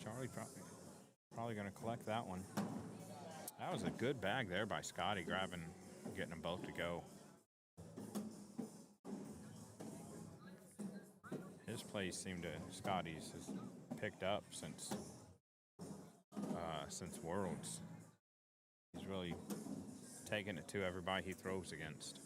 Charlie probably going to collect that one. That was a good bag there by Scotty, getting them both to go. His plays Scotty's has picked up since Worlds. He's really taking it to everybody he throws against.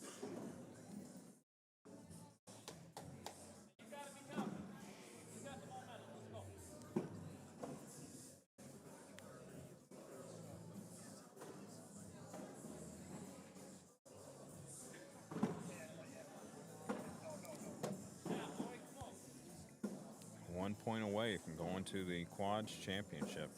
One point away from going to the Quads Championship.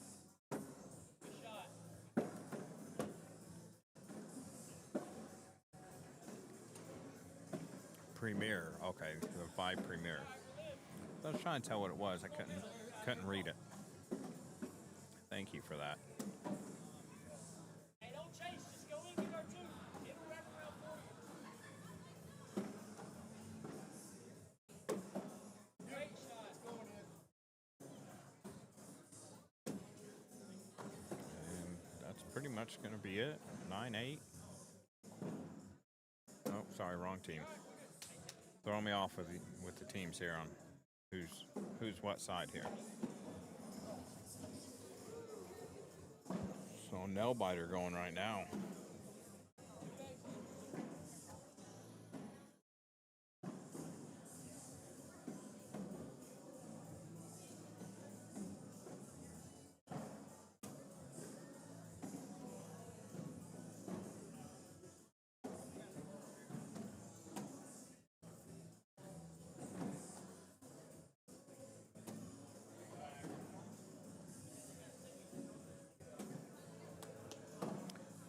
Premier, okay, the 5 Premier. I was trying to tell what it was. I couldn't read it. Thank you for that. Hey, don't chase. Just go in, get our 2. It'll wrap around for you. Great shot. Going in. And that's pretty much going to be it. 9-8. Oh, sorry, wrong team. Throw me off with the teams here on who's what side here. So nail biter going right now.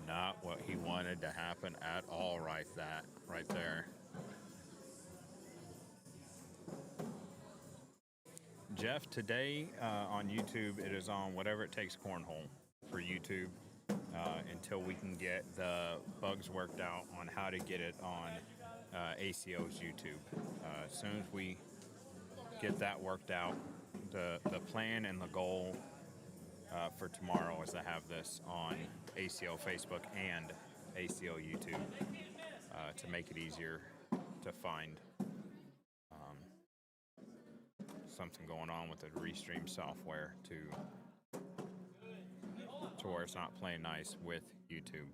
Not what he wanted to happen at all right there. Jeff, today on YouTube, it is on Whatever It Takes Cornhole for YouTube until we can get the bugs worked out on how to get it on ACO's YouTube. As soon as we get that worked out, the plan and the goal for tomorrow is to have this on ACO Facebook and ACO YouTube to make it easier to find something going on with the Restream software to where it's not playing nice with YouTube.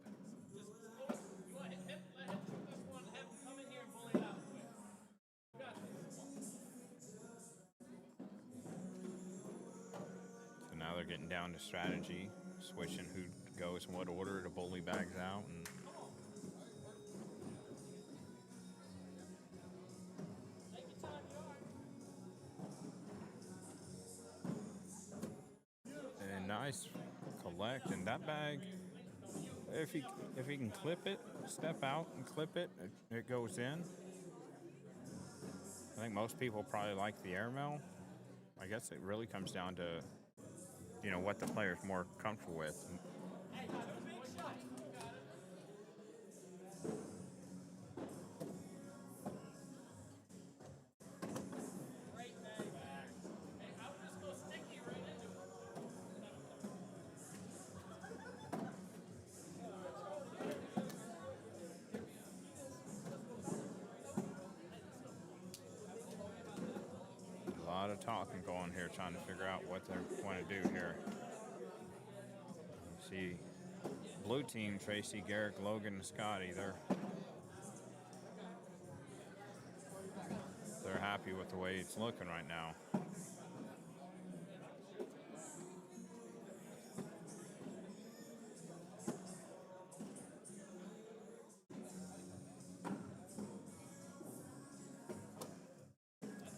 Now they're getting down to strategy, switching who goes in what order to bully bags out. And nice collect, and that bag, if he can clip it, step out and clip it, it goes in. I think most people probably like the airmail. I guess it really comes down to, what the player's more comfortable with. A lot of talking going here, trying to figure out what they're going to do here. See, blue team, Tracy, Garrick, Logan, and Scotty, they're happy with the way it's looking right now.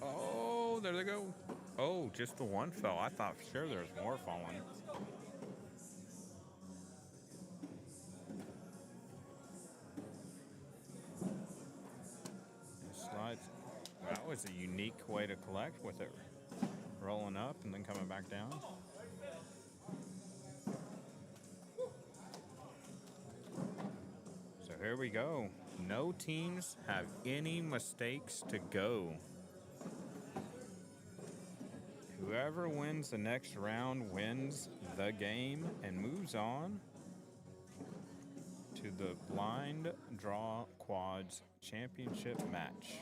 Oh, there they go. Oh, just the one fell. I thought for sure there was more falling. Slides. That was a unique way to collect with it rolling up and then coming back down. So here we go. No teams have any mistakes to go. Whoever wins the next round wins the game and moves on to the blind draw quads championship match.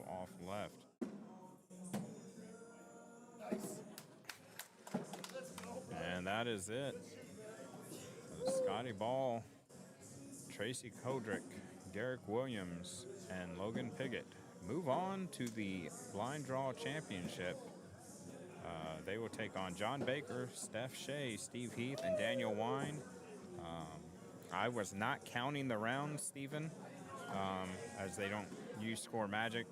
Off left. And that is it. Scotty Ball, Tracy Kodrick, Garrick Williams, and Logan Piggott move on to the blind draw championship. They will take on John Baker, Steph Shea, Steve Heath, and Daniel Wine. I was not counting the rounds, Stephen, as they don't use Score Magic.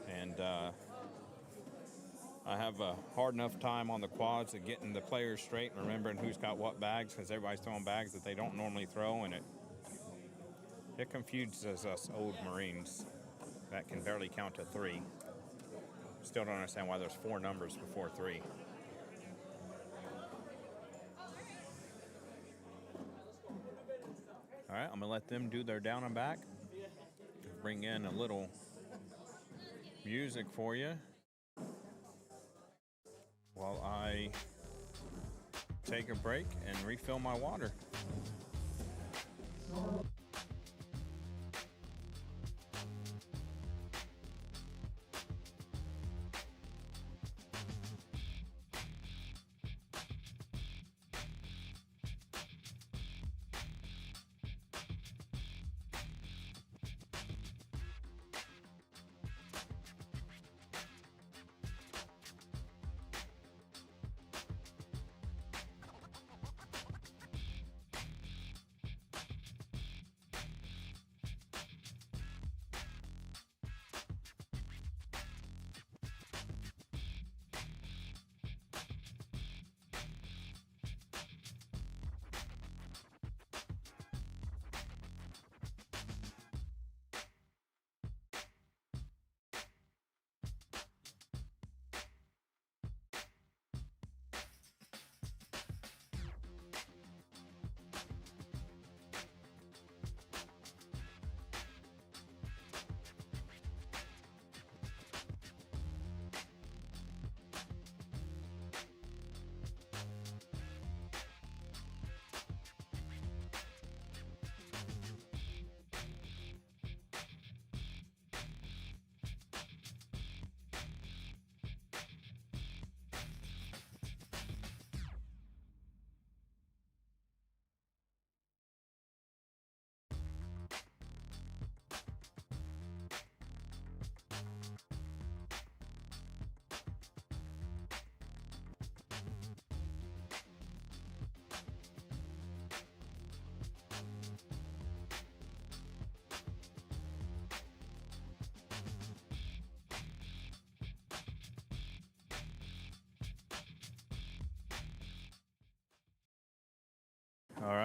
And I have a hard enough time on the quads of getting the players straight and remembering who's got what bags, because everybody's throwing bags that they don't normally throw, and it confuses us old Marines that can barely count to 3. Still don't understand why there's 4 numbers before 3. All right, I'm going to let them do their down and back. Bring in a little music for you while I take a break and refill my water.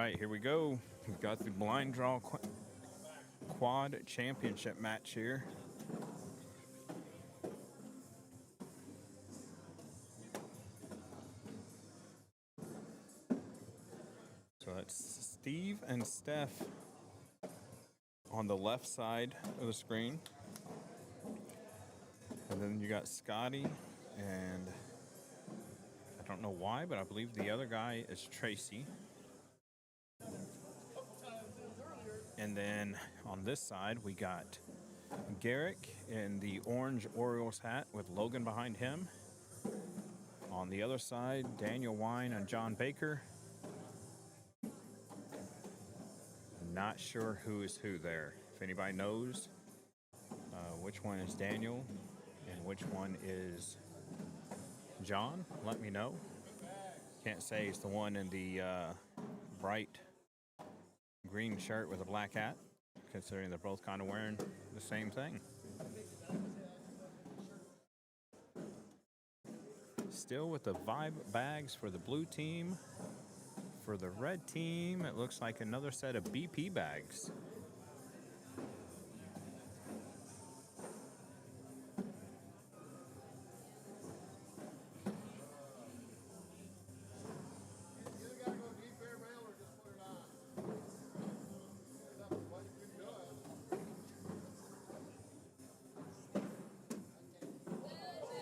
right, here we go. We've got the blind draw quad championship match here. So that's Steve and Steph on the left side of the screen. And then you got Scotty, and I don't know why, but I believe the other guy is Tracy. And then on this side, we got Garrick in the orange Orioles hat with Logan behind him. On the other side, Daniel Wine and John Baker. Not sure who is who there. If anybody knows which one is Daniel and which one is John, let me know. Can't say it's the one in the bright green shirt with a black hat, considering they're both kind of wearing the same thing. Still with the vibe bags for the blue team. For the red team, it looks like another set of BP bags.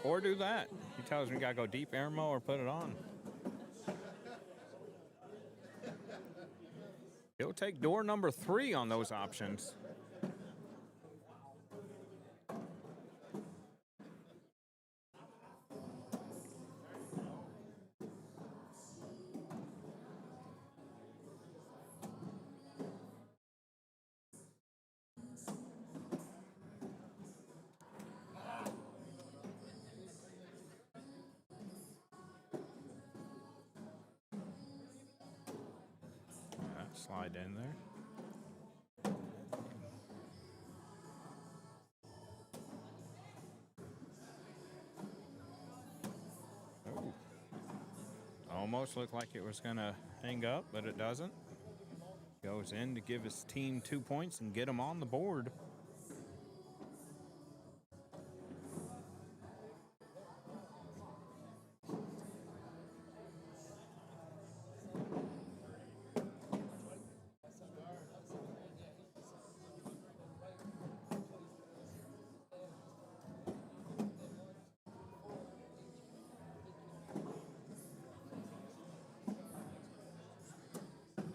Or do that. He tells me you gotta go deep airmo or put it on. He'll take door number 3 on those options. Slide in there. Oh. Almost looked like it was going to hang up, but it doesn't. Goes in to give his team 2 points and get them on the board.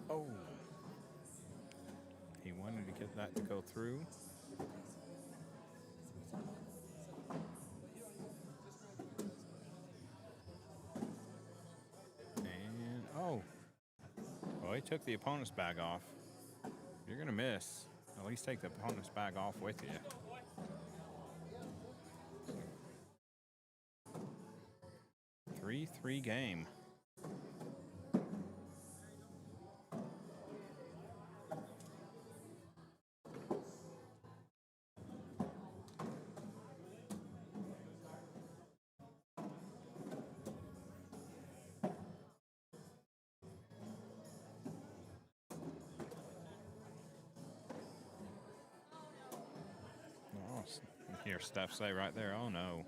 Oh. He wanted to get that to go through. And, oh. Well, he took the opponent's bag off. You're going to miss. At least take the opponent's bag off with you. 3-3 game. Oh, you hear Steph say right there, oh no.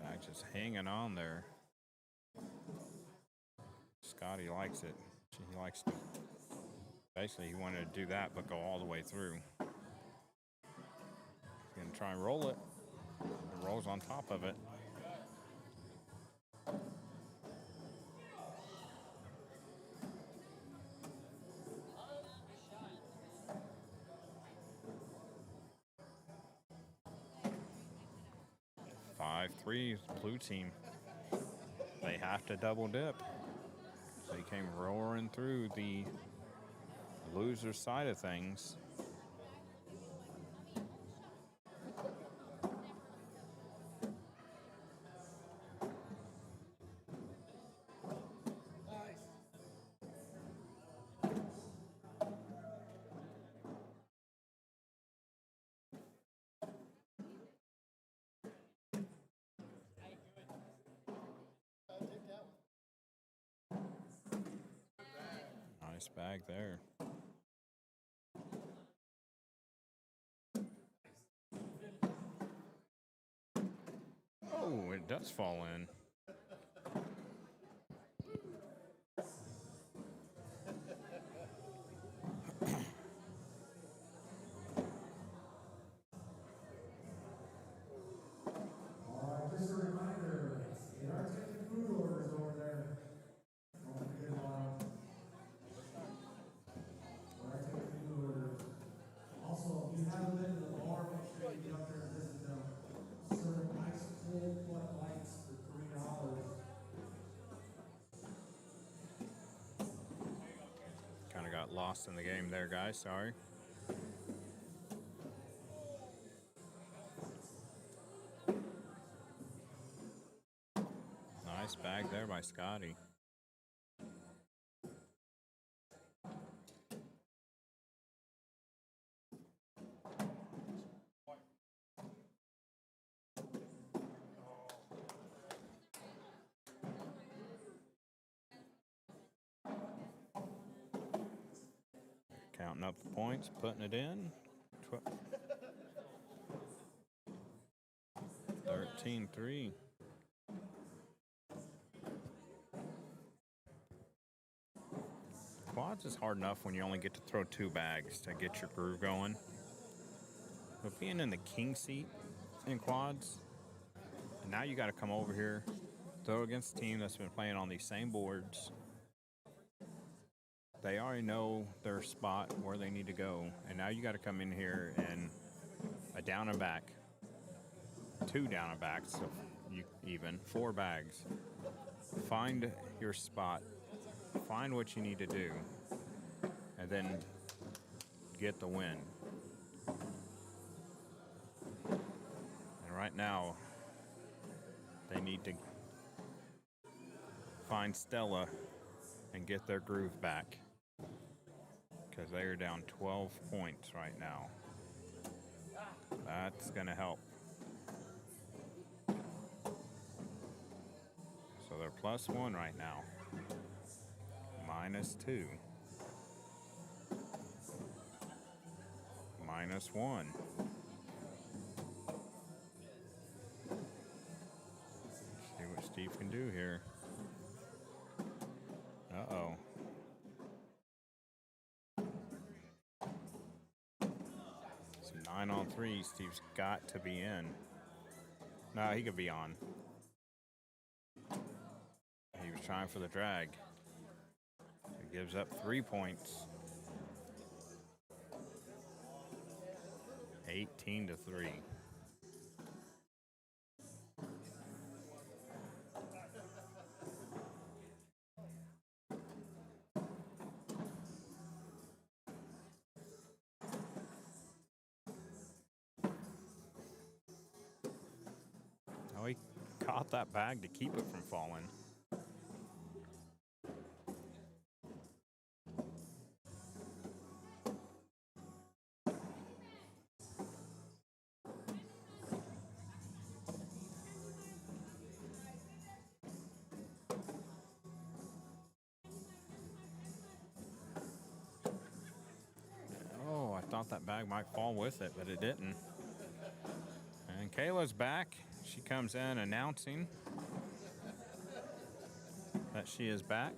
Bag just hanging on there. Scotty likes it. He likes to. Basically, he wanted to do that, but go all the way through. He's going to try and roll it. It rolls on top of it. Five three, blue team. They have to double dip. So he came roaring through the loser side of things. Nice bag there. Oh, it does fall in. All right, just a reminder, we are taking food orders over there. Don't forget about it. We are taking food orders. Also, if you haven't been to the bar, make sure you get up there and visit them. Serving nice cold Bud Lights for $3. Kind of got lost in the game there, guys. Sorry. Nice bag there by Scotty. Counting up the points, putting it in. 13-3. Quads is hard enough when you only get to throw 2 bags to get your groove going. But being in the king seat in quads, and now you got to come over here, throw against a team that's been playing on these same boards. They already know their spot, where they need to go, and now you got to come in here and a down and back, 2 down and backs, so you even 4 bags. Find your spot, find what you need to do, and then get the win. And right now, they need to find Stella and get their groove back, because they are down 12 points right now. That's going to help. So they're +1 right now. -2. -1. See what Steve can do here. Uh-oh. So 9 on 3. Steve's got to be in. No, he could be on. He was trying for the drag. He gives up 3 points. 18-3. Oh, he caught that bag to keep it from falling. Oh, I thought that bag might fall with it, but it didn't. And Kayla's back. She comes in announcing that she is back.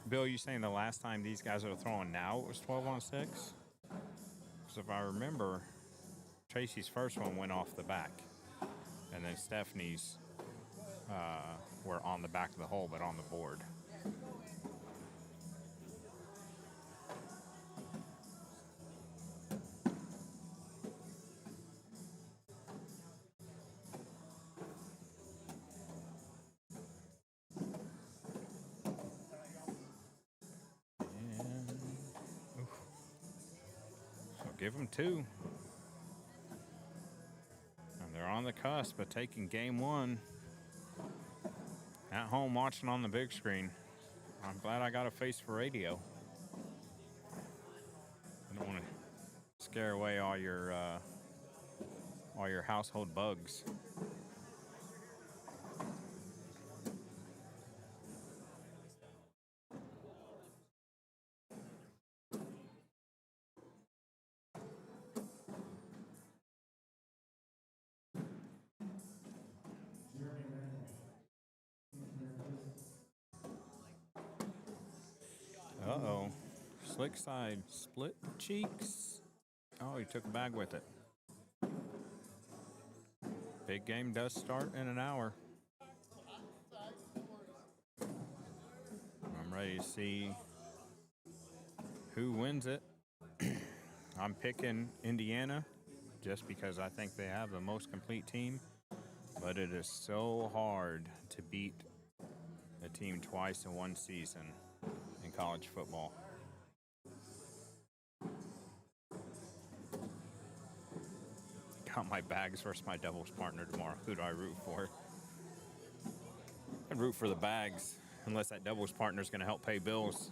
Bill, you saying the last time these guys are throwing now it was 12 on 6? Because if I remember, Tracy's first one went off the back, and then Stephanie's were on the back of the hole, but on the board. And, so give them 2. And they're on the cusp of taking game 1. At home watching on the big screen. I'm glad I got a face for radio. I don't want to scare away all your household bugs. Uh-oh. Slick side. Split cheeks. Oh, he took a bag with it. Big game does start in an hour. I'm ready to see who wins it. I'm picking Indiana just because I think they have the most complete team. But it is so hard to beat a team twice in one season in college football. Got my bags versus my doubles partner tomorrow. Who do I root for? I root for the bags, unless that doubles partner is going to help pay bills.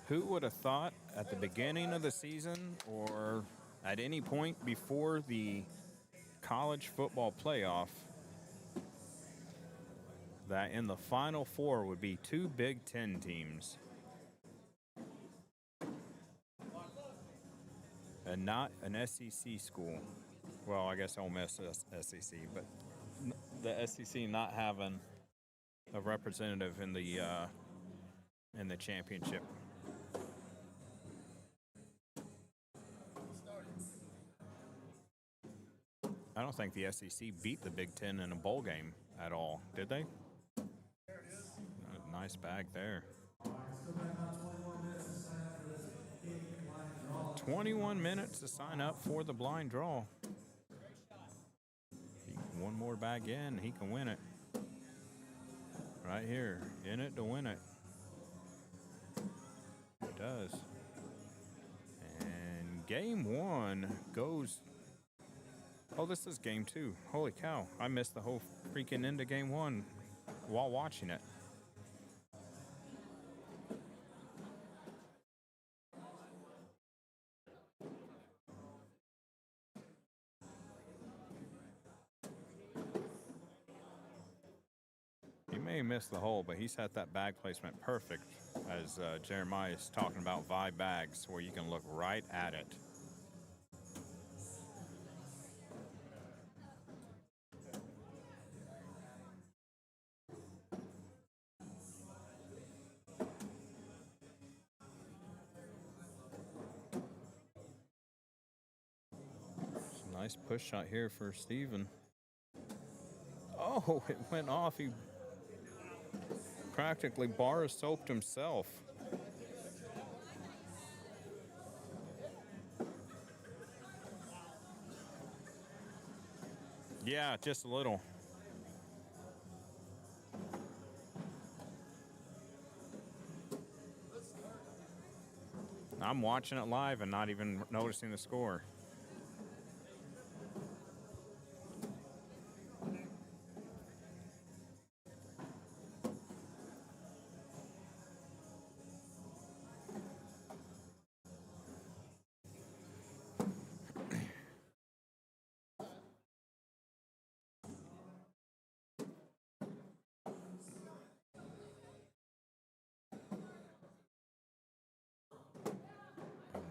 Who would have thought at the beginning of the season or at any point before the college football playoff that in the Final Four would be two Big Ten teams and not an SEC school? Well, I guess Ole Miss is SEC, but the SEC not having a representative in the championship. I don't think the SEC beat the Big Ten in a bowl game at all, did they? Nice bag there. 21 minutes to sign up for the blind draw. One more bag in, he can win it. Right here, in it to win it. It does. And game one goes. Oh, this is game two. Holy cow. I missed the whole freaking end of game one while watching it. He may have missed the hole, but he set that bag placement perfect as Jeremiah is talking about Vibe bags where you can look right at it. Nice push shot here for Steven. Oh, it went off. He practically bar soaped himself. Yeah, just a little. I'm watching it live and not even noticing the score.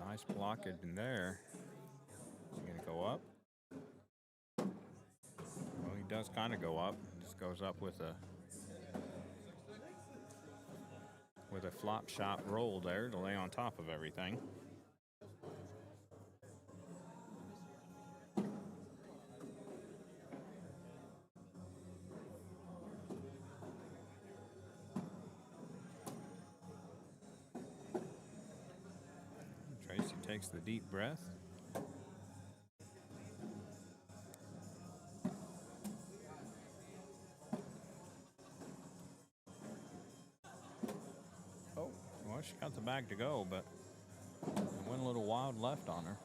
Nice blockage in there. Is he going to go up? Well, he does kind of go up. Just goes up with a flop shot roll there to lay on top of everything. Tracy takes the deep breath. bag to go, but it went a little wild left on her.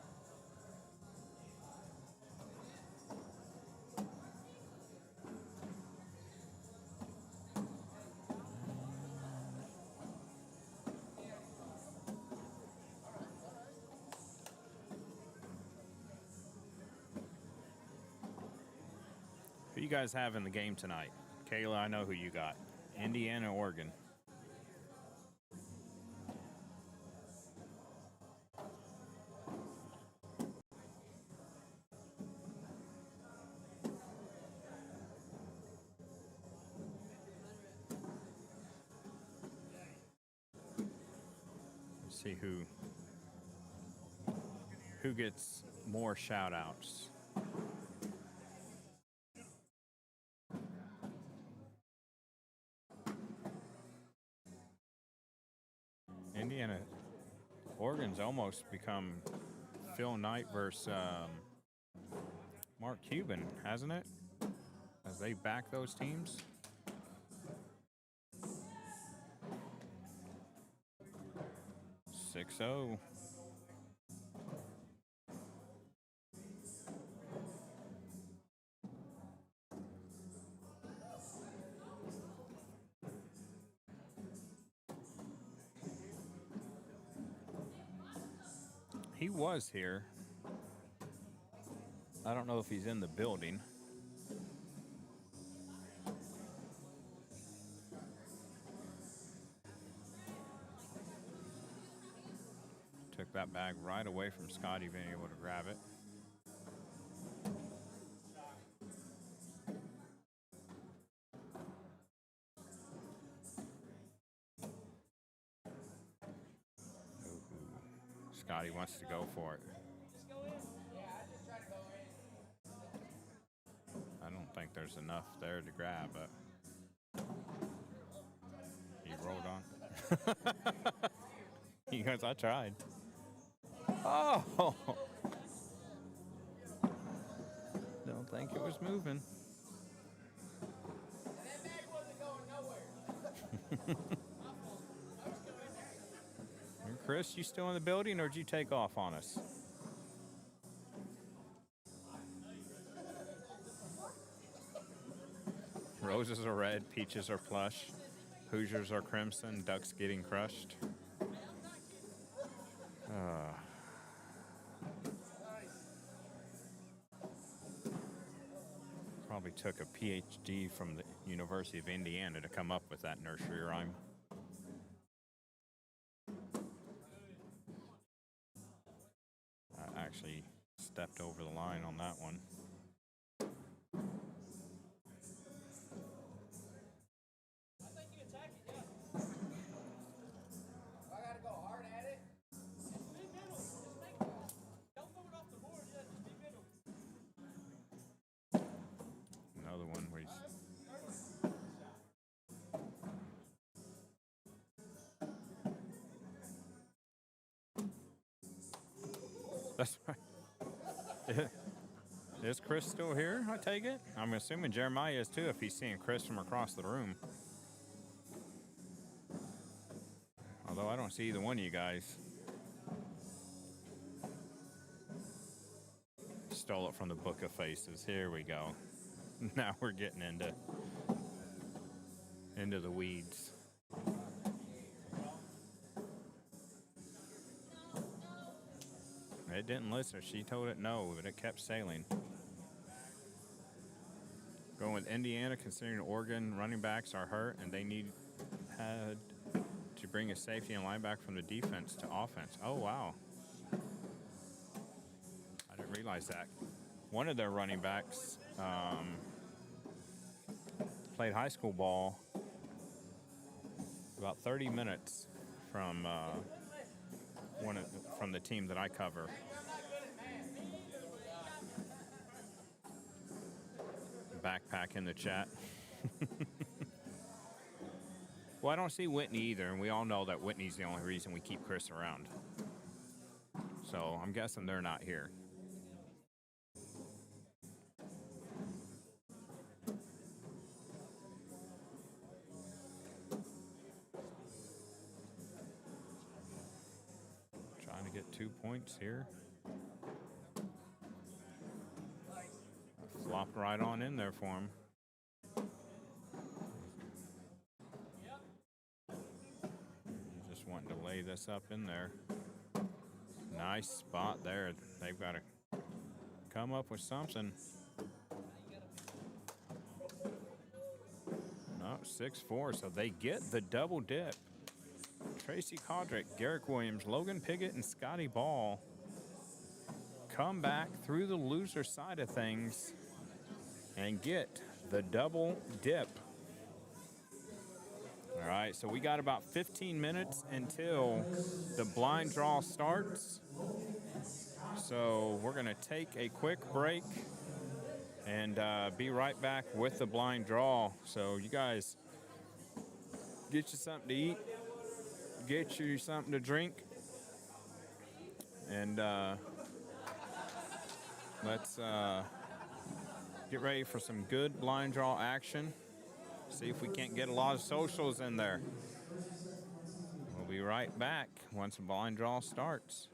Who you guys have in the game tonight? Kayla, I know who you got. Indiana, Oregon. Let's see who gets more shout outs. Indiana, Oregon's almost become Phil Knight versus Mark Cuban, hasn't it? As they back those teams. Six 0. He was here. I don't know if he's in the building. Took that bag right away from Scotty being able to grab it. Ooh, Scotty wants to go for it. I don't think there's enough there to grab, but he rolled on. He goes, I tried. Oh! Don't think it was moving. That bag wasn't going nowhere. Chris, you still in the building, or did you take off on us? Roses are red, peaches are plush, Hoosiers are crimson, ducks getting crushed. Probably took a PhD from the University of Indiana to come up with that nursery rhyme. I actually stepped over the line on that one. I think you attacked it, yeah. I gotta go hard at it. Just be middle. Just make it. Don't throw it off the board. Yeah, just be middle. Another one where he's... That's right. Is Chris still here, I take it? I'm assuming Jeremiah is too if he's seeing Chris from across the room. Although I don't see either one of you guys. Stole it from the Book of Faces. Here we go. Now we're getting into the weeds. It didn't listen. She told it no, but it kept sailing. Going with Indiana, considering Oregon running backs are hurt and they had to bring a safety and linebacker from the defense to offense. Oh, wow. I didn't realize that. One of their running backs played high school ball about 30 minutes from from the team that I cover. Backpack in the chat. Well, I don't see Whitney either, and we all know that Whitney's the only reason we keep Chris around. So I'm guessing they're not here. works here. Flopped right on in there for him. He's just wanting to lay this up in there. Nice spot there. They've got to come up with something. No, 6-4, so they get the double dip. Tracy Caudrick, Garrick Williams, Logan Piggott, and Scotty Ball come back through the loser side of things and get the double dip. All right, so we got about 15 minutes until the blind draw starts. So we're going to take a quick break and be right back with the blind draw. So you guys get you something to eat, get you something to drink, and let's get ready for some good blind draw action. See if we can't get a lot of socials in there. We'll be right back once the blind draw starts.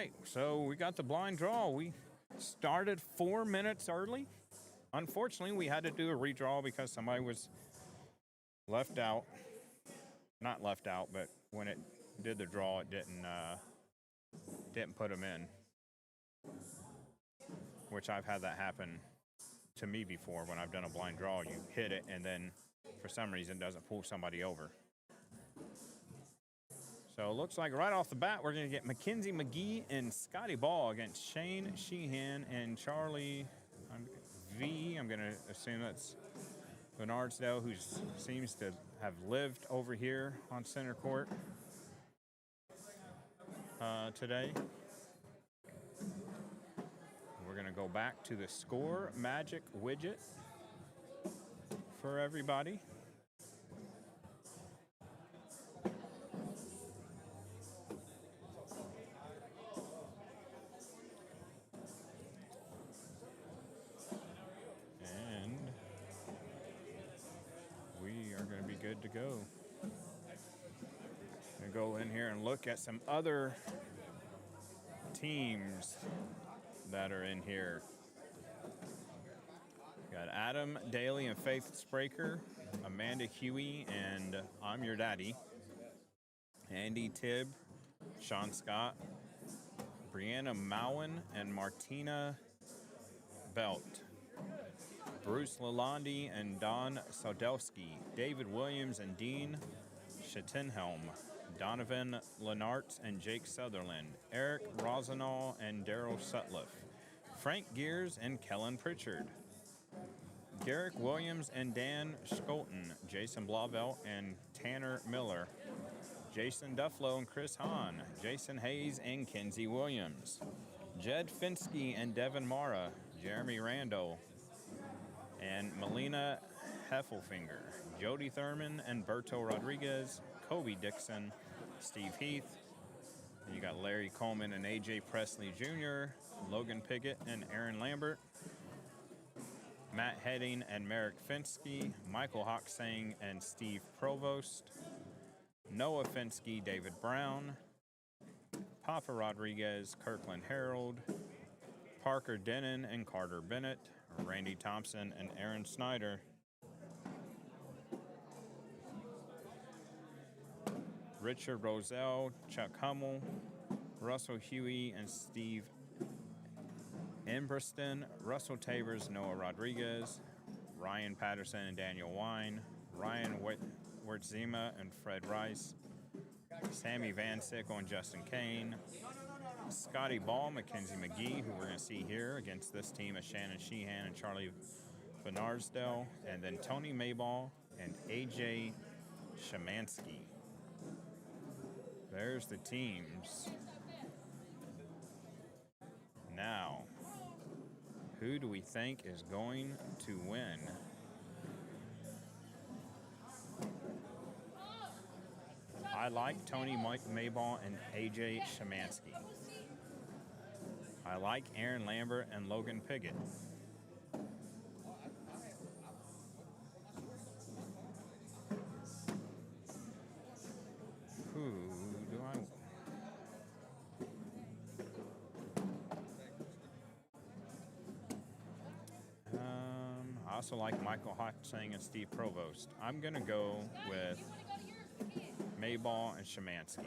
right, so we got the blind draw. We started 4 minutes early. Unfortunately, we had to do a redraw because somebody was left out. Not left out, but when it did the draw, it didn't put them in. Which I've had that happen to me before when I've done a blind draw. You hit it, and then for some reason, it doesn't pull somebody over. So it looks like right off the bat, we're going to get Mackenzie McGee and Scotty Ball against Shane Sheehan and Charlie V. I'm going to assume that's Bernardsdale, who seems to have lived over here on center court today. We're going to go back to the score magic widget for everybody. And we are going to be good to go. Going to go in here and look at some other teams that are in here. Got Adam Daly and Faith Spraker, Amanda Huey, and I'm Your Daddy, Andy Tibb, Sean Scott, Brianna Mowen, and Martina Belt, Bruce Lalonde and Don Sodelski, David Williams and Dean Schittenhelm, Donovan Lenart and Jake Sutherland, Eric Rosenall and Daryl Sutliff, Frank Gears and Kellen Pritchard, Garrick Williams and Dan Skolton, Jason Blauvelt and Tanner Miller, Jason Dufflo and Chris Hahn, Jason Hayes and Kenzie Williams, Jed Finsky and Devin Mara, Jeremy Randall and Melina Heffelfinger, Jody Thurman and Berto Rodriguez, Kobe Dixon, Steve Heath. And you got Larry Coleman and AJ Presley Jr., Logan Piggott and Aaron Lambert, Matt Heading and Merrick Finsky, Michael Hoxang and Steve Provost, Noah Finsky, David Brown, Papa Rodriguez, Kirkland Harold, Parker Denon and Carter Bennett, Randy Thompson and Aaron Snyder, Richard Roselle, Chuck Hummel, Russell Huey and Steve Embriston, Russell Tabers, Noah Rodriguez, Ryan Patterson and Daniel Wine, Ryan Wertzima and Fred Rice, Sammy Van Sickle and Justin Kane, Scotty Ball, Mackenzie McGee, who we're going to see here against this team of Shannon Sheehan and Charlie Bernardsdale, and then Tony Mayball and AJ Shemansky. There's the teams. Now, who do we think is going to win? I like Tony Mayball and AJ Shemansky. I like Aaron Lambert and Logan Piggott. Who do I also like Michael Hoxang and Steve Provost. I'm going to go with Mayball and Shemansky.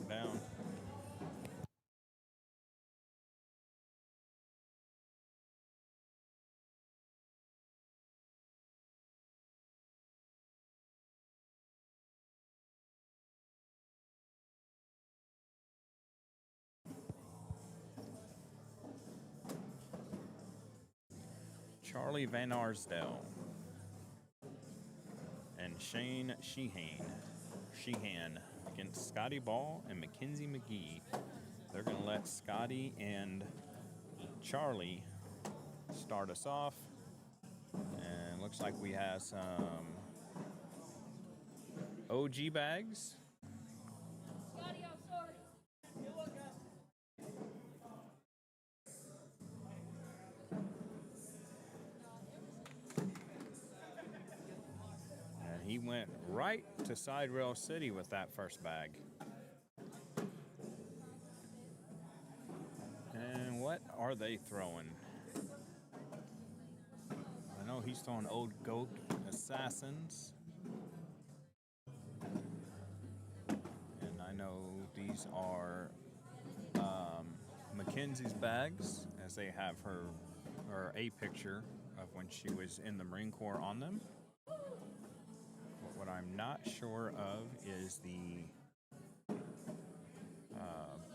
back down. Charlie Van Arsdale and Shane Sheehan against Scotty Ball and Mackenzie McGee. They're going to let Scotty and Charlie start us off. And looks like we have some OG bags. Scotty, I'm sorry. Good luck, guys. And he went right to Side Rail City with that first bag. And what are they throwing? I know he's throwing Old Goat Assassins. And I know these are Mackenzie's bags, as they have her or a picture of when she was in the Marine Corps on them. But what I'm not sure of is the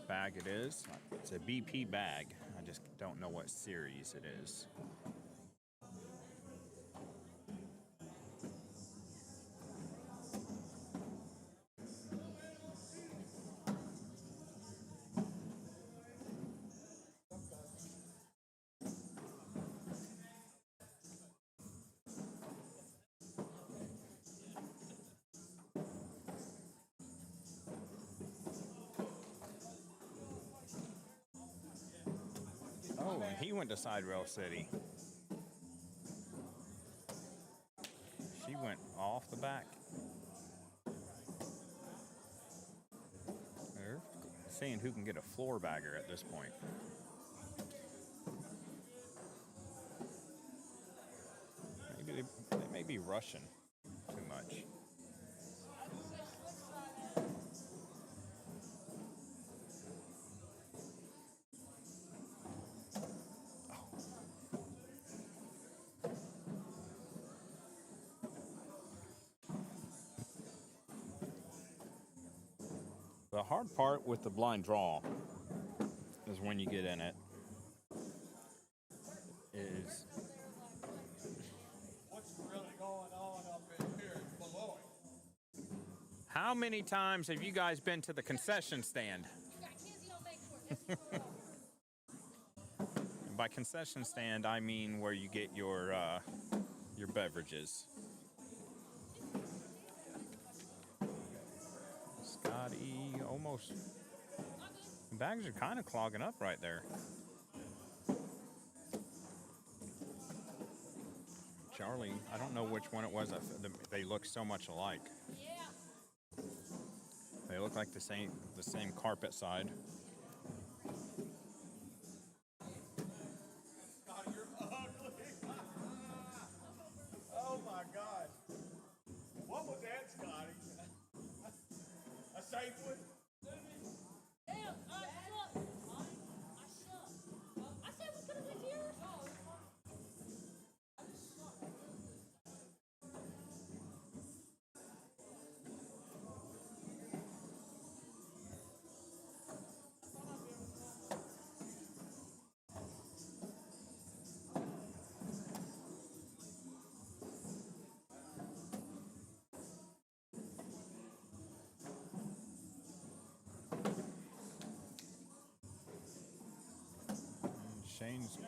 bag it is. It's a BP bag. I just don't know what series it is. Oh, and he went to Side Rail City. She went off the back. They're seeing who can get a floor bagger at this point. Maybe they may be rushing too much. The hard part with the blind draw is when you get in it is What's really going on up in here in Beloit? how many times have you guys been to the concession stand? You got Kizzy on make for it. That's And by concession stand, I mean where you get your beverages. Scotty almost. The bags are kind of clogging up right there. Charlie, I don't know which one it was. They look so much alike. Yeah. They look like the same carpet side. God, you're ugly. Oh my God. What was that, Scotty? A safe one? Damn, I suck. I suck. I said we could have went here. No, it's fine. I just suck. Shane's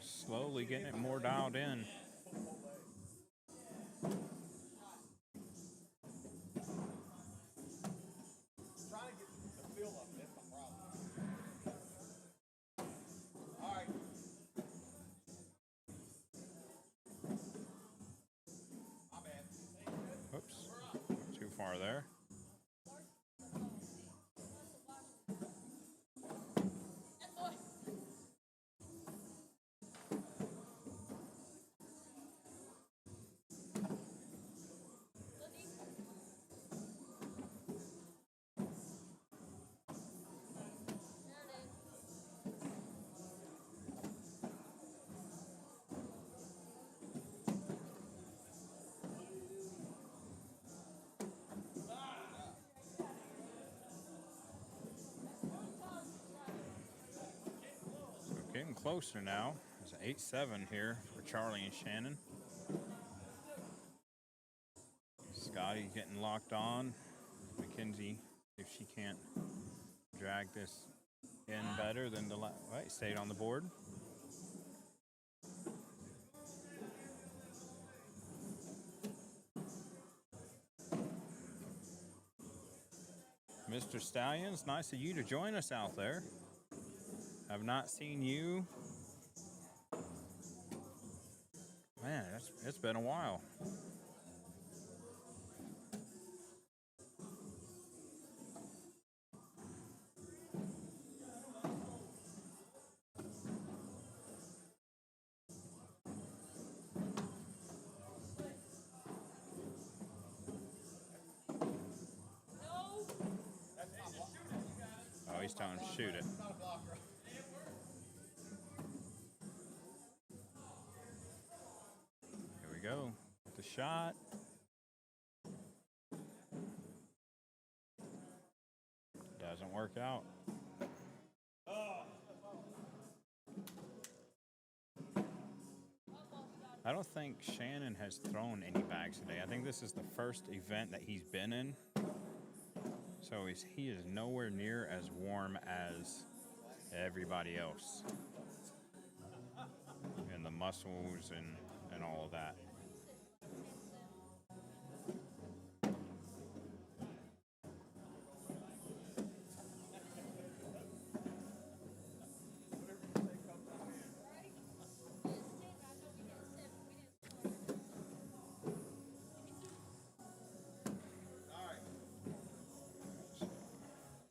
slowly getting it more dialed in. Trying to get the feel of it, that's my problem. All right. My bad. Oops, too far there. getting closer now. It's 8-7 here for Charlie and Shannon. Scotty's getting locked on. Mackenzie, if she can't drag this in better than the right, stayed on the board. Mr. Stallions, nice of you to join us out there. Have not seen you. Man, it's been a while. Oh, he's telling him to shoot it. Here we go. The shot. Doesn't work out. I don't think Shannon has thrown any bags today. I think this is the first event that he's been in. So he is nowhere near as warm as everybody else. And the muscles and all of that.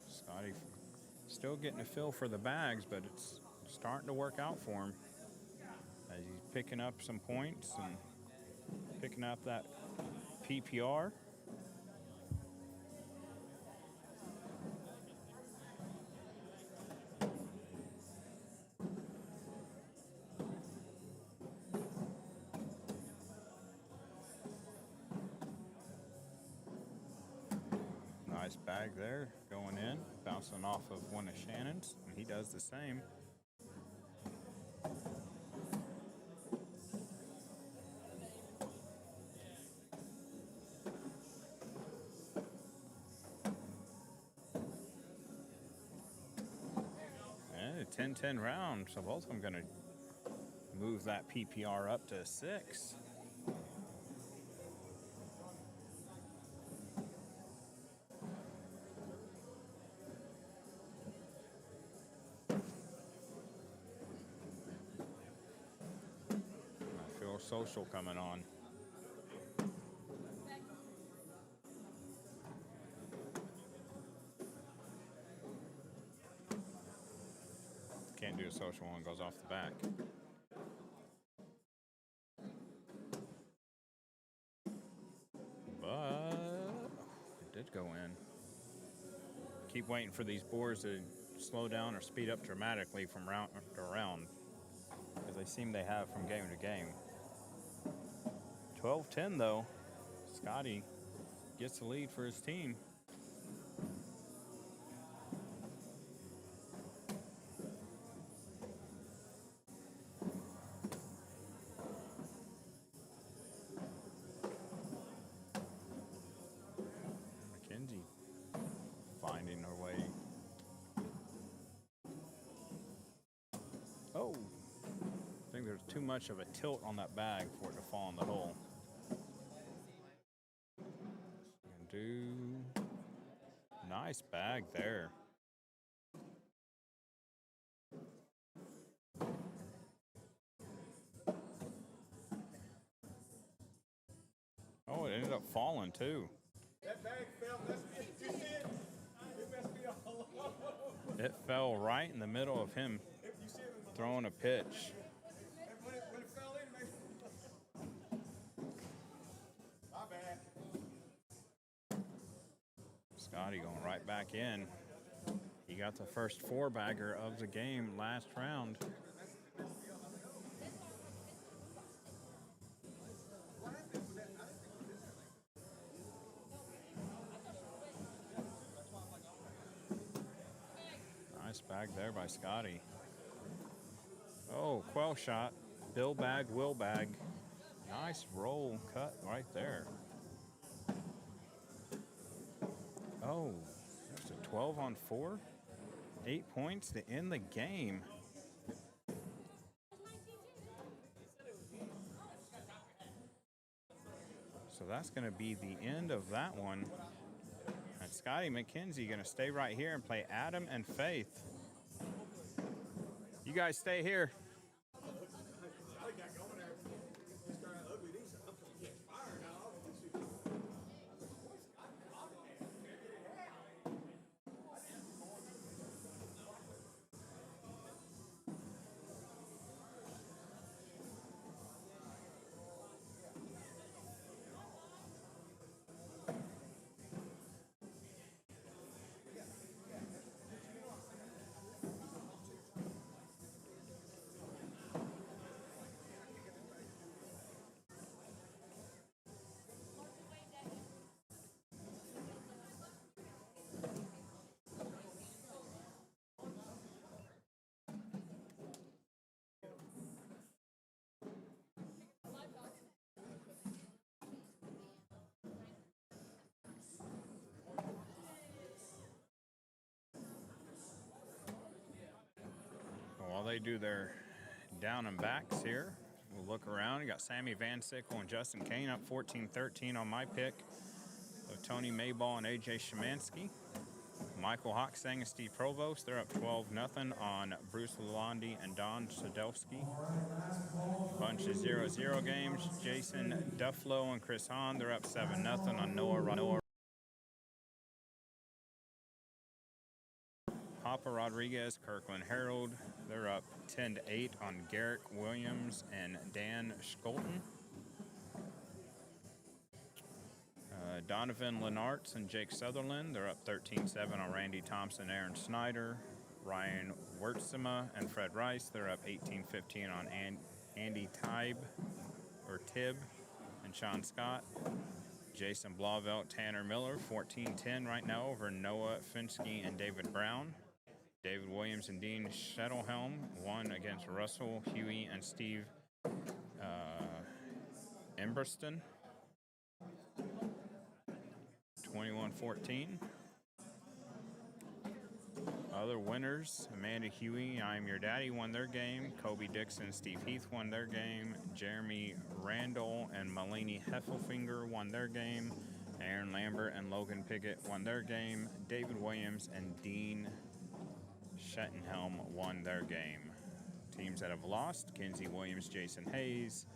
Scotty still getting a feel for the bags, but it's starting to work out for him as he's picking up some points and picking up that PPR. Nice bag there going in, bouncing off of one of Shannon's, and he does the same. And a 10-10 round, so both of them going to move that PPR up to 6. I feel social coming on. Can't do a social one, goes off the back. But it did go in. Keep waiting for these boards to slow down or speed up dramatically from round to round, because they seem they have from game to game. 12-10 though. Scotty gets the lead for his team. Mackenzie finding her way. Oh, I think there's too much of a tilt on that bag for it to fall in the hole. Nice bag there. Oh, it ended up falling too. That bag fell. Did you see it? It messed me all over. It fell right in the middle of him throwing a pitch. When it fell in, man. My bad. Scotty going right back in. He got the first 4-bagger of the game last round. Nice bag there by Scotty. Oh, quell shot. Bill bag, will bag. Nice roll cut right there. Oh, there's a 12 on 4. 8 points to end the game. So that's going to be the end of that one. And Scotty McKenzie going to stay right here and play Adam and Faith. You guys stay here. While they do their down and backs here, we'll look around. You got Sammy Van Sickle and Justin Kane up 14-13 on my pick of Tony Mayball and AJ Szymanski. Michael Hocksang and Steve Provost, they're up 12-0 on Bruce Lalonde and Don Sadowski. Bunch of 0-0 games. Jason Dufflo and Chris Hahn, they're up 7-0 on Noah. Papa Rodriguez, Kirkland Harold, they're up 10-8 on Garrick Williams and Dan Skolton. Donovan Lenartz and Jake Sutherland, they're up 13-7 on Randy Thompson, Aaron Snyder. Ryan Wertzema and Fred Rice, they're up 18-15 on Andy Tibb and Sean Scott. Jason Blauvelt, Tanner Miller, 14-10 right now over Noah Finsky and David Brown. David Williams and Dean Shettelhelm won against Russell Huey and Steve Emberston. 21-14. Other winners, Amanda Huey, I'm Your Daddy, won their game. Kobe Dixon, Steve Heath won their game. Jeremy Randall and Malini Heffelfinger won their game. Aaron Lambert and Logan Pickett won their game. David Williams and Dean Shettenhelm won their game. Teams that have lost, Kenzie Williams, Jason Hayes,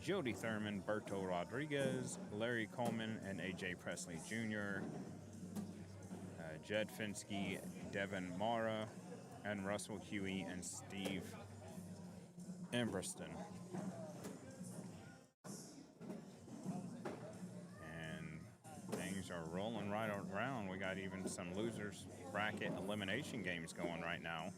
Jody Thurman, Berto Rodriguez, Larry Coleman, and AJ Presley Jr., Jed Finsky, Devin Mara, and Russell Huey and Steve Emberston. And things are rolling right around. We got even some losers bracket elimination games going right now.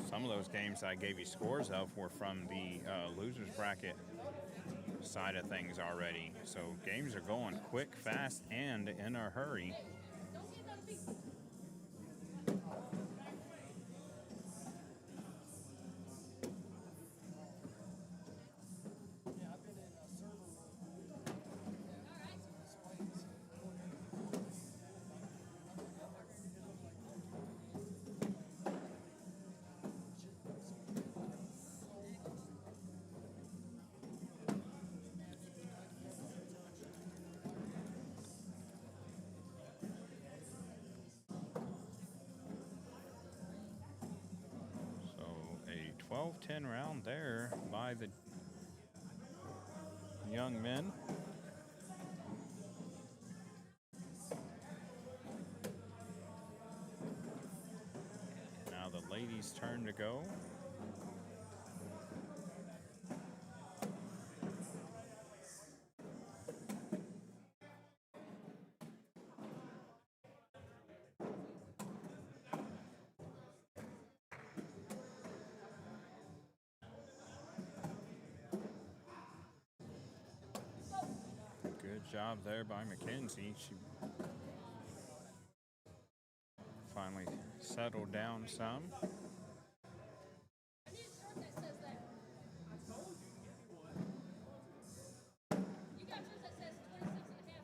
Some of those games I gave you scores of were from the losers bracket side of things already. So games are going quick, fast, and in a hurry. So a 12-10 round there by the young men. Now the ladies' turn to go. Good job there by McKenzie. She finally settled down some. I need a shirt that says that. I told you, give me one. You got yours that says 26.5 feet.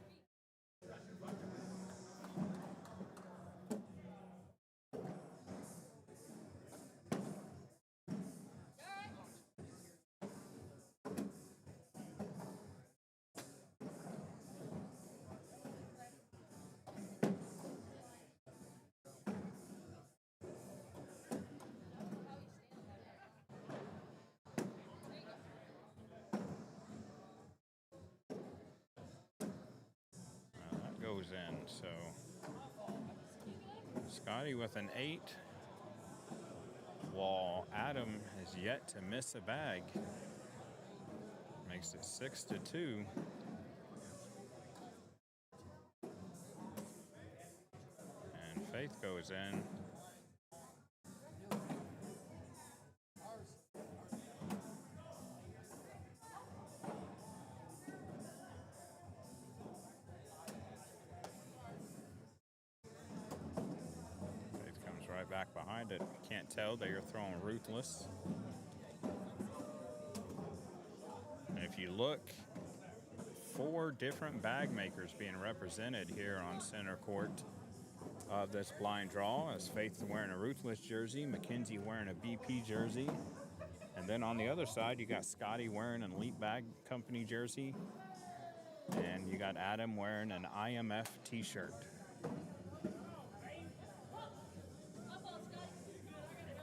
That goes in. So Scotty with an 8. While Adam has yet to miss a bag. Makes it 6-2. And Faith goes in. Faith comes right back behind it. Can't tell they are throwing ruthless. And if you look, 4 different bag makers being represented here on center court of this blind draw, as Faith's wearing a Ruthless jersey, Mackenzie wearing a BP jersey, and then on the other side you got Scotty wearing an Elite Bag Company jersey, and you got Adam wearing an IMF t-shirt.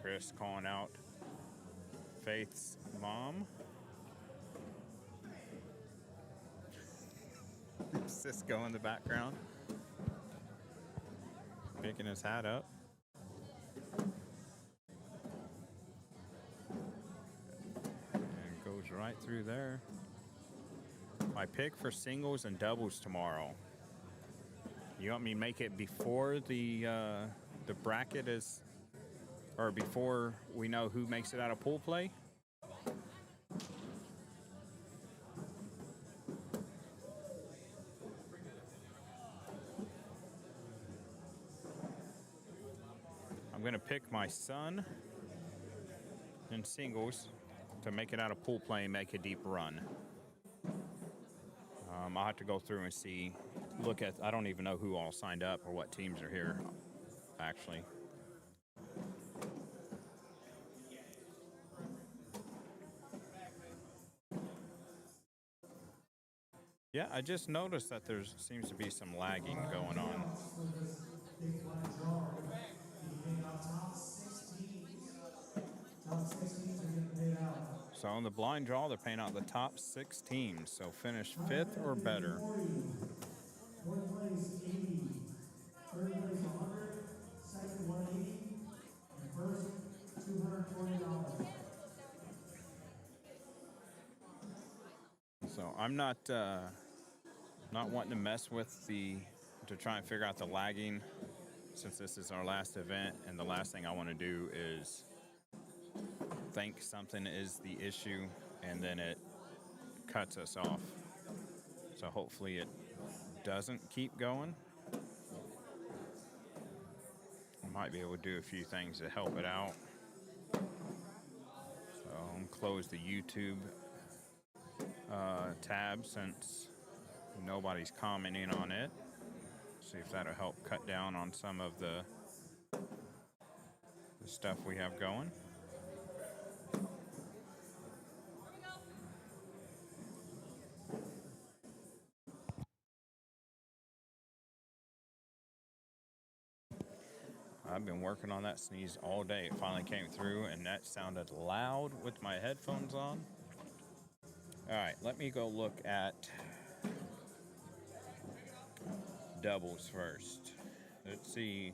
Chris calling out Faith's mom. Cisco in the background, picking his hat up. And goes right through there. My pick for singles and doubles tomorrow. You want me to make it before the bracket is, or before we know who makes it out of pool play? I'm going to pick my son in singles to make it out of pool play and make a deep run. I'll have to go through and see, look at, I don't even know who all signed up or what teams are here, actually. Yeah, I just noticed that there seems to be some lagging going on. So on the blind draw, they're paying out the top 6 teams. So finish 5th or better. Fourth place 80, third place 100, second 180, and first $240. So I'm not wanting to mess with to try and figure out the lagging, since this is our last event, and the last thing I want to do is think something is the issue and then it cuts us off. So hopefully it doesn't keep going. I might be able to do a few things to help it out. So I'm close the YouTube tab since nobody's commenting on it. See if that'll help cut down on some of the stuff we have going. I've been working on that sneeze all day. It finally came through, and that sounded loud with my headphones on. All right, let me go look at doubles first. Let's see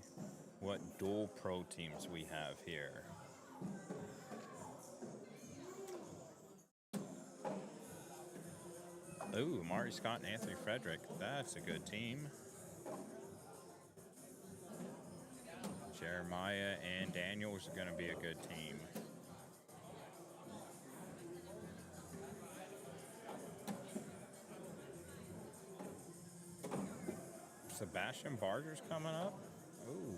what dual pro teams we have here. Ooh, Marty Scott and Anthony Frederick. That's a good team. Jeremiah and Daniels are going to be a good team. Sebastian Barger's coming up. Ooh,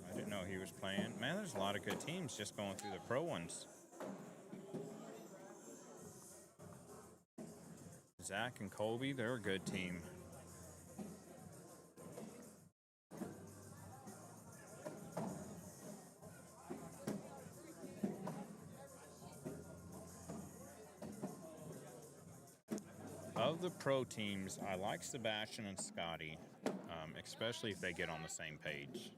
I I didn't know he was playing. Man, there's a lot of good teams just going through the pro ones. Zach and Colby, they're a good team. Of the pro teams, I like Sebastian and Scotty, especially if they get on the same page.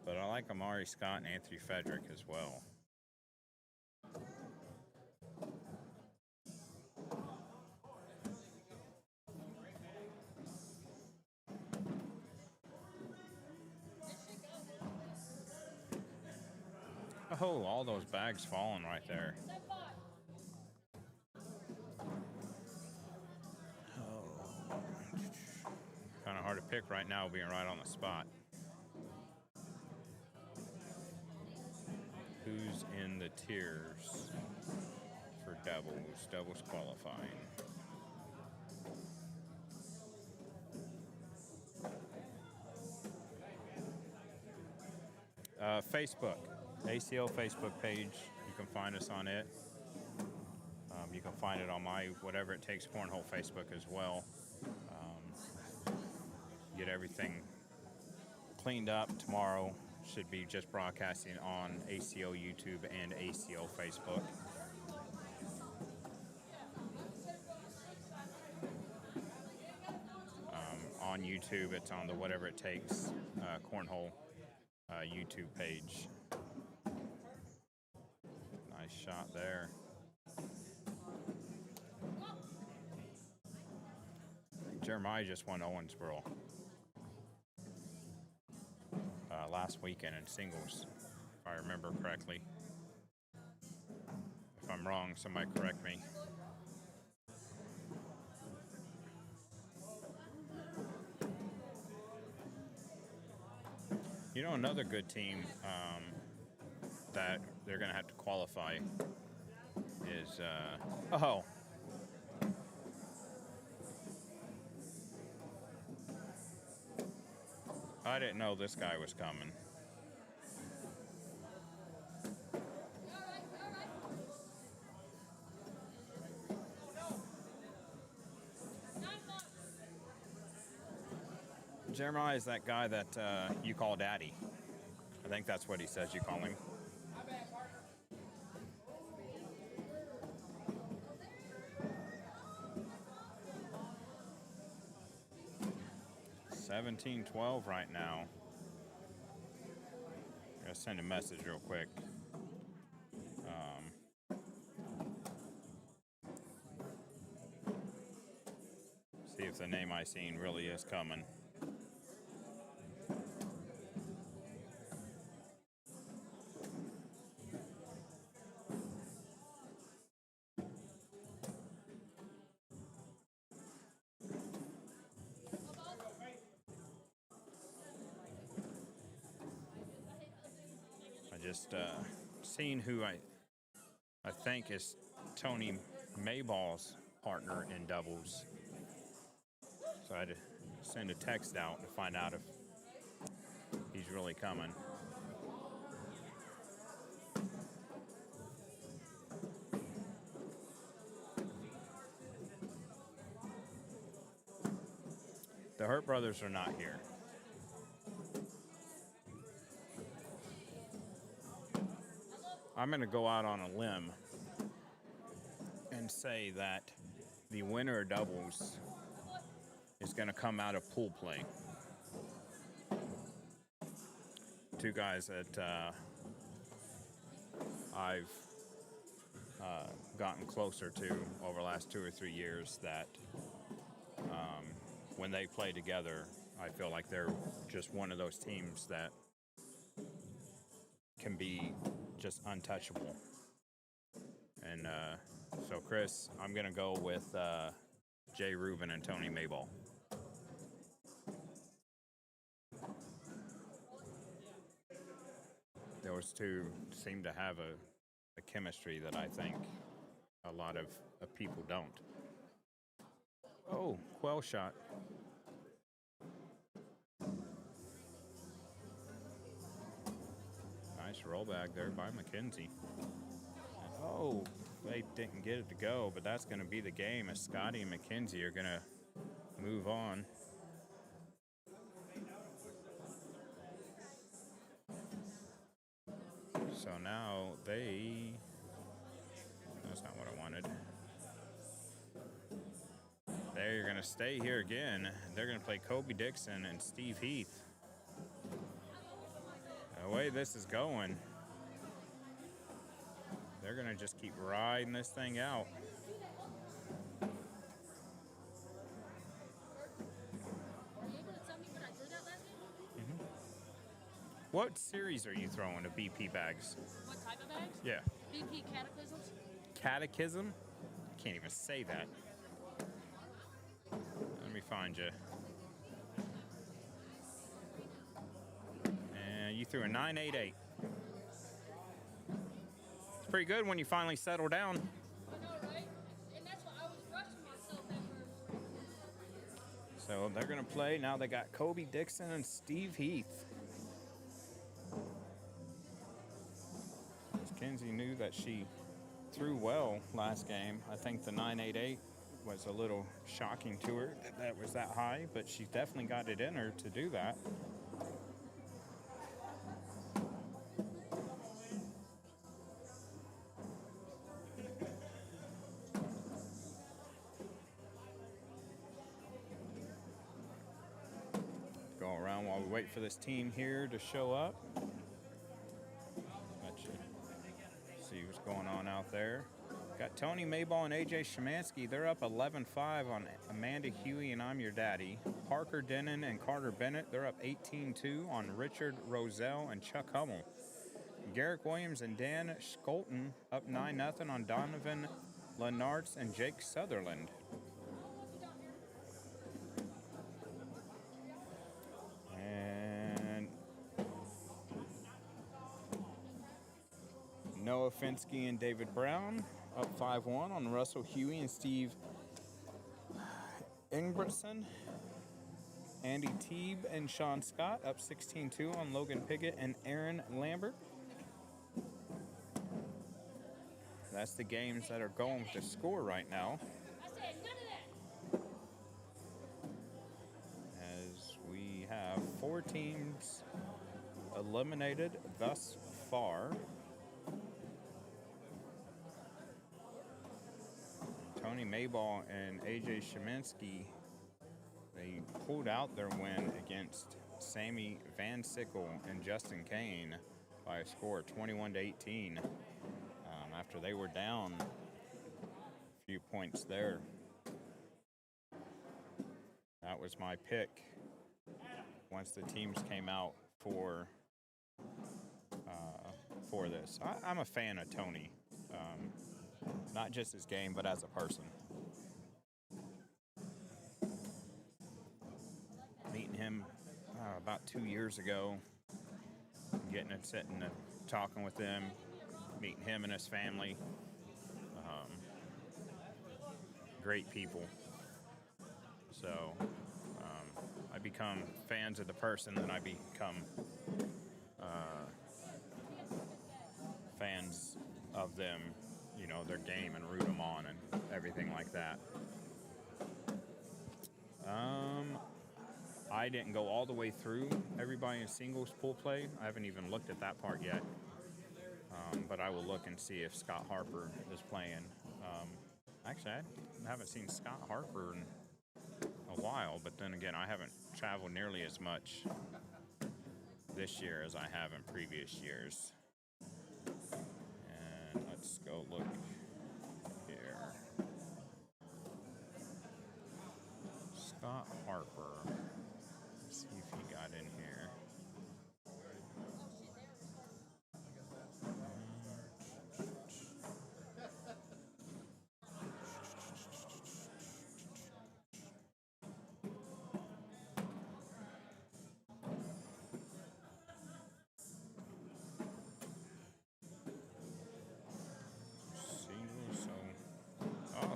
But I like Amari Scott and Anthony Frederick as well. Oh, all those bags falling right there. Oh. Kind of hard to pick right now, being right on the spot. Who's in the tiers for doubles? Doubles qualifying. Facebook, ACO Facebook page. You can find us on it. You can find it on my Whatever It Takes Cornhole Facebook as well. Get everything cleaned up tomorrow. Should be just broadcasting on ACO YouTube and ACO Facebook. On YouTube, it's on the Whatever It Takes Cornhole YouTube page. Nice shot there. Jeremiah just won Owensboro last weekend in singles, if I remember correctly. If I'm wrong, somebody correct me. You know, another good team that they're going to have to qualify is, I didn't know this guy was coming. Jeremiah is that guy that you call Daddy. I think that's what he says you call him. $17-12 right now. I'm gonna send a message real quick. See if the name I seen really is coming. I just seen who I think is Tony Mayball's partner in doubles. So I had to send a text out to find out if he's really coming. The Hurt brothers are not here. I'm going to go out on a limb and say that the winner of doubles is going to come out of pool play. Two guys that I've gotten closer to over the last 2 or 3 years that when they play together, I feel like they're just one of those teams that can be just untouchable. And so, Chris, I'm going to go with Jay Rubin and Tony Mayball. Those two seem to have a chemistry that I think a lot of people don't. Oh, quail shot. Nice rollback there by McKenzie. Oh, they didn't get it to go, but that's going to be the game as Scotty and McKenzie are going to move on. So now that's not what I wanted. They're going to stay here again. They're going to play Kobe Dixon and Steve Heath. The way this is going, they're going to just keep riding this thing out. What series are you throwing of BP bags? What type of bags? Yeah. BP cataclysms. Catechism? Can't even say that. Let me find you. And you threw a 988. It's pretty good when you finally settle down. I know, right? And that's why I was rushing myself at first. So they're going to play. Now they got Kobe Dixon and Steve Heath. Kenzie knew that she threw well last game. I think the 988 was a little shocking to her that was that high, but she definitely got it in her to do that. Go around while we wait for this team here to show up. See what's going on out there. Got Tony Mayball and AJ Szymanski. They're up 11-5 on Amanda Huey and I'm Your Daddy. Parker Denon and Carter Bennett. They're up 18-2 on Richard Roselle and Chuck Hummel. Garrick Williams and Dan Skolton up 9-0 on Donovan Lenartz and Jake Sutherland. And Noah Finsky and David Brown up 5-1 on Russell Huey and Steve Ingebrigtsen. Andy Teeb and Sean Scott up 16-2 on Logan Piggott and Aaron Lambert. That's the games that are going with the score right now. I said none of that. As we have 4 teams eliminated thus far. Tony Mayball and AJ Szymanski, they pulled out their win against Sammy Van Sickle and Justin Kane by a score of 21-18 after they were down a few points there. That was my pick once the teams came out for this. I'm a fan of Tony. Not just his game, but as a person. Meeting him about 2 years ago, sitting and talking with him, meeting him and his family. Great people. So I become fans of the person, and I become fans of them. You know, their game and root them on and everything like that. I didn't go all the way through everybody in singles pool play. I haven't even looked at that part yet. But I will look and see if Scott Harper is playing. Actually, I haven't seen Scott Harper in a while, but then again, I haven't traveled nearly as much this year as I have in previous years. Let's go look here. Scott Harper. Let's see if he got in here.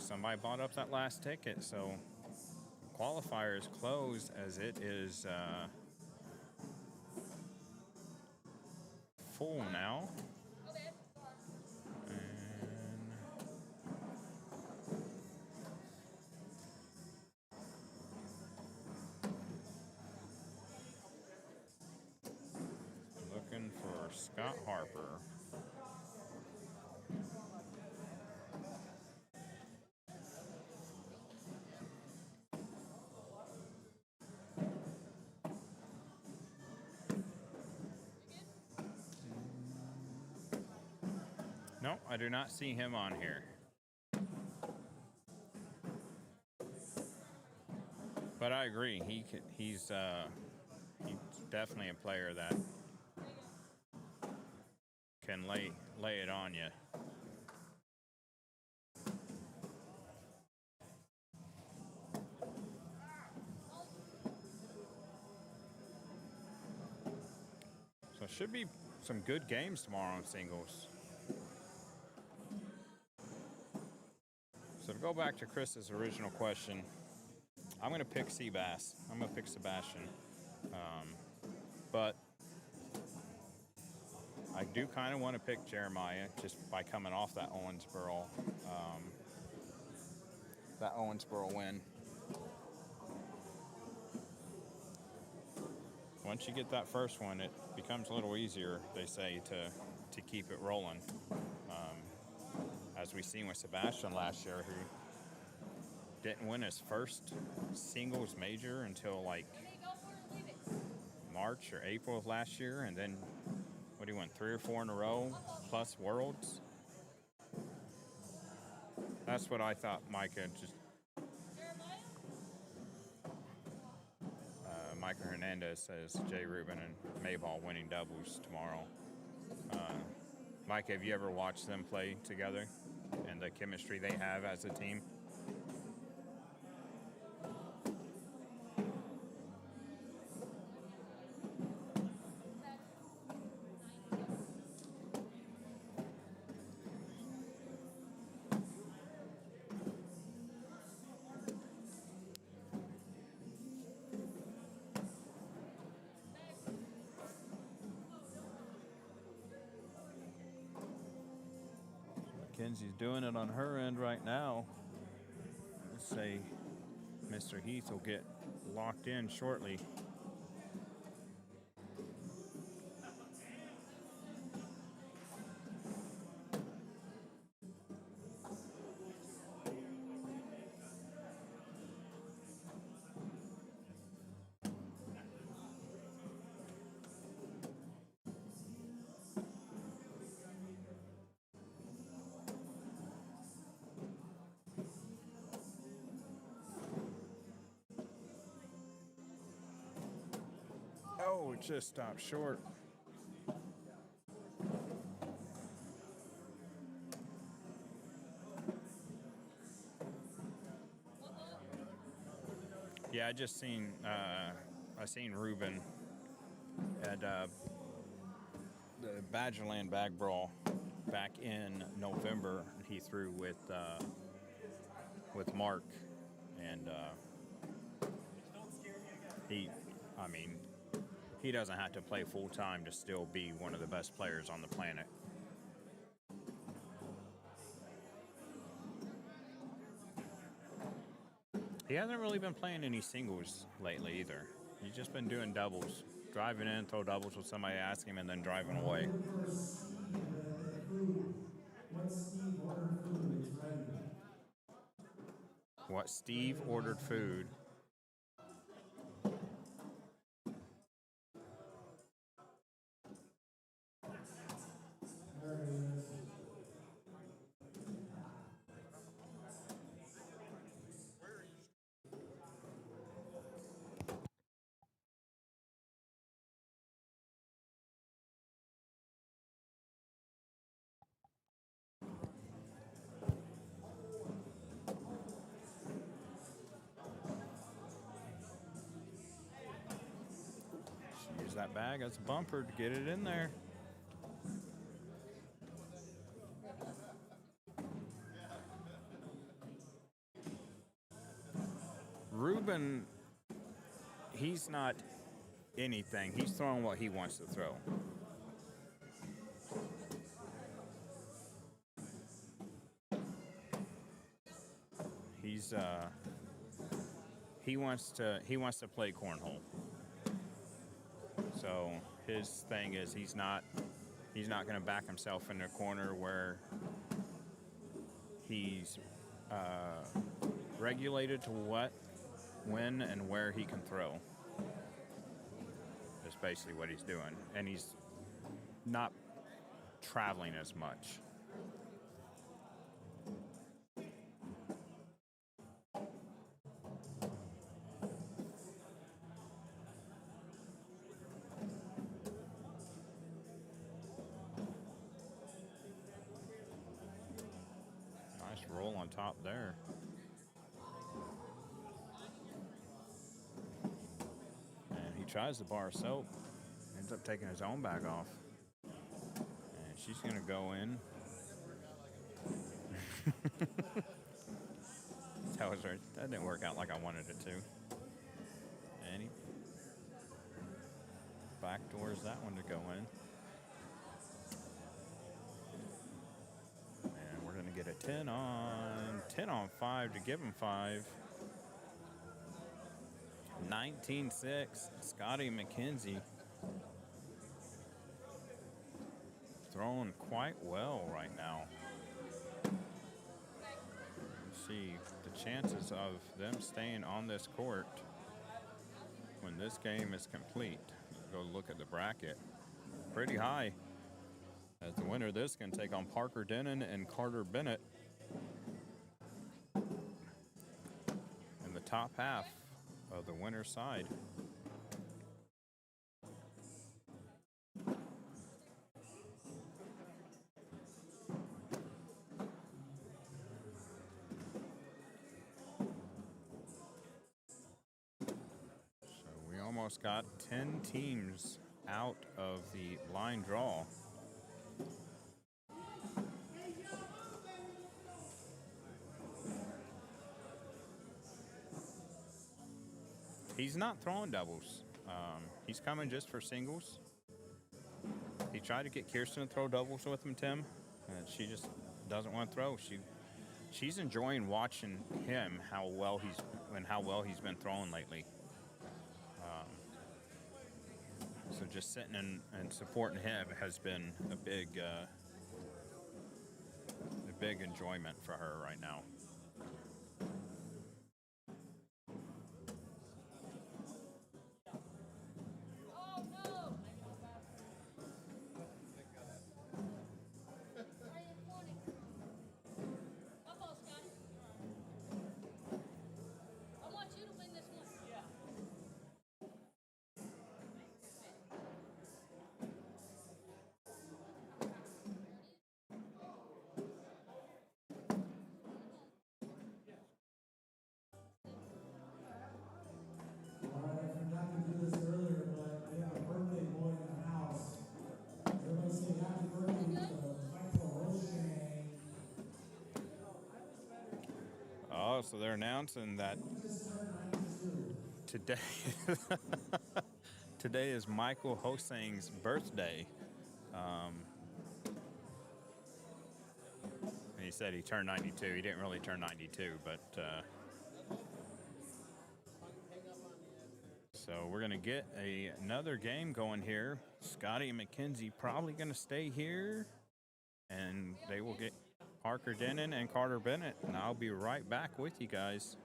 Somebody bought up that last ticket, so qualifier is closed as it is full now. Okay. And looking for Scott Harper. No, I do not see him on here. But I agree. He's definitely a player that can lay it on you. So it should be some good games tomorrow in singles. So to go back to Chris's original question, I'm going to pick Seabass. I'm going to pick Sebastian. But I do kind of want to pick Jeremiah just by coming off that Owensboro win. Once you get that first one, it becomes a little easier, they say, to keep it rolling. As we seen with Sebastian last year, who didn't win his first singles major until like March or April of last year, and then he won 3 or 4 in a row plus Worlds. That's what I thought Micah Micah Hernandez says Jay Rubin and Mayball winning doubles tomorrow. Mike, have you ever watched them play together and the chemistry they have as a team? Mackenzie's doing it on her end right now. Let's say Mr. Heath will get locked in shortly. Oh, it just stopped short. Yeah, I seen Ruben at the Badgerland Bag Brawl back in November. He threw with Mark, and he doesn't have to play full time to still be one of the best players on the planet. He hasn't really been playing any singles lately either. He's just been doing doubles, driving in, throw doubles with somebody asking him, and then driving away. What Steve ordered food. Use that bag as a bumper to get it in there. Ruben, he's not anything. He's throwing what he wants to throw. he wants to play cornhole. So his thing is he's not going to back himself in a corner where he's regulated to what, when, and where he can throw. That's basically what he's doing, and he's not traveling as much. Nice roll on top there. And he tries the bar of soap, ends up taking his own bag off. And she's going to go in. That didn't work out like I wanted it to. And he backdoors that one to go in. And we're going to get a 10 on 5 to give him 5. 19-6. Scotty McKenzie throwing quite well right now. Let's see the chances of them staying on this court when this game is complete. Go look at the bracket. Pretty high. As the winner of this can take on Parker Denon and Carter Bennett in the top half of the winner's side. So we almost got 10 teams out of the line draw. He's not throwing doubles. He's coming just for singles. He tried to get Kirsten to throw doubles with him, Tim, and she just doesn't want to throw. She's enjoying watching him how well he's been throwing lately. So just sitting and supporting him has been a big enjoyment for her right now. Oh no! I am wanting. My fault, Scotty. I want you to win this one. Yeah. All right, I forgot to do this earlier, but we have a birthday boy in the house. Everybody say happy birthday to Michael Roche. Oh, so they're announcing that today today is Michael Hosang's birthday. And he said he turned 92. He didn't really turn 92, but so we're gonna get another game going here. Scotty and McKenzie probably gonna stay here, and they will get Parker Denon and Carter Bennett, and I'll be right back with you guys.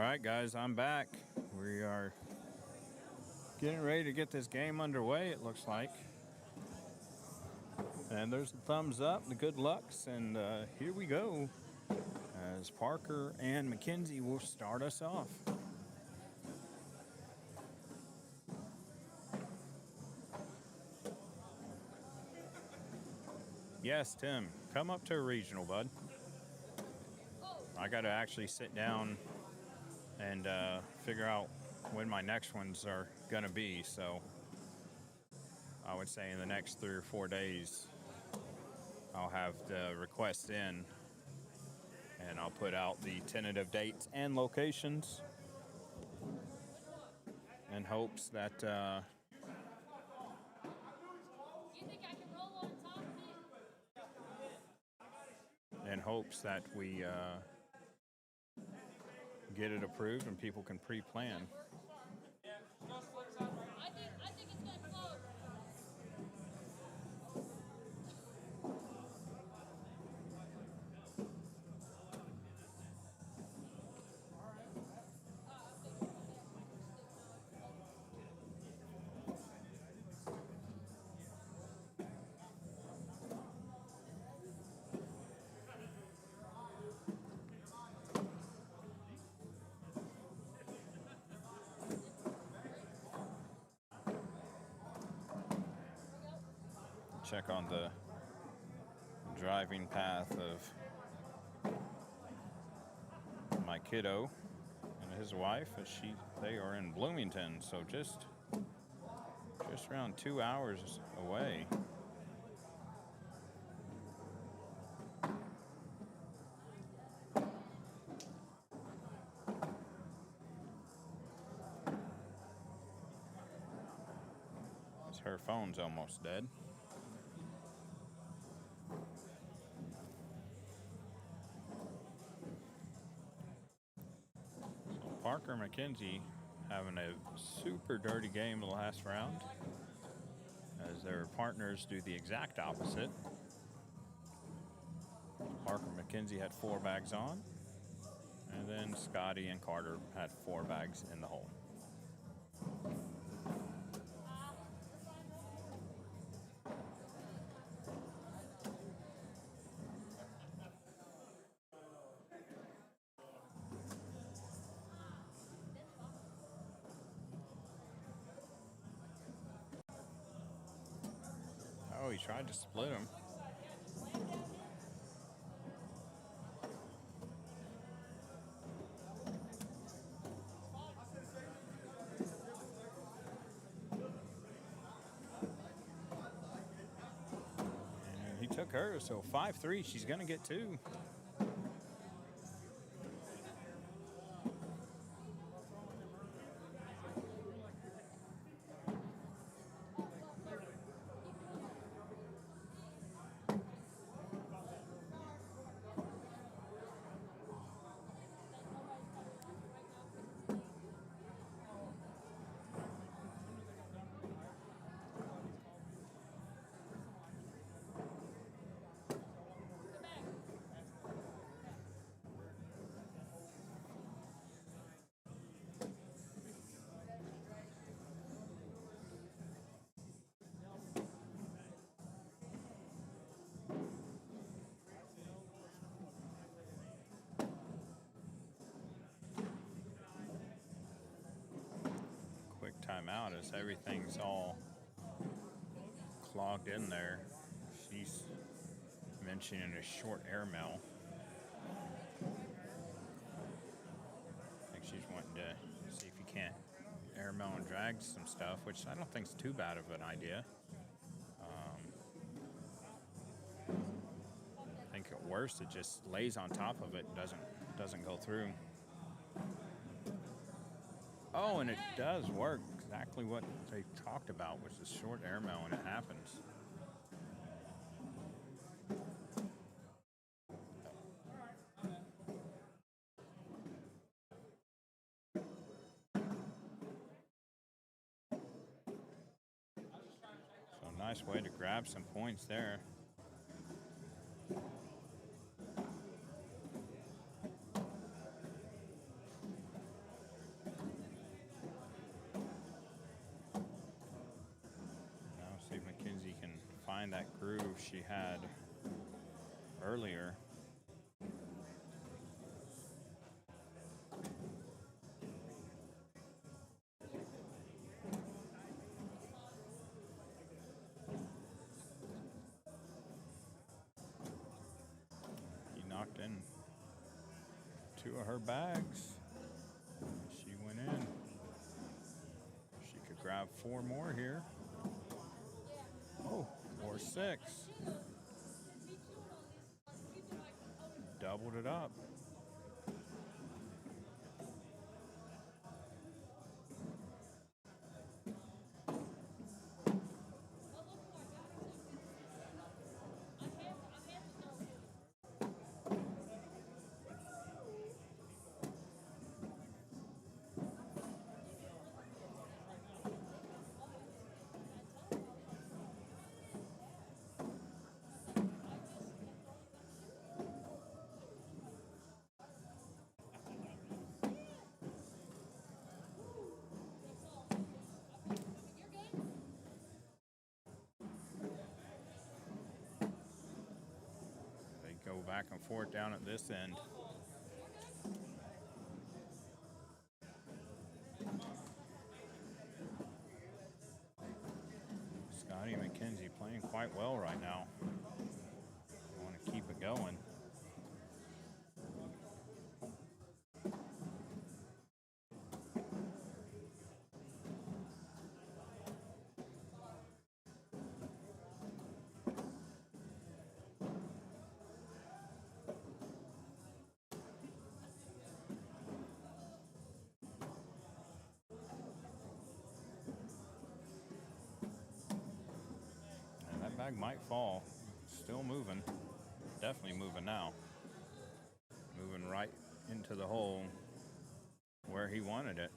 right, guys, I'm back. We are getting ready to get this game underway, it looks like. And there's the thumbs up, the good lucks, and here we go. As Parker and Mackenzie will start us off. Yes, Tim, come up to a regional, bud. I got to actually sit down and figure out when my next ones are going to be. So I would say in the next 3 or 4 days, I'll have the request in and I'll put out the tentative dates and locations in hopes that You think I can roll on top of it? we get it approved and people can pre-plan. I think it's gonna float. Check on the driving path of my kiddo and his wife as they are in Bloomington, so just around 2 hours away. Her phone's almost dead. So Parker and Mackenzie having a super dirty game the last round as their partners do the exact opposite. Parker and Mackenzie had 4 bags on, and then Scotty and Carter had 4 bags in the hole. Oh, he tried to split him. And he took her, so 5-3, she's going to get 2. Quick timeout as everything's all clogged in there. She's mentioning a short airmail. I think she's wanting to see if you can't airmail and drag some stuff, which I don't think is too bad of an idea. I think at worst it just lays on top of it and doesn't go through. Oh, and it does work. Exactly what they talked about was the short airmail, and it happens. So nice way to grab some points there. groove she had earlier. He knocked in 2 of her bags. She went in. She could grab 4 more here. Oh, or 6. Doubled it up. They go back and forth down at this end. Scotty McKenzie playing quite well right now. I want to keep it going. And that bag might fall. Still moving. Definitely moving now. Moving right into the hole where he wanted it.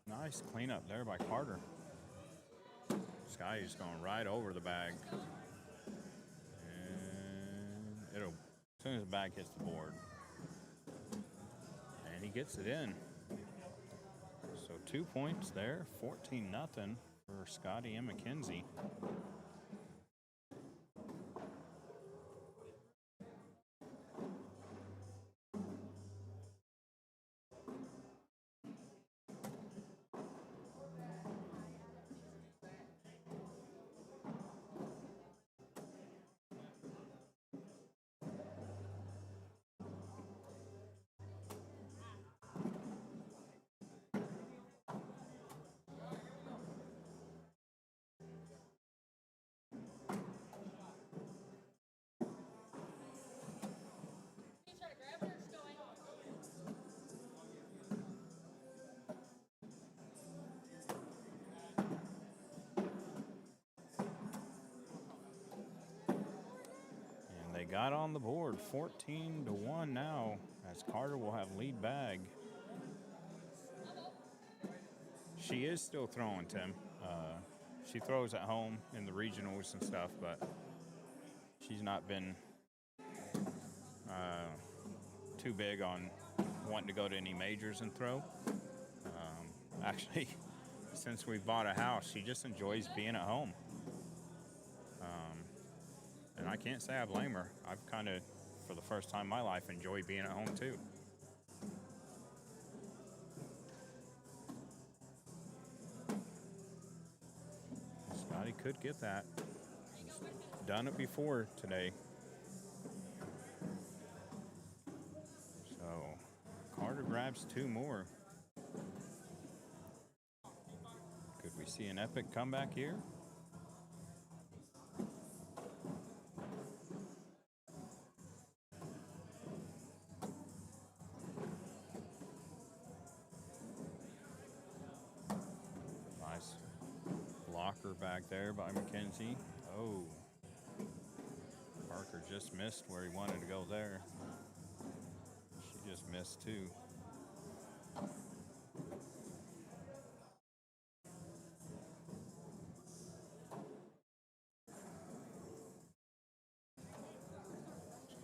Nice cleanup there by Carter. Scotty's going right over the bag. And it'll, as soon as the bag hits the board. And he gets it in. So 2 points there, 14-0 for Scotty and McKenzie. You try to grab it or just go in? And they got on the board 14-1 now, as Carter will have lead bag. She is still throwing, Tim. She throws at home in the regionals and stuff, but she's not been too big on wanting to go to any majors and throw. Actually, since we bought a house, she just enjoys being at home. And I can't say I blame her. I've kind of, for the first time in my life, enjoyed being at home too. Scotty could get that. He's done it before today. So Carter grabs 2 more. Could we see an epic comeback here? Nice blocker back there by McKenzie Oh. Parker just missed where he wanted to go there. She just missed too. So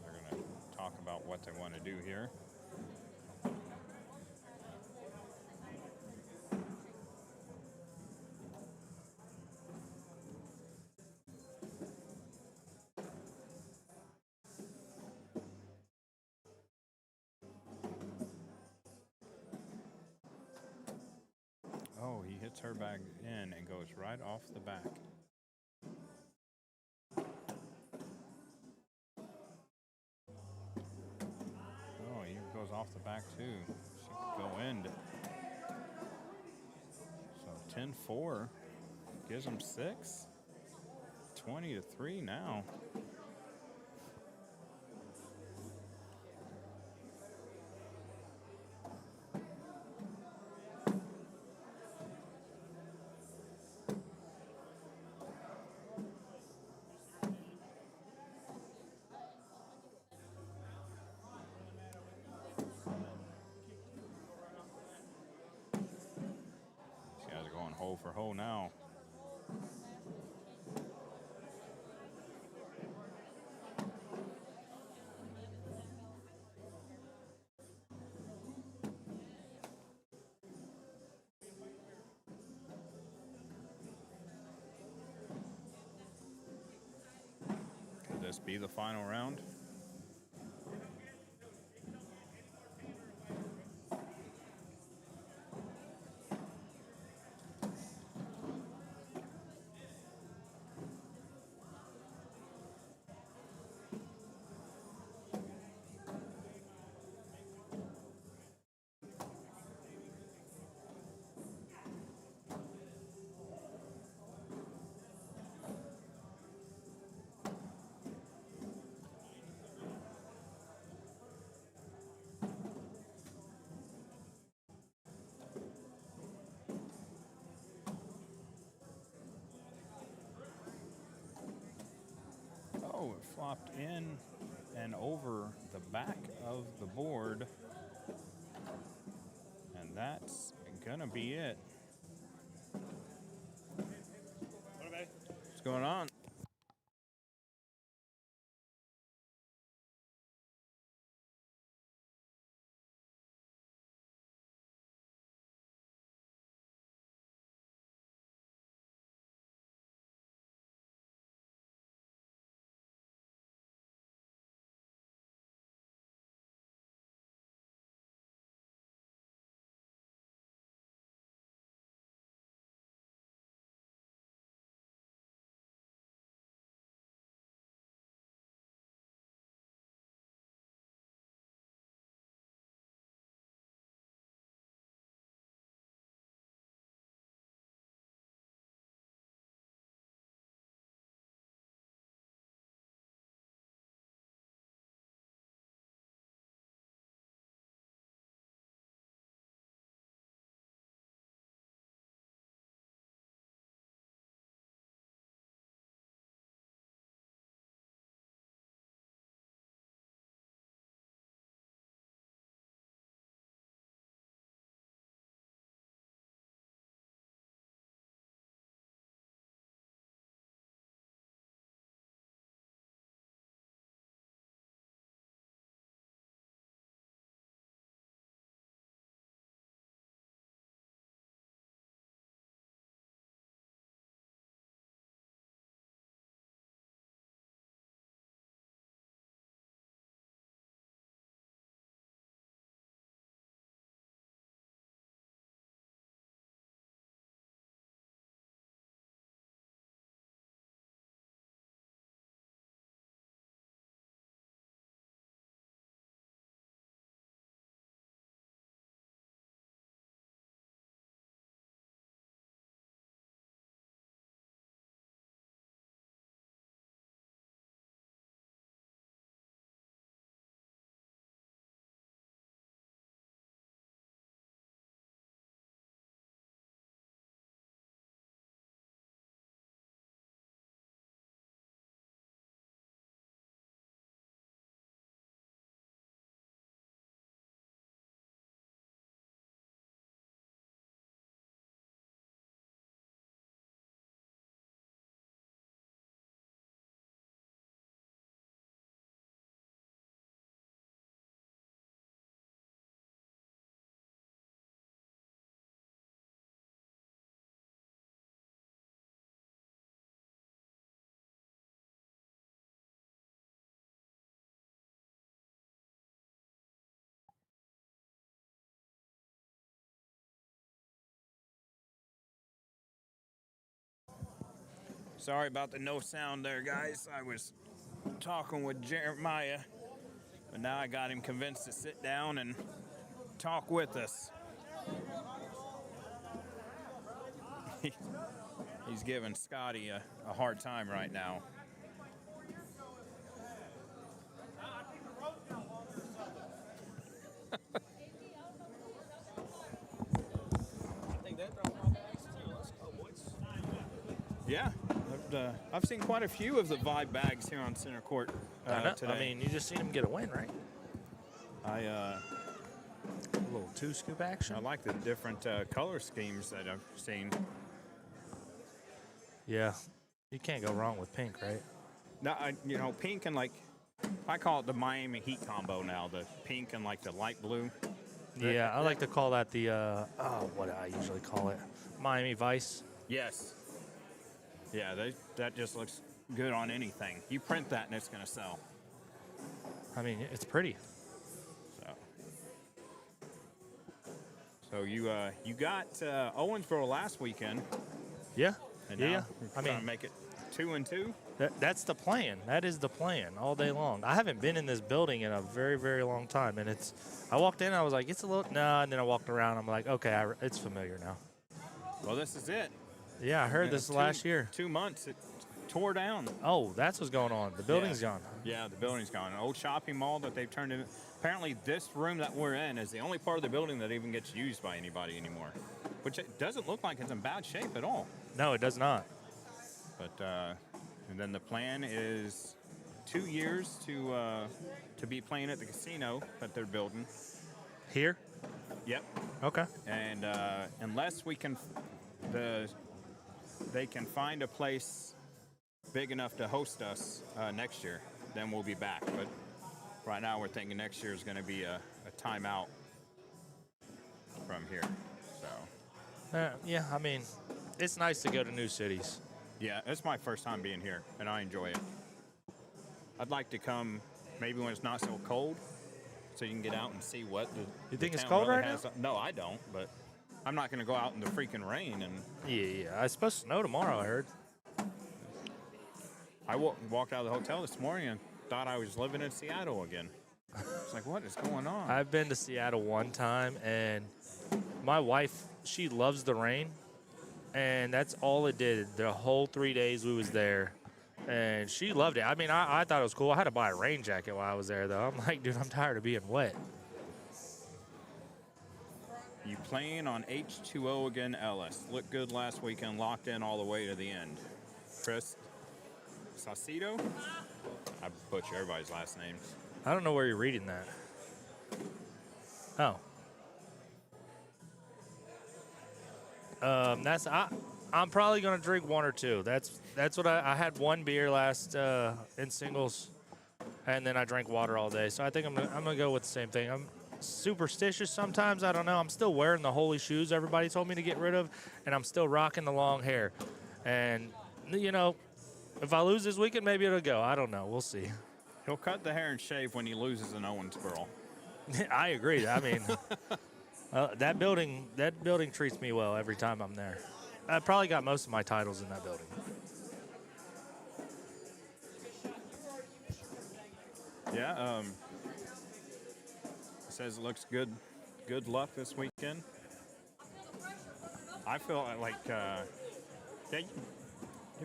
they're going to talk about what they want to do here. Oh, he hits her back in and goes right off the back. Oh, he goes off the back too. She could go in. So 10-4 gives them 6. 20-3 now. These guys are going hole for hole now. Could this be the final round? Oh, it flopped in and over the back of the board. And that's gonna be it. What's going on? Sorry about the no sound there, guys. I was talking with Jeremiah, but now I got him convinced to sit down and talk with us. He's giving Scotty a hard time right now. Yeah, I've seen quite a few of the Vibe bags here on Center Court today. I mean, you just seen him get a win, right? I A little two-scoop action. I like the different color schemes that I've seen. Yeah, you can't go wrong with pink, right? No, pink and like, I call it the Miami Heat combo now. The pink and like the light blue. Yeah, I like to call that the, what do I usually call it? Miami Vice. Yes. Yeah, that just looks good on anything. You print that and it's going to sell. I mean, it's pretty. So you got Owensboro last weekend. Yeah, And yeah. now we're I trying mean, to make it 2-2. that's the plan. That is the plan all day long. I haven't been in this building in a very, very long time, and I walked in, I was like, it's a little, nah, and then I walked around, I'm like, okay, it's familiar now. Well, this is it. Yeah, I heard this last year. 2 months, it tore down. Oh, that's what's going on. The building's gone. Yeah, the building's gone. An old shopping mall that they've turned into. Apparently, this room that we're in is the only part of the building that even gets used by anybody anymore, which it doesn't look like it's in bad shape at all. No, it does not. But and then the plan is 2 years to be playing at the casino that they're building. Here? Yep. Okay. And unless they can find a place big enough to host us next year, then we'll be back. But right now we're thinking next year is going to be a timeout from here. So Yeah, I mean, it's nice to go to new cities. yeah, it's my first time being here, and I enjoy it. I'd like to come maybe when it's not so cold, so you can get out and see what the. You think it's town cold really right has. No, I don't. But I'm not going to go out in the freaking rain. And Yeah. It's supposed to snow tomorrow, I heard. I walked out of the hotel this morning and thought I was living in Seattle again. It's like, what is going on? I've been to Seattle one time, and my wife, she loves the rain, and that's all it did. The whole 3 days we was there, and she loved it. I mean, I thought it was cool. I had to buy a rain jacket while I was there, though. I'm like, dude, I'm tired of being wet. You playing on H2O again, Ellis. Looked good last weekend, locked in all the way to the end. Chris Saucedo? I butcher everybody's last names. I don't know where you're reading that. Oh. I'm probably gonna drink one or two. That's what I had one beer last in singles, and then I drank water all day. So I think I'm gonna go with the same thing. I'm superstitious sometimes. I don't know. I'm still wearing the holy shoes everybody told me to get rid of, and I'm still rocking the long hair. And you know, if I lose this weekend, maybe it'll go. I don't know. We'll see. He'll cut the hair and shave when he loses in Owensboro. I agree. I mean, that building treats me well every time I'm there. I probably got most of my titles in that building. Yeah, says it looks good. Good luck this weekend. I feel like, have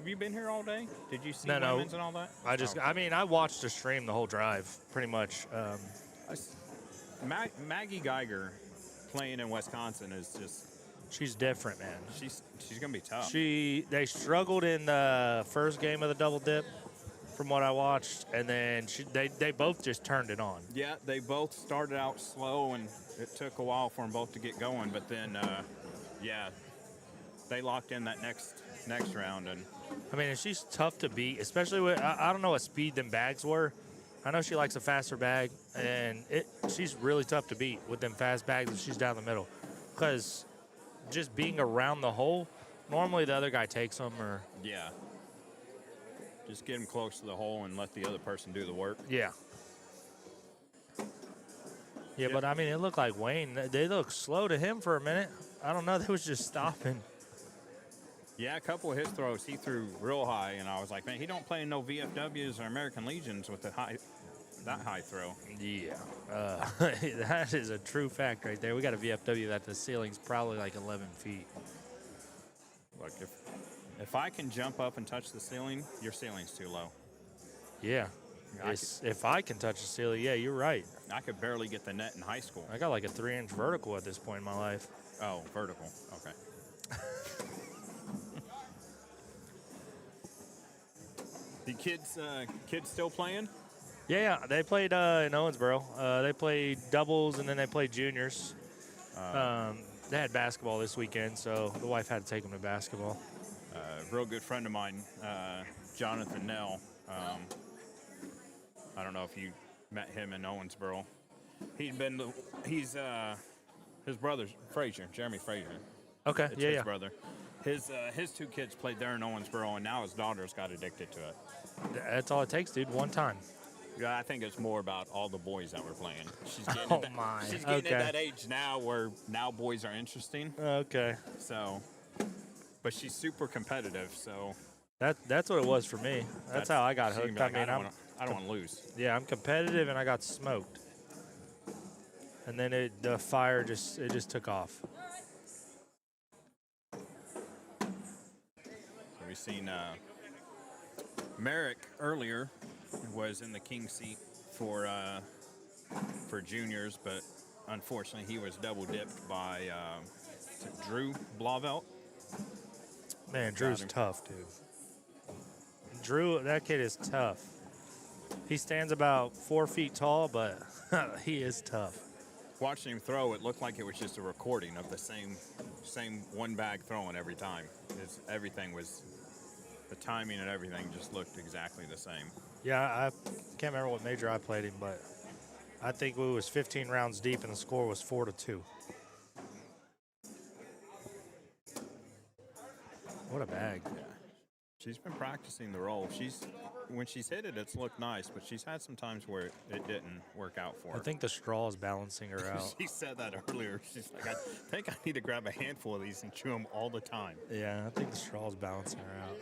you been here all day? Did you see No. women's and all that? I mean, I watched the stream the whole drive, pretty much. Maggie Geiger playing in Wisconsin is just. She's different, man. She's gonna be tough. They struggled in the first game of the double dip, from what I watched, and then they both just turned it on. Yeah, they both started out slow, and it took a while for them both to get going. But then, they locked in that next round, and I mean, she's tough to beat, especially with I don't know what speed them bags were. I know she likes a faster bag, and she's really tough to beat with them fast bags if she's down the middle, because just being around the hole, normally the other guy takes them or yeah, just get them close to the hole and let the other person do the work. yeah. Yeah, but I mean, it looked like Wayne. They looked slow to him for a minute. I don't know. They was just stopping. Yeah, a couple of his throws he threw real high, and I was like, man, he don't play in no VFWs or American Legions with that high throw. Yeah, that is a true fact right there. We got a VFW that the ceiling's probably like 11 feet. Look, if I can jump up and touch the ceiling, your ceiling's too low. Yeah, if I can touch the ceiling, yeah, you're right. I could barely get the net in high school. I got like a 3-inch vertical at this point in my life. Oh, vertical. Okay. The kids still playing? Yeah, they played in Owensboro. They played doubles and then they played juniors. They had basketball this weekend, so the wife had to take them to basketball. A real good friend of mine, Jonathan Nell. I don't know if you met him in Owensboro. He's his brother, Frazier, Jeremy Frazier. Okay, It's yeah, his yeah. brother. His two kids played there in Owensboro, and now his daughter's got addicted to it. That's all it takes, dude. One time. Yeah, I think it's more about all the boys that were playing. She's getting Oh, my. She's getting Okay. at that age now where now boys are interesting. Okay. So, but she's super competitive. So That's what it was for me. That's how I got she can hooked. be like, I mean, I don't want to lose. yeah, I'm competitive and I got smoked. And then the fire just took off. So we've seen Merrick earlier was in the king seat for juniors, but unfortunately he was double dipped by Drew Blauvelt. Man, Drew's him. tough, dude. Drew, that kid is tough. He stands about 4 feet tall, but he is tough. Watching him throw, it looked like it was just a recording of the same one bag throwing every time. Everything was, the timing and everything just looked exactly the same. Yeah, I can't remember what major I played him, but I think we was 15 rounds deep and the score was 4-2. What a bag. Yeah. She's been practicing the roll. When she's hit it, it's looked nice, but she's had some times where it didn't work out for her. I think the straw is balancing her out. She said that earlier. She's like, I think I need to grab a handful of these and chew them all the time. Yeah, I think the straw is balancing her out.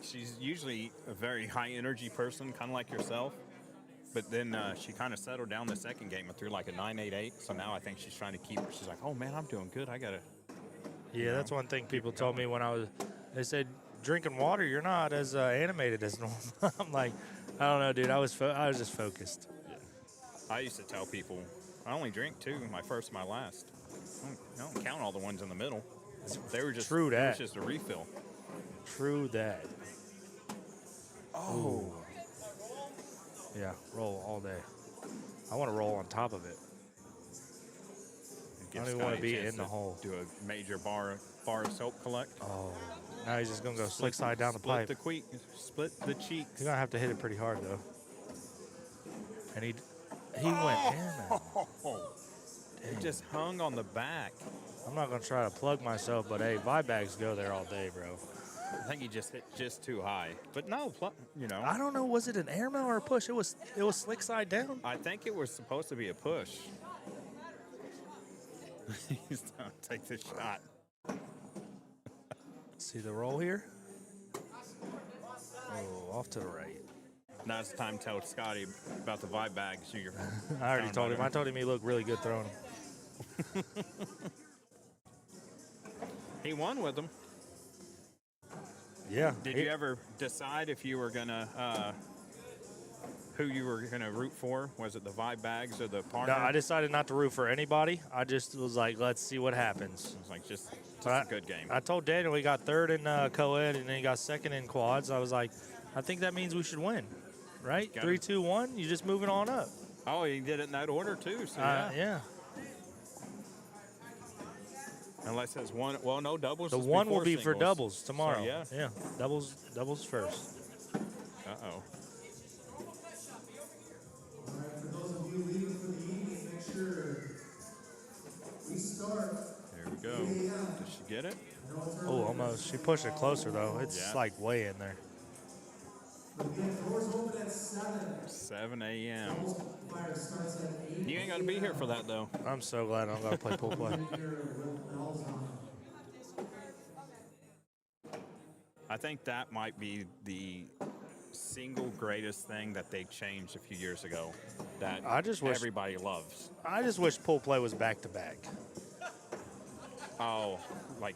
She's usually a very high energy person, kind of like yourself. But then she kind of settled down the second game and threw like a 9.88. So now I think she's trying to keep her. She's like, oh man, I'm doing good. I got to. Yeah, that's one thing people told me when they said, drinking water, you're not as animated as normal. I'm like, I don't know, dude. I was just focused. Yeah. I used to tell people, I only drink two, my first and my last. I don't count all the ones in the middle. They were just True It that. was just a refill. True that. Oh. Yeah, roll all day. I want to roll on top of it. I don't even want to be in the hole. Do a major bar of soap collect. Oh, now he's just going to go slick slide down the pipe. Split the cheeks. He's going to have to hit it pretty hard, though. And he went in. It just hung on the back. I'm not going to try to plug myself, but hey, vibe bags go there all day, bro. I think he just hit just too high. But no, I don't know. Was it an airmail or a push? It was slick side down. I think it was supposed to be a push. He's going to take the shot. See the roll here? Oh, off to the right. Now it's time to tell Scotty about the vibe bags. I already told him. I told him he looked really good throwing them. He won with them. Yeah. Did you ever decide if you were gonna who you were gonna root for? Was it the vibe bags or the partner? No, I decided not to root for anybody. I just was like, let's see what happens. It was like just But a good game. I told Daniel we got third in co-ed and then he got second in quads. I was like, I think that means we should win, right? Got 3, it. 2, 1. You're just moving on up. Oh, he did it in that order too. So yeah. Yeah. Unless it's one. Well, no doubles. The is one will before be for singles. doubles tomorrow. So, yeah. Yeah. Doubles first. Uh-oh. All right, for those of you leaving for the evening, make sure we start. Here we go. Did she get it? Oh, almost. She pushed it closer though. It's Yeah. like way in there. Again, doors open at 7. 7 a.m. Fire starts at 8. You ain't got to be here for that though. I'm so glad I don't got to play pool play. Here with bells on. I think that might be the single greatest thing that they changed a few years ago that I just wish- everybody loves. I just wish pool play was back to back. Oh, like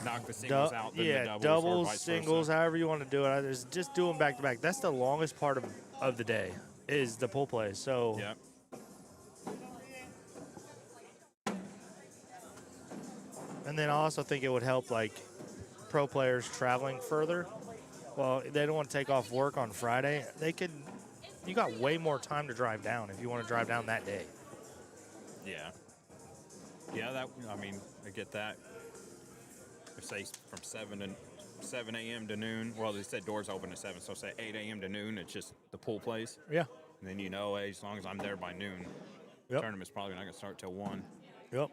knock the singles out, then the doubles, or doubles, vice singles, versa. however you want to do it. Just do them back to back. That's the longest part of the day is the pool play. So Yep. And then I also think it would help like pro players traveling further. Well, they don't want to take off work on Friday. You got way more time to drive down if you want to drive down that day. Yeah. Yeah, I get that. They say from 7 a.m. to noon. Well, they said doors open at 7, so say 8 a.m. to noon. It's just the pool plays. Yeah. And then hey, as long as I'm there by noon, Yep. tournament's probably not going to start till 1. Yep.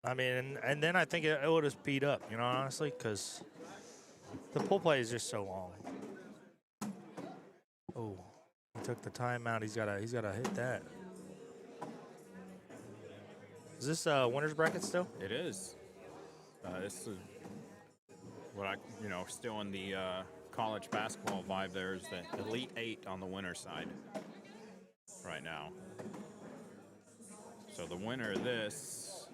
I mean, and then I think it would have speed up, honestly, because the pool play is just so long. Oh, he took the timeout. He's gotta hit that. Is this winners bracket still? It is. This is still in the college basketball vibe. There's the Elite 8 on the winner's side right now. So the winner of this.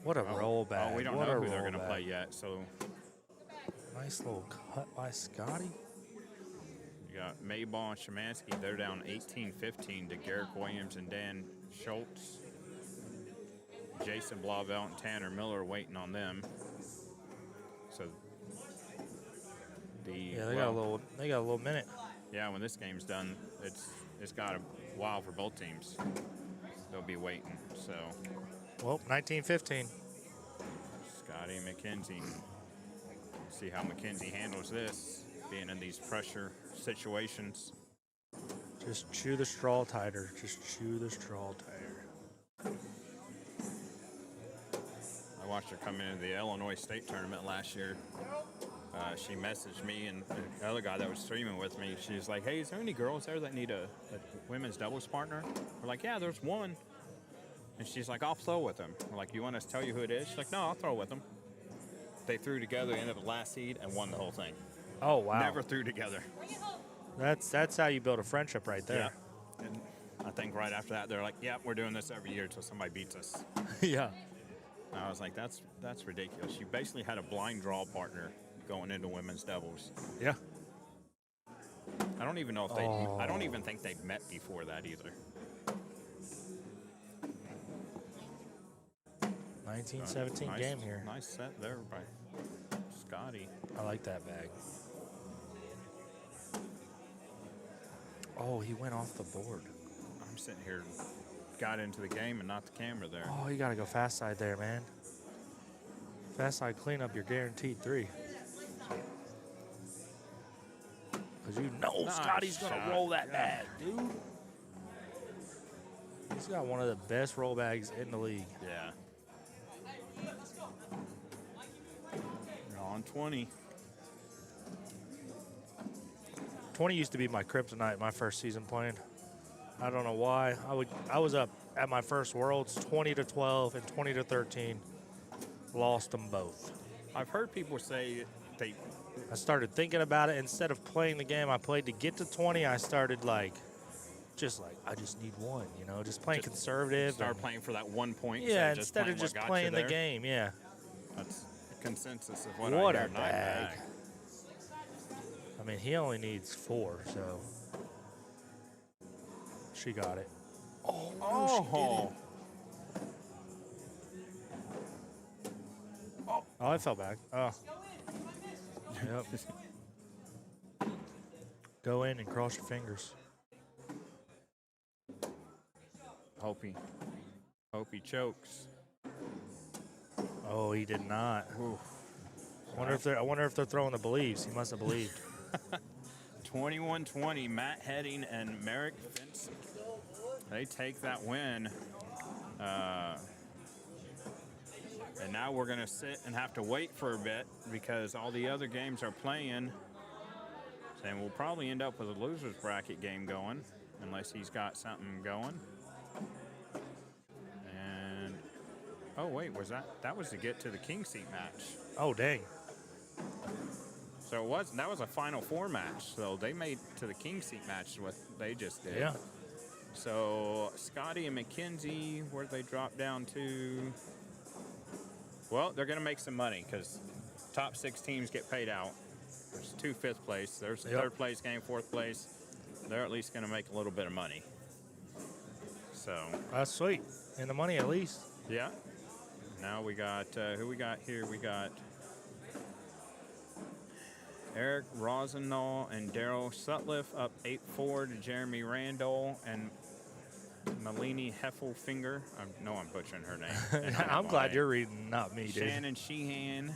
What a rollback. Oh, we don't know who they're going to play yet. So nice little cut by Scotty. you got Mayball and Szymanski. They're down 18-15 to Garrick Williams and Dan Schultz. Jason Blauvelt and Tanner Miller waiting on them. So they got a little minute. Yeah, when this game's done, it's got a while for both teams. They'll be waiting. So Well, 19-15. Scotty and McKenzie. See how McKenzie handles this, being in these pressure situations. Just chew the straw tighter. Just chew the straw tighter. I watched her come into the Illinois State tournament last year. She messaged me and the other guy that was streaming with me. She's like, hey, is there any girls there that need a women's doubles partner? We're like, yeah, there's one. And she's like, I'll throw with them. We're like, you want us to tell you who it is? She's like, no, I'll throw with them. They threw together, ended up last seed, and won the whole thing. Oh, wow. Never threw together. That's how you build a friendship right there. Yeah. And I think right after that, they're like, yeah, we're doing this every year until somebody beats us. Yeah. And I was like, that's ridiculous. You basically had a blind draw partner going into women's doubles. Yeah. I don't even know if I don't even think they'd met before that either. 19-17 Nice- game here. Nice set there by Scotty. I like that bag. Oh, he went off the board. I'm sitting here, got into the game and not the camera there. Oh, you got to go fast side there, man. Fast side cleanup, you're guaranteed 3. Because Nice Scotty's going to shot. roll that Yeah. bag, dude. He's got one of the best roll bags in the league. Yeah. You're on 20. 20 used to be my kryptonite my first season playing. I don't know why. I was up at my first Worlds 20-12 and 20-13. Lost them both. I've heard people say I started thinking about it. Instead of playing the game I played to get to 20, I started I just need one, just playing conservative. start playing for that 1 point. Yeah, instead of just playing the game, yeah. That's the consensus of what What I hear. a bag. I mean, he only needs 4, so. She got it. Oh, no, she didn't. Oh, I fell back. Oh. Yep. Go in and cross your fingers. Hope he chokes. Oh, he did not. Oof. I wonder if they're throwing the believes. He must have believed. 21-20, Matt Heading and Merrick Vincent. They take that win. And now we're going to sit and have to wait for a bit because all the other games are playing. And we'll probably end up with a loser's bracket game going unless he's got something going. And, oh, wait, that was to get to the king seat match. Oh, dang. So that was a Final Four match. So they made to the King Seat match what they just did. Yeah. So Scotty and McKenzie, where'd they drop down to? Well, they're going to make some money because top 6 teams get paid out. There's 2 fifth place. There's a third place game, 4th place. They're at least going to make a little bit of money. So That's sweet. And the money at least. yeah. Now we got who we got here? We got Eric Rosenthal and Daryl Sutliff up 8-4 to Jeremy Randall and Malini Heffelfinger. I know I'm butchering her name. And I'm glad you're reading, not me, dude. Shannon Sheehan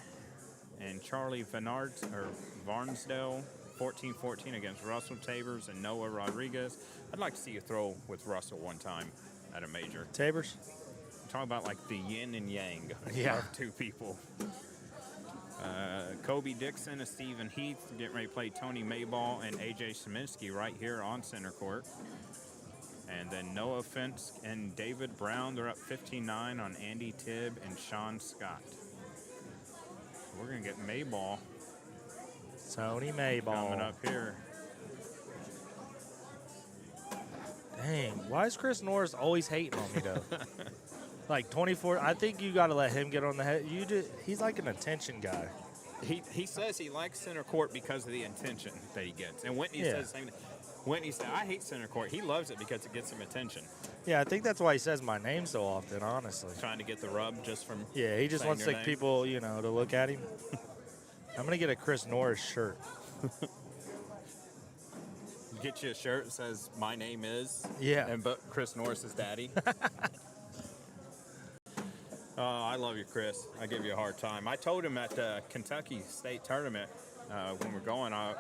and Charlie Varnsdale, 14-14 against Russell Tabers and Noah Rodriguez. I'd like to see you throw with Russell one time at a major. Tabers? Talk about like the yin and yang Yeah. of 2 people. Kobe Dixon and Stephen Heath getting ready to play Tony Mayball and AJ Szyminski right here on center court. And then Noah Finsk and David Brown, they're up 15-9 on Andy Tibb and Sean Scott. We're going to get Mayball Tony Mayball. coming up here. Dang, why is Chris Norris always hating on me, though? Like 24, I think you got to let him get on the head. He's like an attention guy. He says he likes center court because of the attention that he gets. And Whitney says the same thing. Whitney said, I hate center court. He loves it because it gets him attention. Yeah, I think that's why he says my name so often, honestly. Trying to get the rub just from Yeah, he just saying wants your like name. people, to look at him. I'm going to get a Chris Norris shirt. Get you a shirt that says, my name is. Yeah. And but Chris Norris's daddy. Oh, I love you, Chris. I give you a hard time. I told him at the Kentucky State Tournament when we're going, I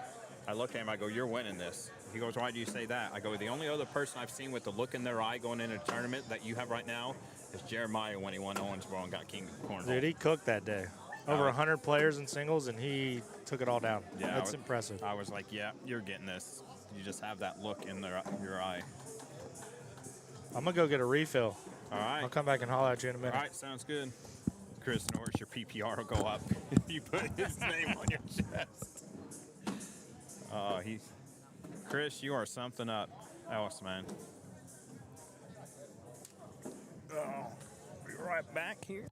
looked at him, I go, you're winning this. He goes, why do you say that? I go, the only other person I've seen with the look in their eye going into a tournament that you have right now is Jeremiah when he won Owensboro and got King Cornhole. Dude, he cooked that day. Over 100 players in singles, and he took it all down. Yeah, That's impressive. I was like, yeah, you're getting this. You just have that look in your eye. I'm going to go get a refill. All right. I'll come back and holler at you in a minute. All right, sounds good. Chris Norris, your PPR will go up if you put his name on your chest. Chris, you are something else, man. Oh, be right back here.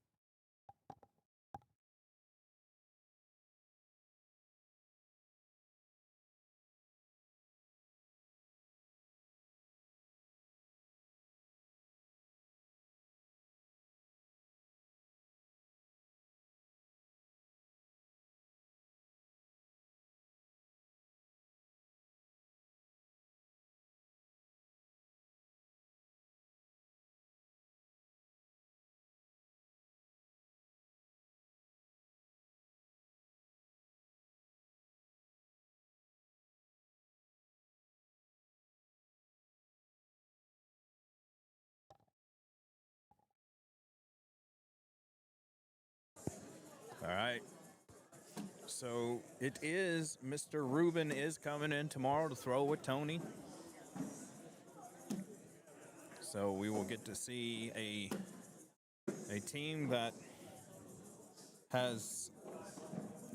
All right. So it is Mr. Rubin is coming in tomorrow to throw with Tony. So we will get to see a team that has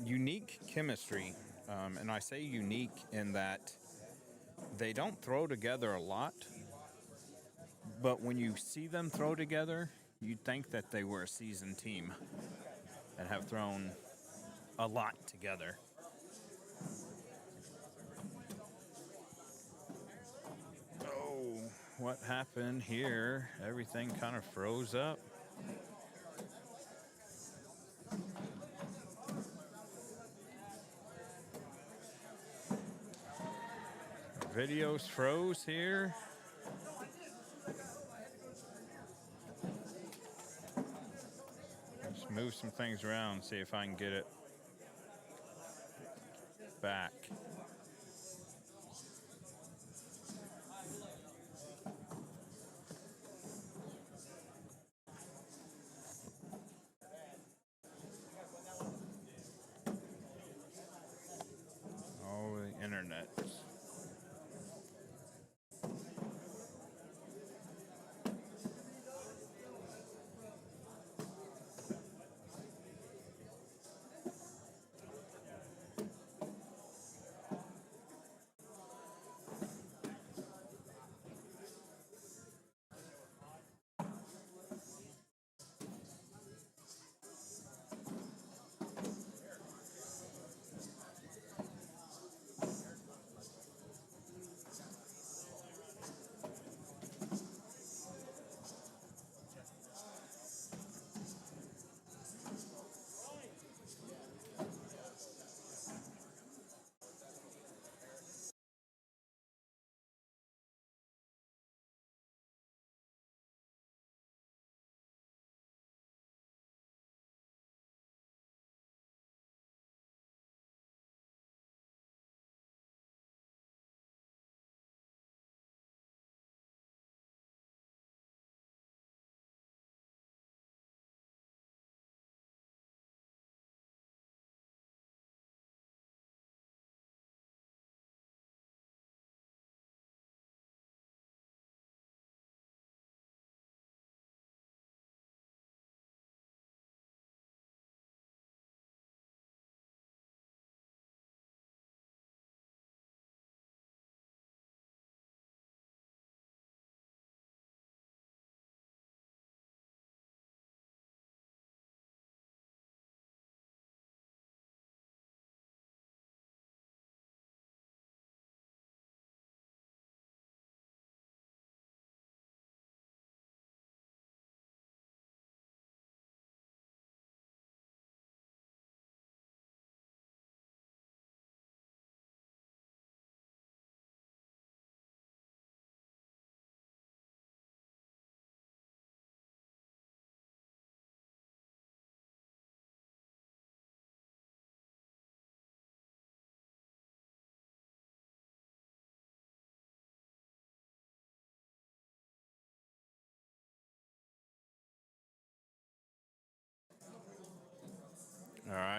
unique chemistry. And I say unique in that they don't throw together a lot. But when you see them throw together, you'd think that they were a seasoned team and have thrown a lot together. Oh, what happened here? Everything kind of froze up. Videos froze here. Let's move some things around, see if I can get it back. Oh, the internet.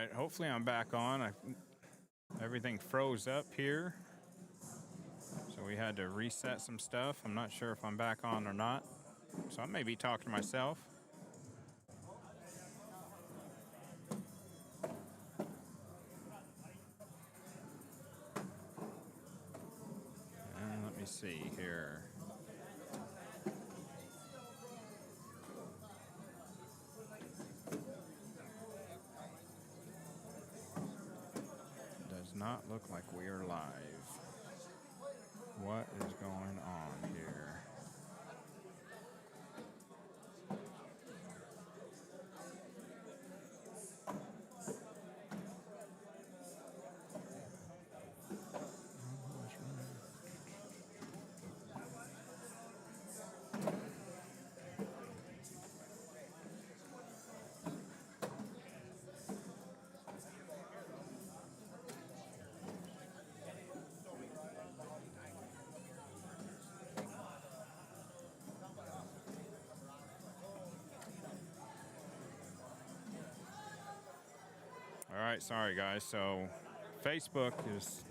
right, hopefully I'm back on. Everything froze up here, so we had to reset some stuff. I'm not sure if I'm back on or not, so I may be talking to myself. And let me see here. Does not look like we are live. What is going on here? All right, sorry guys. So Facebook has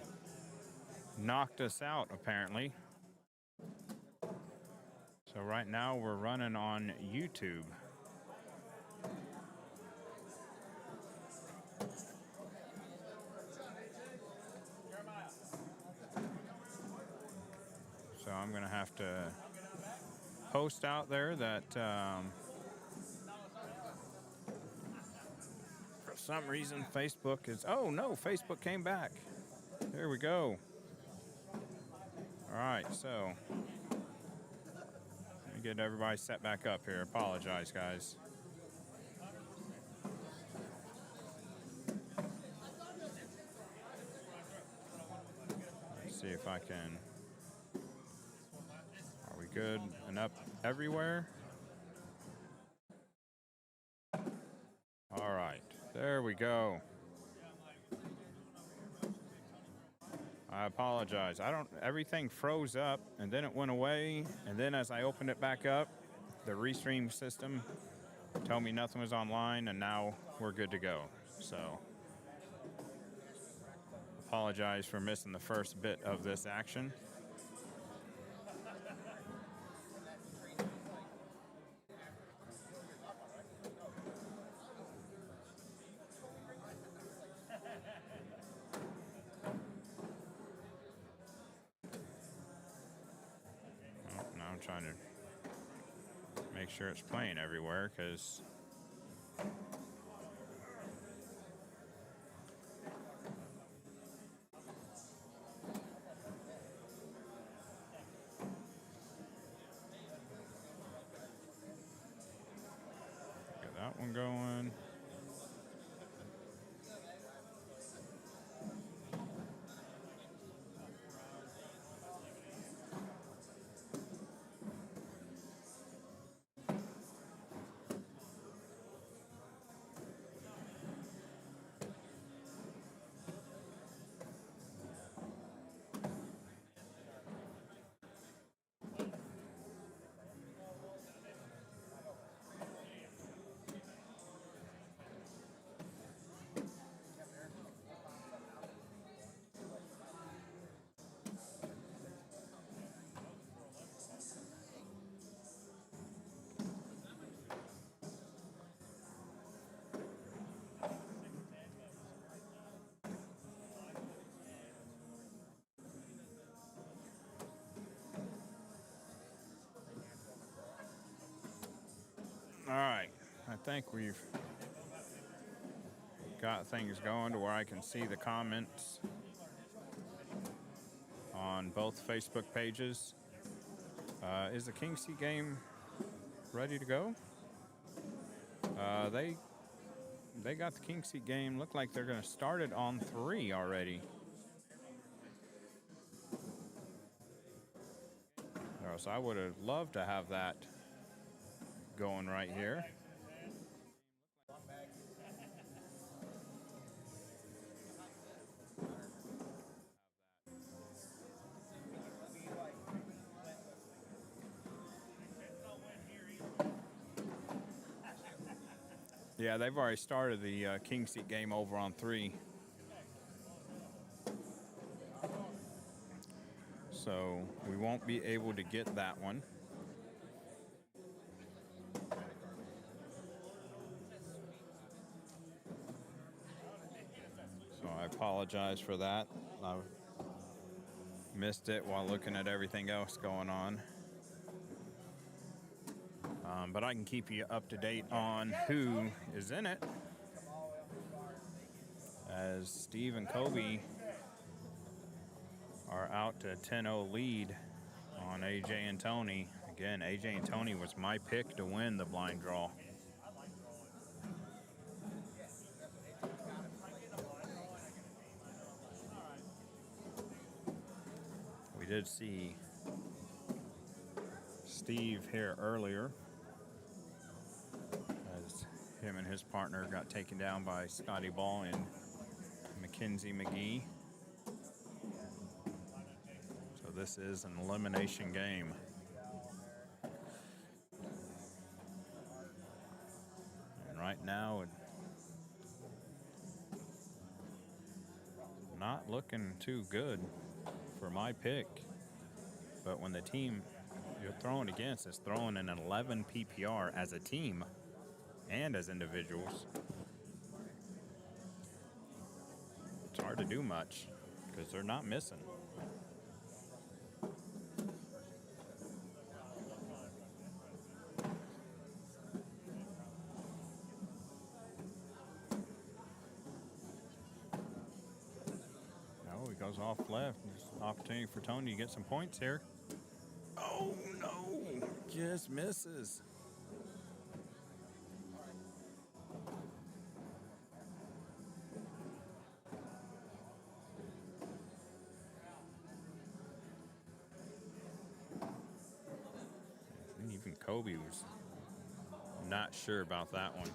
knocked us out apparently. So right now we're running on YouTube. So I'm gonna have to post out there that for some reason Facebook is, oh no, Facebook came back. There we go. All right, so let me get everybody set back up here. Apologize, guys. Let's see if I can. Are we good and up everywhere? All right, there we go. I apologize. Everything froze up and then it went away. And then as I opened it back up, the restream system told me nothing was online, and now we're good to go. So apologize for missing the first bit of this action. Now I'm trying to make sure it's playing everywhere, because got that one going. All right, I think we've got things going to where I can see the comments on both Facebook pages. Is the King Seat game ready to go? They got the King Seat game. Look like they're going to start it on 3 already. So I would have loved to have that going right here. Yeah, they've already started the king seat game over on 3. So we won't be able to get that one. So I apologize for that. I missed it while looking at everything else going on. But I can keep you up to date on who is in it, as Steve and Kobe are out to 10-0 lead on AJ and Tony. Again, AJ and Tony was my pick to win the blind draw. We did see Steve here earlier, as him and his partner got taken down by Scotty Ball and Mackenzie McGee. So this is an elimination game. And right now, not looking too good for my pick. But when the team you're throwing against is throwing an 11 PPR as a team and as individuals, it's hard to do much because they're not missing. Oh, he goes off left. There's an opportunity for Tony to get some points here. Oh no, just misses. And even Kobe was not sure about that one.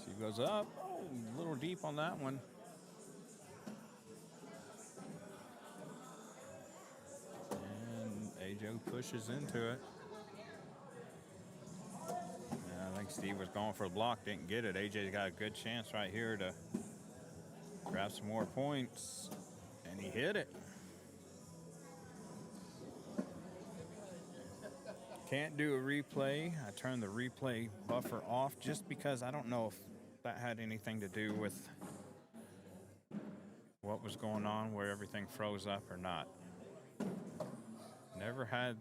She goes up. Oh, a little deep on that one. And AJ pushes into it. And I think Steve was going for a block, didn't get it. AJ's got a good chance right here to grab some more points. And he hit it. Can't do a replay. I turned the replay buffer off just because I don't know if that had anything to do with what was going on, where everything froze up or not. Never had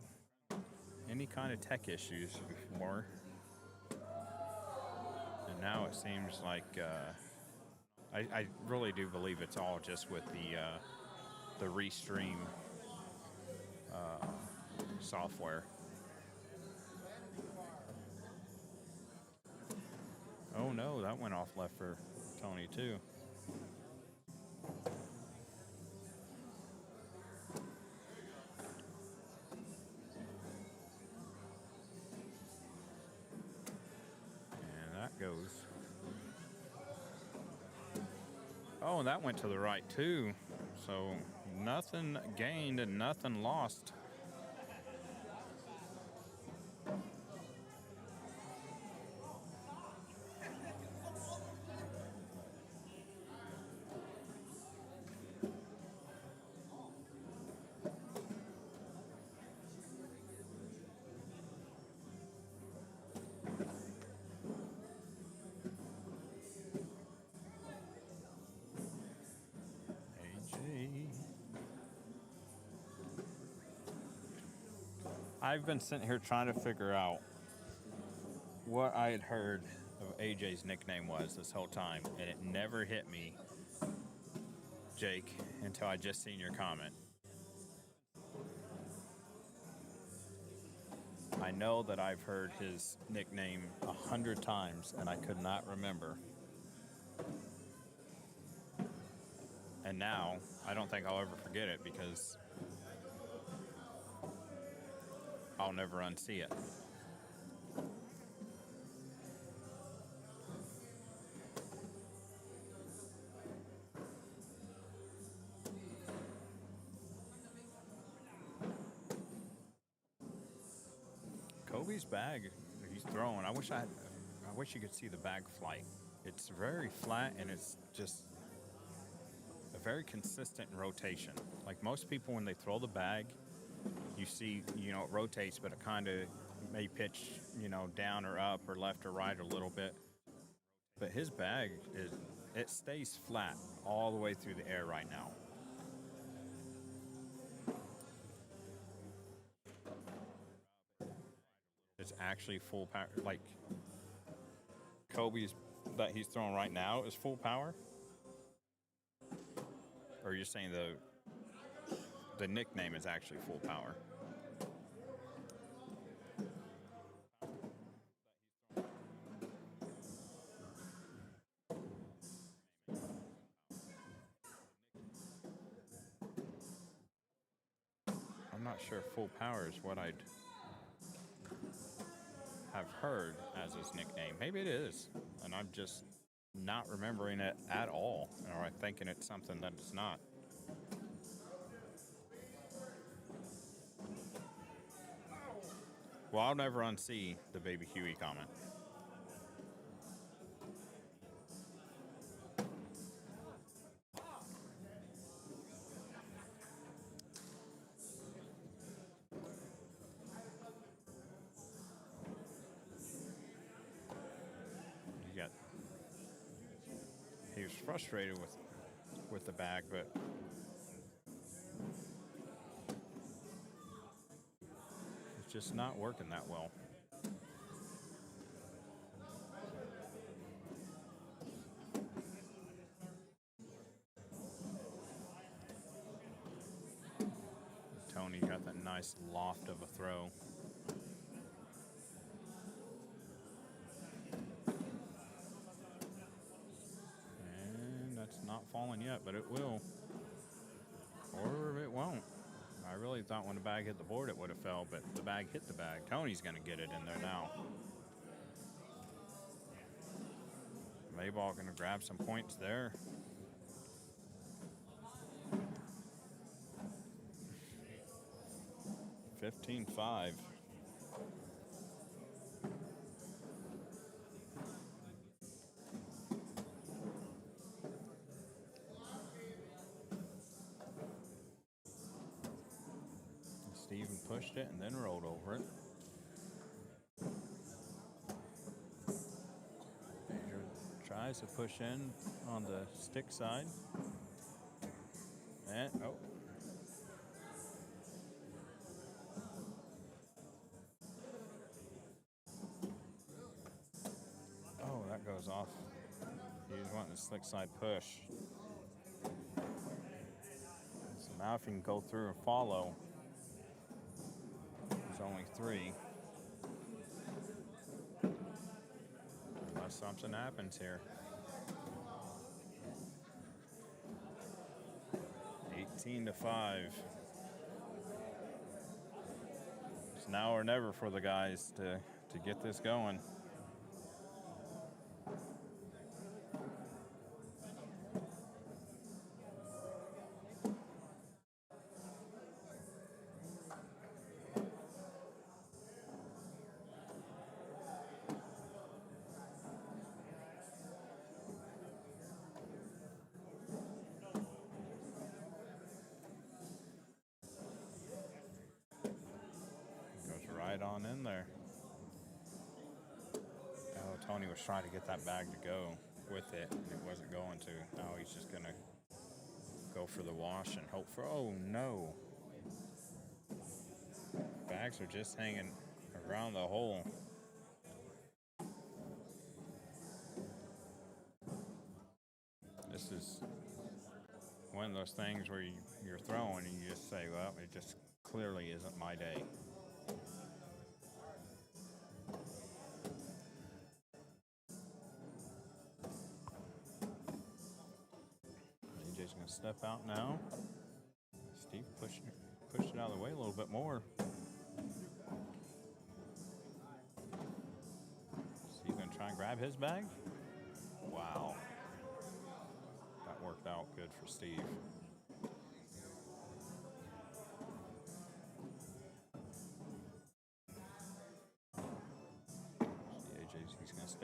any kind of tech issues before. And now it seems like I really do believe it's all just with the Restream software. Oh no, that went off left for Tony too. And that goes. Oh, and that went to the right too. So nothing gained and nothing lost. I've been sitting here trying to figure out what I had heard of AJ's nickname was this whole time, and it never hit me, Jake, until I just seen your comment. I know that I've heard his nickname 100 times, and I could not remember. And now, I don't think I'll ever forget it because I'll never unsee it. Kobe's bag that he's throwing, I wish you could see the bag flight. It's very flat and it's just a very consistent rotation. Like most people, when they throw the bag, you see, it rotates, but it kind of may pitch, down or up or left or right a little bit. But his bag it stays flat all the way through the air right now. It's actually full power. Like Kobe's that he's throwing right now is full power. Or you're saying the nickname is actually full power? I'm not sure full power is what I'd have heard as his nickname. Maybe it is, and I'm just not remembering it at all, or I'm thinking it's something that it's not. Well, I'll never unsee the Baby Huey comment. He was frustrated with the bag, but it's just not working that well. Tony got that nice loft of a throw. It's not falling yet, but it will. Or it won't. I really thought when the bag hit the board it would have fell, but the bag hit the bag. Tony's going to get it in there now. Mayball going to grab some points there. $15-5. Steven pushed it and then rolled over it. Pedro tries to push in on the stick side. And, Oh, that goes off. He's wanting the slick side push. So now if you can go through and follow, there's only 3. Unless something happens here. 18-5. It's now or never for the guys to get this going. On in there. Oh, Tony was trying to get that bag to go with it, and it wasn't going to. Now he's just gonna go for the wash and hope for. Oh no! Bags are just hanging around the hole. This is one of those things where you're throwing and you just say, well, it just clearly isn't my day. AJ's going to step out now. Steve pushed it out of the way a little bit more. Steve's going to try and grab his bag. Wow. That worked out good for Steve.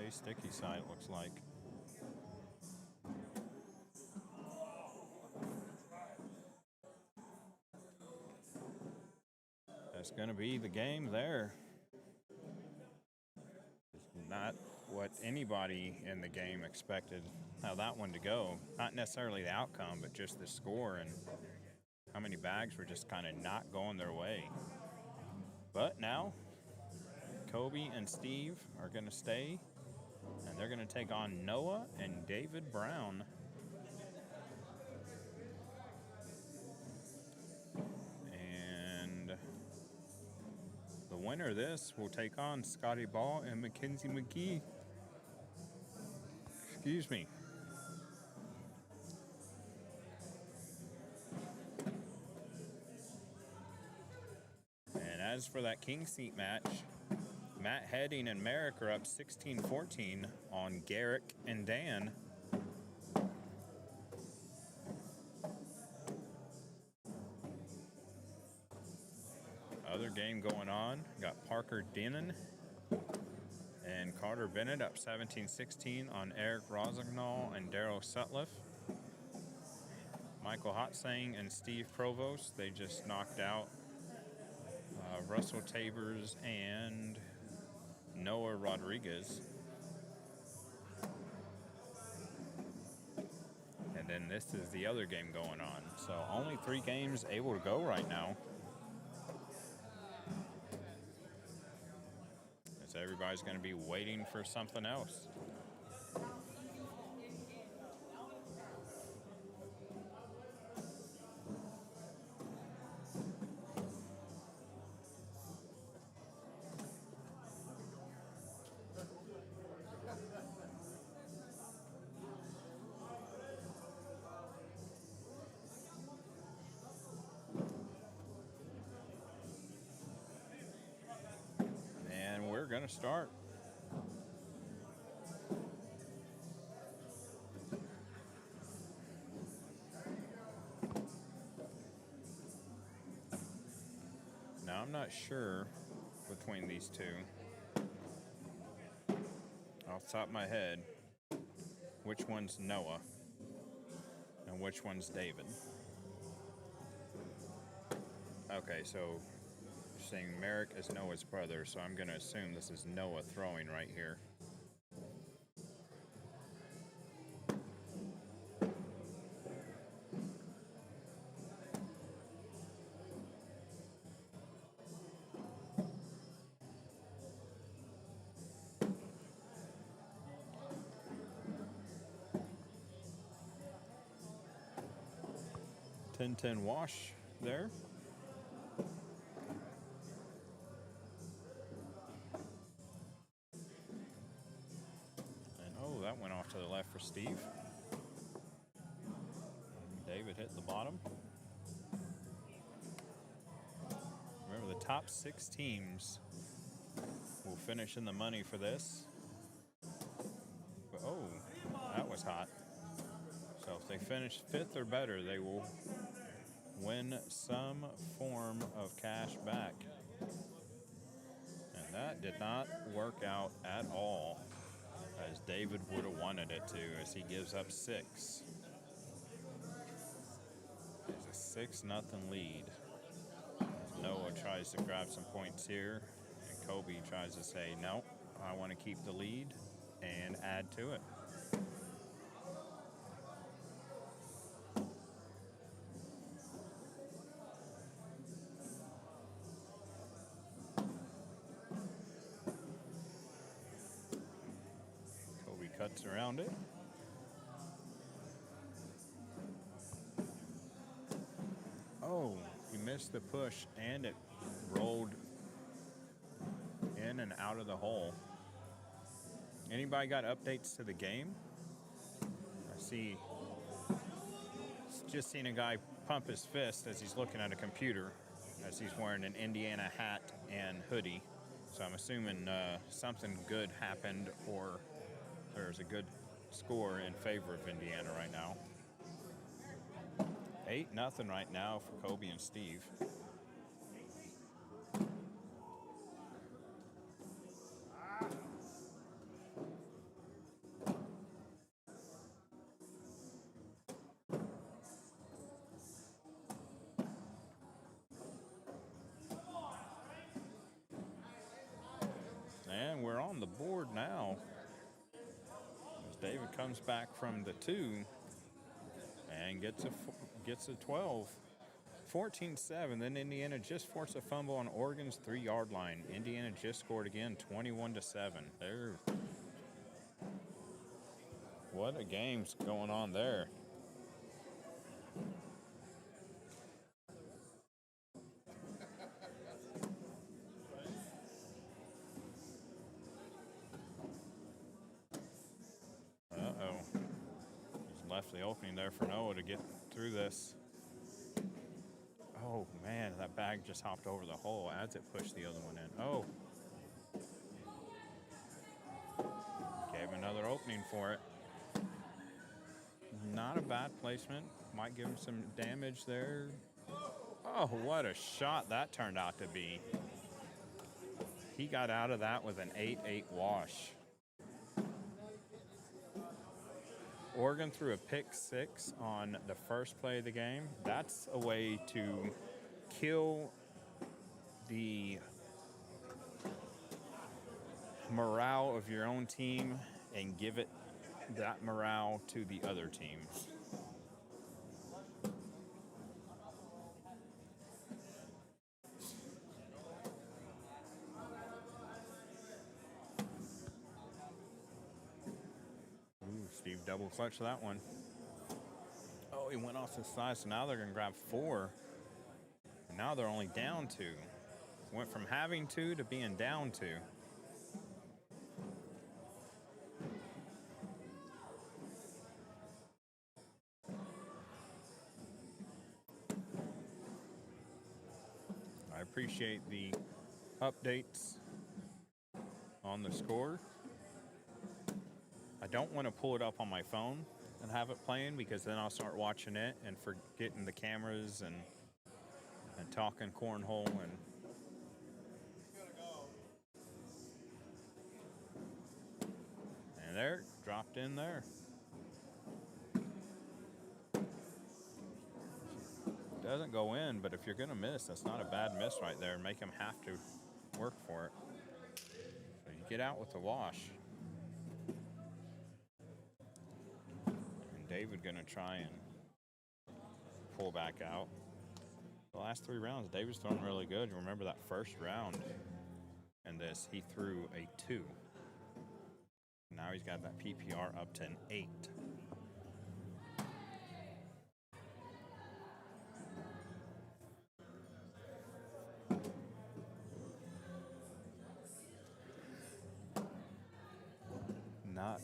stay sticky side, it looks like. That's going to be the game there. It's not what anybody in the game expected how that one to go. Not necessarily the outcome, but just the score and how many bags were just kind of not going their way. But now, Kobe and Steve are going to stay, and they're going to take on Noah and David Brown. And the winner of this will take on Scotty Ball and Mackenzie McGee. Excuse me. And as for that king seat match, Matt Heading and Merrick are up 16-14 on Garrick and Dan. Other game going on, got Parker Denon and Carter Bennett up 17-16 on Eric Rosignol and Daryl Sutliff. Michael Hotsang and Steve Provost, they just knocked out Russell Tabers and Noah Rodriguez. And then this is the other game going on. So only 3 games able to go right now. As everybody's going to be waiting for something else. And we're going to start. Now, I'm not sure between these two, off the top of my head, which one's Noah and which one's David. Okay, so you're saying Merrick is Noah's brother, so I'm going to assume this is Noah throwing right here. .10 wash there. And oh, that went off to the left for Steve. David hit the bottom. Remember, the top 6 teams will finish in the money for this. But, oh, that was hot. So if they finish 5th or better, they will win some form of cash back. And that did not work out at all, as David would have wanted it to, as he gives up 6. There's a 6-0 lead. Noah tries to grab some points here, and Kobe tries to say, no, I want to keep the lead and add to it. Kobe cuts around it. Oh, he missed the push, and it rolled in and out of the hole. Anybody got updates to the game? I see, just seen a guy pump his fist as he's looking at a computer, as he's wearing an Indiana hat and hoodie. So I'm assuming something good happened, or there's a good score in favor of Indiana right now. 8-0 right now for Kobe and Steve. on the board now. As David comes back from the 2 and gets a 12. 14-7. Then Indiana just forced a fumble on Oregon's 3-yard line. Indiana just scored again, 21-7. What a game's going on there. Uh-oh. He's left the opening there for Noah to get through this. Oh, man, that bag just hopped over the hole as it pushed the other one in. Oh. Gave him another opening for it. Not a bad placement. Might give him some damage there. Oh, what a shot that turned out to be. He got out of that with an 8-8 wash. Oregon threw a pick 6 on the first play of the game. That's a way to kill the morale of your own team and give it that morale to the other team. Ooh, Steve double clutched that one. Oh, he went off the side, so now they're going to grab 4. And now they're only down 2. Went from having 2 to being down 2. I appreciate the updates on the score. I don't want to pull it up on my phone and have it playing because then I'll start watching it and forgetting the cameras and talking cornhole and there, dropped in there. Doesn't go in, but if you're gonna miss, that's not a bad miss right there. Make him have to work for it. So you get out with the wash. And David gonna try and pull back out. The last 3 rounds, David's thrown really good. You remember that first round in this, he threw a 2. Now he's got that PPR up to an 8. Not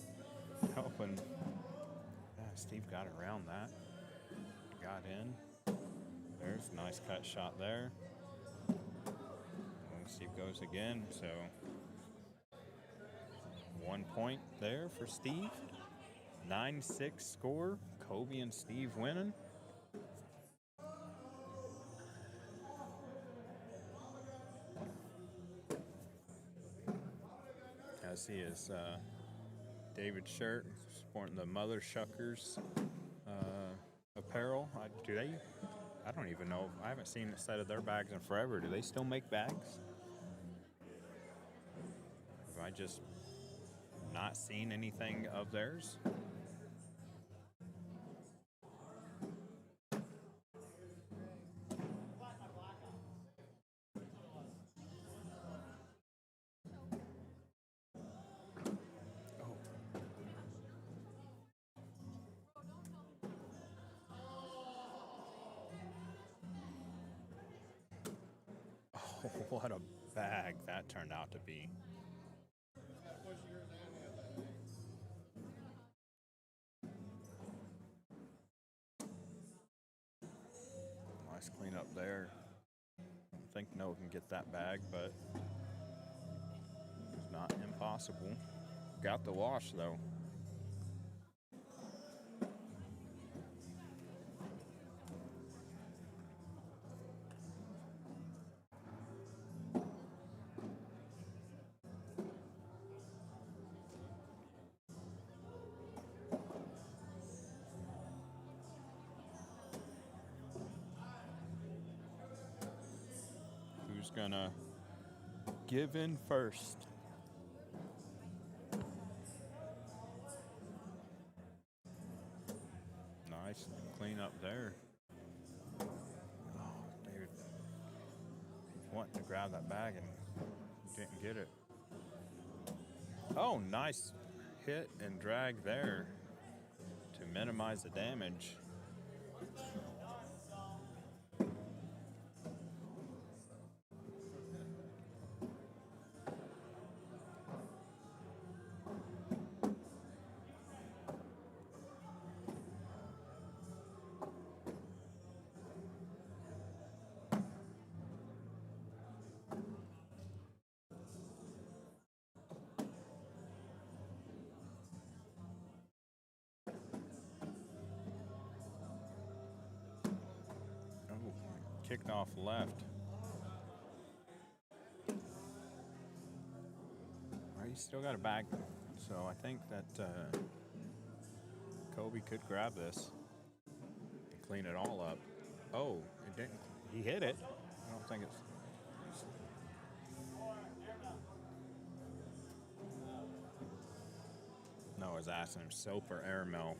helping. Yeah, Steve got around that. Got in. There's a nice cut shot there. And Steve goes again, so 1 point there for Steve. 9-6 score. Kobe and Steve winning. I see his David's shirt, sporting the Mother Shuckers apparel. I don't even know. I haven't seen a set of their bags in forever. Do they still make bags? Have I just not seen anything of theirs? Oh, what a bag that turned out to be. Nice cleanup there. I don't think Noah can get that bag, but it's not impossible. Got the wash, though. Who's gonna give in first? Nice clean up there. Oh, dude. He's wanting to grab that bag and didn't get it. Oh, nice hit and drag there to minimize the damage. Oh, kicked off left. Well, he's still got a bag, so I think that Kobe could grab this and clean it all up. Oh, it didn't. He hit it. I don't think it's. No, I was asking him soap or airmail.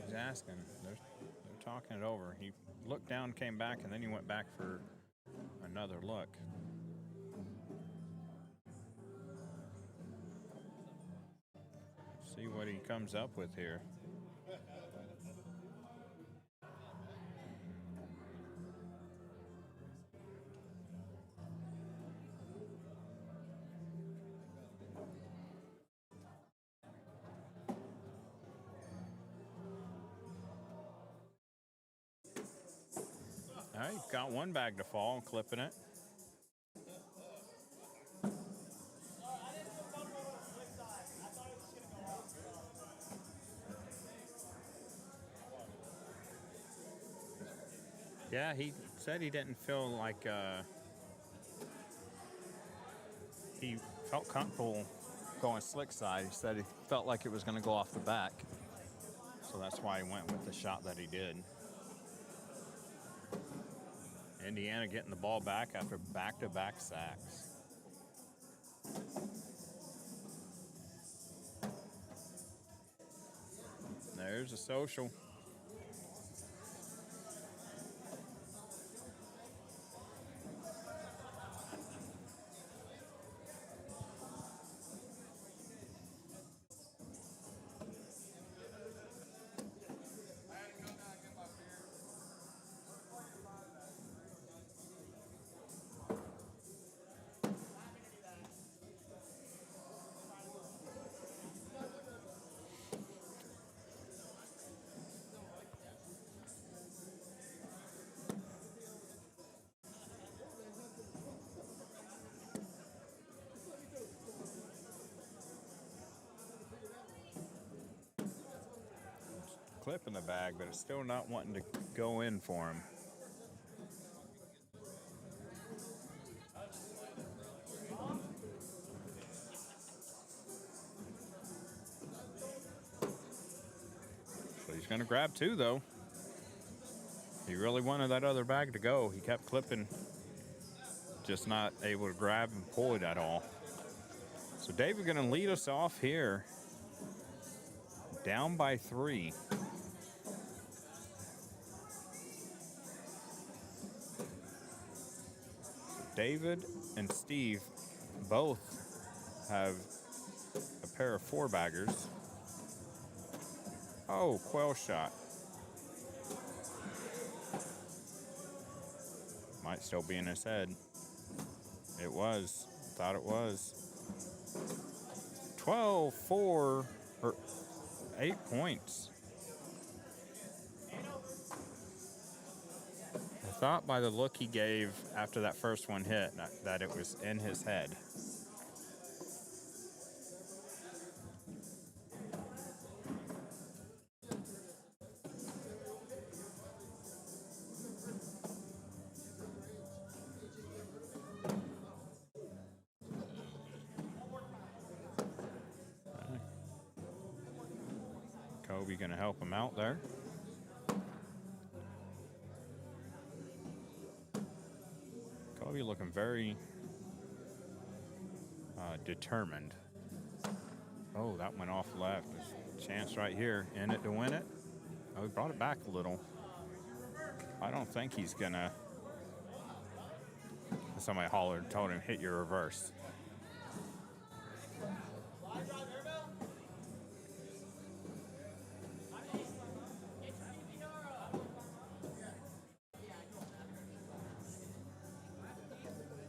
He's asking. They're talking it over. He looked down, came back, and then he went back for another look. See what he comes up with here. All right, got one bag to fall, clipping it. Yeah, he said he didn't feel like he felt comfortable going slick side. He said he felt like it was going to go off the back. So that's why he went with the shot that he did. Indiana getting the ball back after back-to-back sacks. There's a social. Clip in the bag, but it's still not wanting to go in for him. So he's going to grab two, though. He really wanted that other bag to go. He kept clipping, just not able to grab and pull it at all. So David going to lead us off here, down by 3. David and Steve both have a pair of 4-baggers. Oh, quail shot. Might still be in his head. It was. Thought it was. 12, 4, or 8 points. I thought by the look he gave after that first one hit that it was in his head. Kobe gonna help him out there. Kobe looking very determined. Oh, that went off left. There's a chance right here in it to win it. Oh, he brought it back a little. I don't think he's gonna. Somebody hollered, told him, hit your reverse.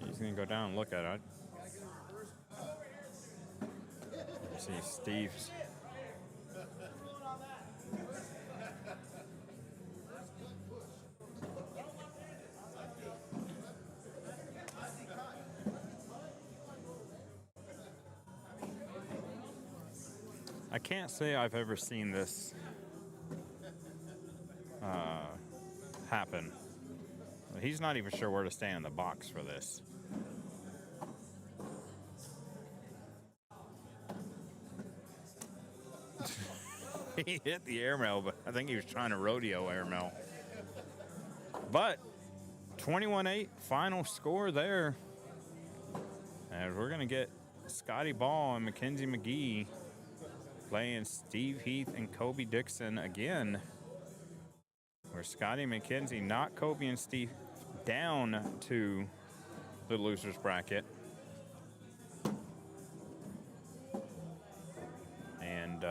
He's gonna go down and look at it. See Steve's. I can't say I've ever seen this happen. He's not even sure where to stand in the box for this. He hit the airmail, but I think he was trying to rodeo airmail. But 21-8 final score there. And we're going to get Scotty Ball and Mackenzie McGee playing Steve Heath and Kobe Dixon again. Where Scotty and Mackenzie knock Kobe and Steve down to the loser's bracket. And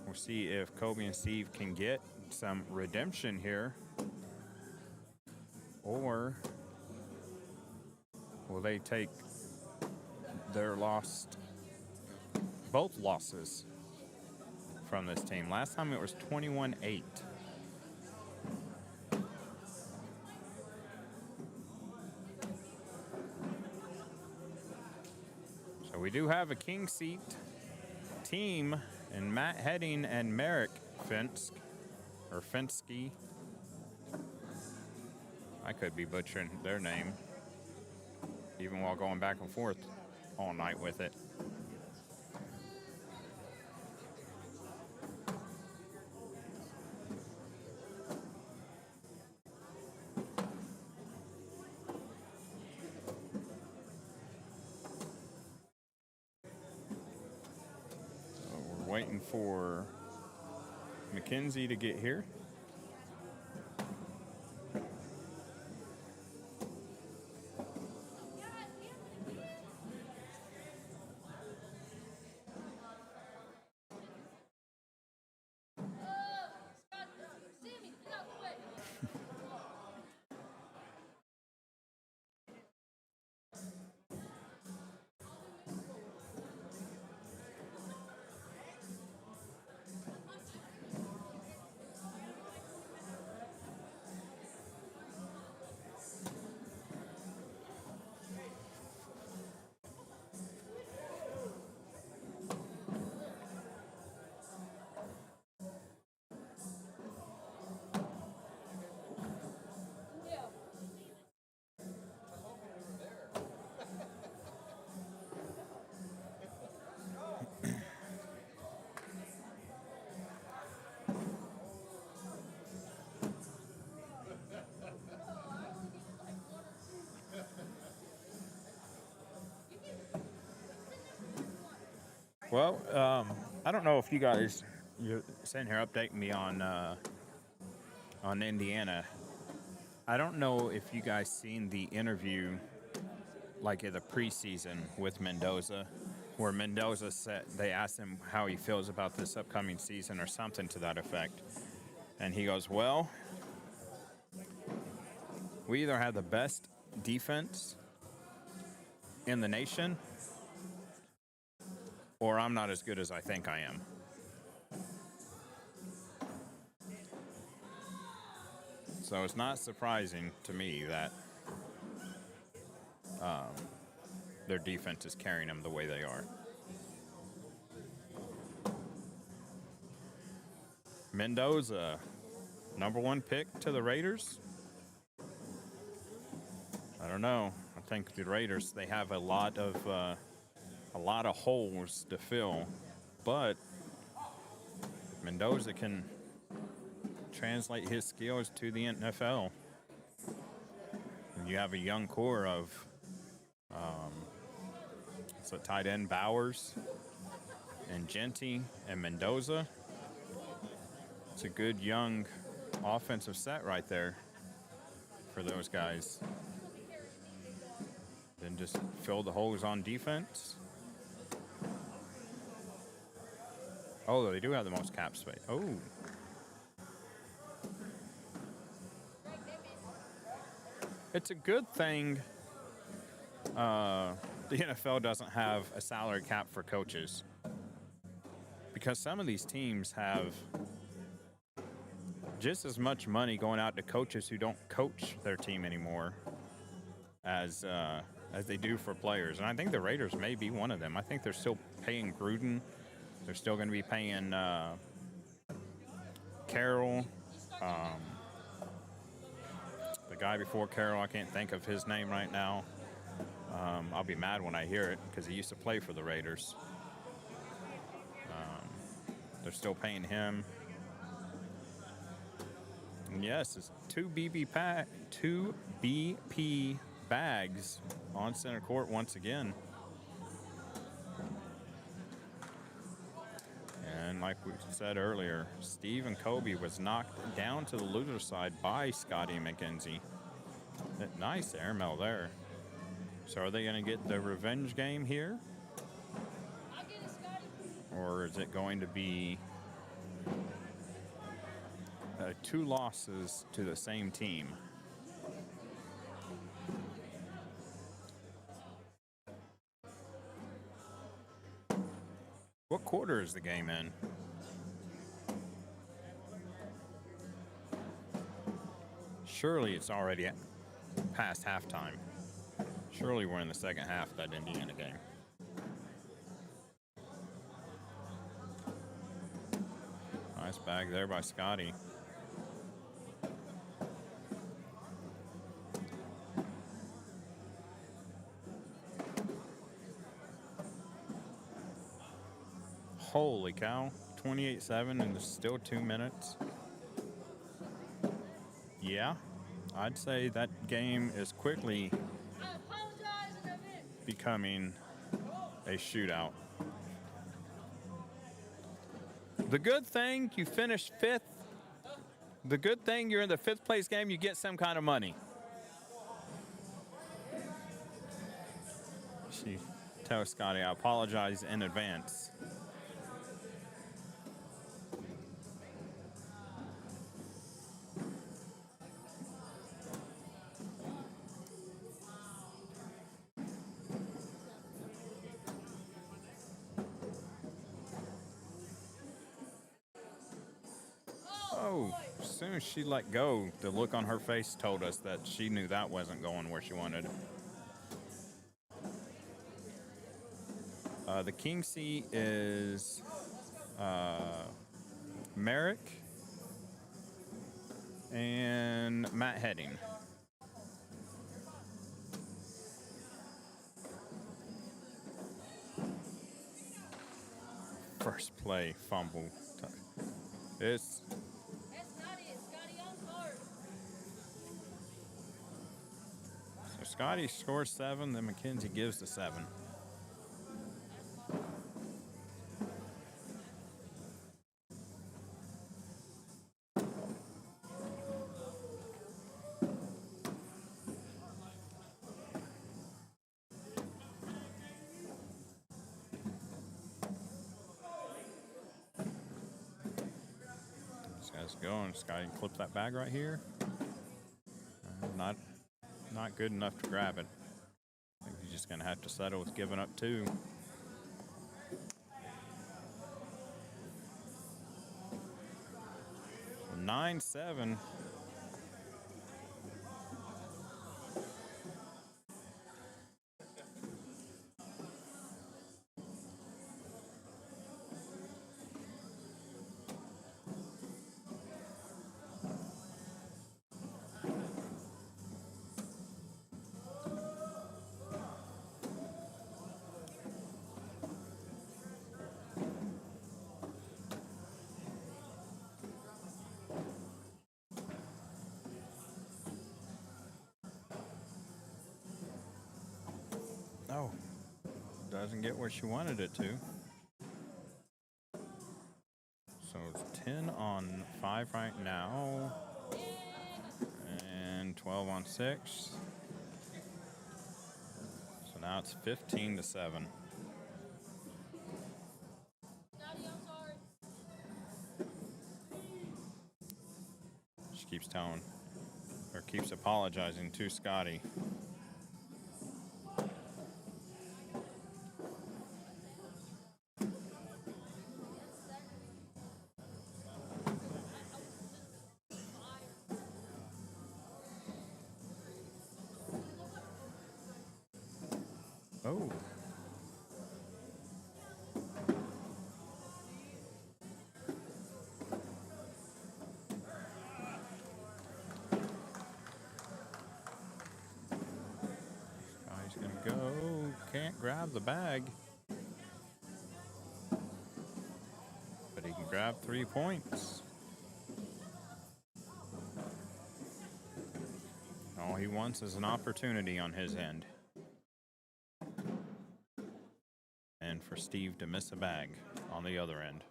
we'll see if Kobe and Steve can get some redemption here. Or will they take their both losses from this team? Last time it was 21-8. So we do have a king seat team in Matt Heading and Merrick Fensky. I could be butchering their name, even while going back and forth all night with it. We're waiting for Mackenzie to get here. Sammy, get out the way. Well, I don't know if you're sitting here updating me on Indiana. I don't know if you guys seen the interview, like in the preseason with Mendoza, where Mendoza said they asked him how he feels about this upcoming season or something to that effect, and he goes, "Well, we either have the best defense in the nation, or I'm not as good as I think I am." So it's not surprising to me that their defense is carrying them the way they are. Mendoza, #1 pick to the Raiders. I don't know. I think the Raiders, they have a lot of holes to fill, but Mendoza can translate his skills to the NFL. you have a young core of so tight end Bowers and Genty and Mendoza. It's a good young offensive set right there for those guys. Then just fill the holes on defense. Oh, they do have the most cap space. Oh. It's a good thing the NFL doesn't have a salary cap for coaches, because some of these teams have just as much money going out to coaches who don't coach their team anymore as they do for players. And I think the Raiders may be one of them. I think they're still paying Gruden. They're still going to be paying Carroll. The guy before Carroll, I can't think of his name right now. I'll be mad when I hear it because he used to play for the Raiders. They're still paying him. And yes, it's two BP bags on center court once again. And like we said earlier, Steve and Kobe was knocked down to the loser side by Scotty McKenzie. Nice airmail there. So are they going to get the revenge game here? Or is it going to be 2 losses to the same team? What quarter is the game in? Surely it's already past halftime. Surely we're in the second half of that Indiana game. Nice bag there by Scotty. Holy cow, 28-7 and there's still 2 minutes. Yeah, I'd say that game is quickly becoming a shootout. The good thing you finished 5th. The good thing you're in the 5th place game, you get some kind of money. She tells Scotty, I apologize in advance. Oh, as soon as she let go, the look on her face told us that she knew that wasn't going where she wanted it. The king seat is Merrick and Matt Heading. First play, fumble. It's so Scotty scores 7, then McKenzie gives the 7. This guy's going. Scotty can clip that bag right here. Not good enough to grab it. I think he's just going to have to settle with giving up 2. So 9-7. doesn't get where she wanted it to. So it's 10 on 5 right now. And 12 on 6. So now it's 15 to 7. Daddy, I'm sorry. She keeps telling, or keeps apologizing to Scotty. Oh. Scotty's gonna go. Can't grab the bag. But he can grab 3 points. All he wants is an opportunity on his end. And for Steve to miss a bag on the other end.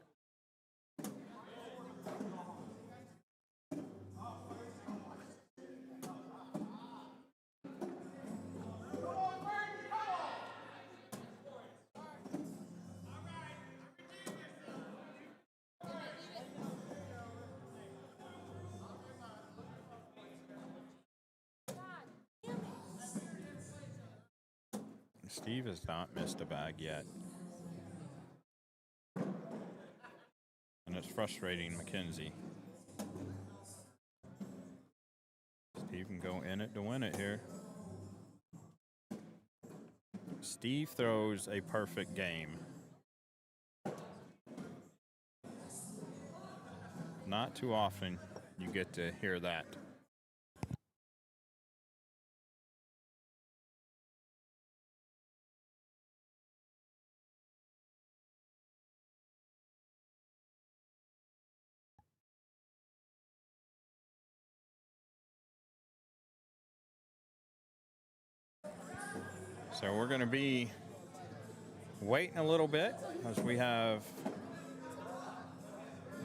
Steve has not missed a bag yet. And it's frustrating Mackenzie. Steve can go in it to win it here. Steve throws a perfect game. Not too often you get to hear that. So we're going to be waiting a little bit as we have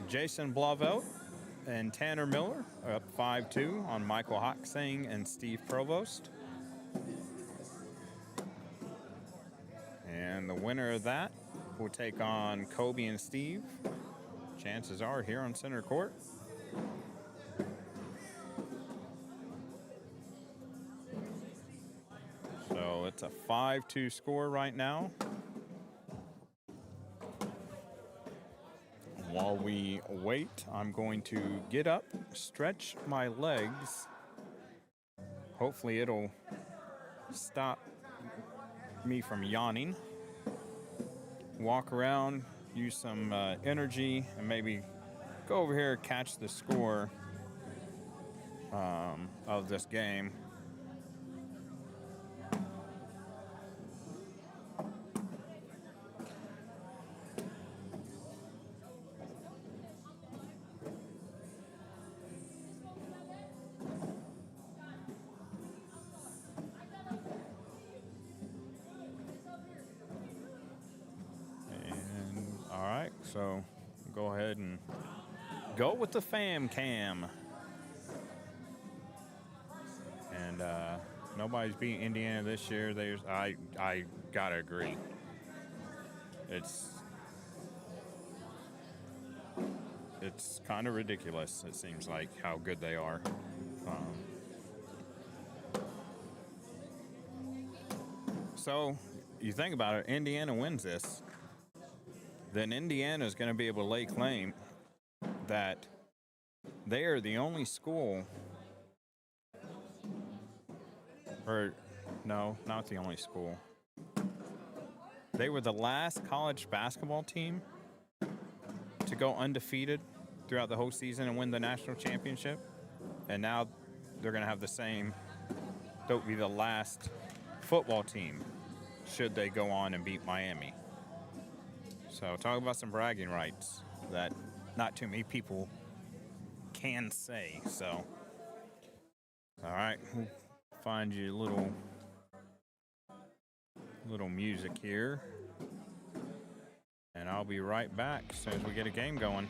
Jason Blauvelt and Tanner Miller up 5-2 on Michael Hoxing and Steve Provost. And the winner of that will take on Kobe and Steve. Chances are here on center court. So it's a 5-2 score right now. While we wait, I'm going to get up, stretch my legs. Hopefully it'll stop me from yawning. Walk around, use some energy, and maybe go over here, catch the score of this game. And all right, so go ahead and go with the fam cam. And nobody's beating Indiana this year. I gotta agree. It's kind of ridiculous. It seems like how good they are. So you think about it, Indiana wins this, then Indiana is going to be able to lay claim that they are the only school, or no, not the only school. They were the last college basketball team to go undefeated throughout the whole season and win the national championship. And now they're going to have the same. They'll be the last football team should they go on and beat Miami. So talk about some bragging rights that not too many people can say. So, all right, we'll find you a little music here. And I'll be right back as soon as we get a game going.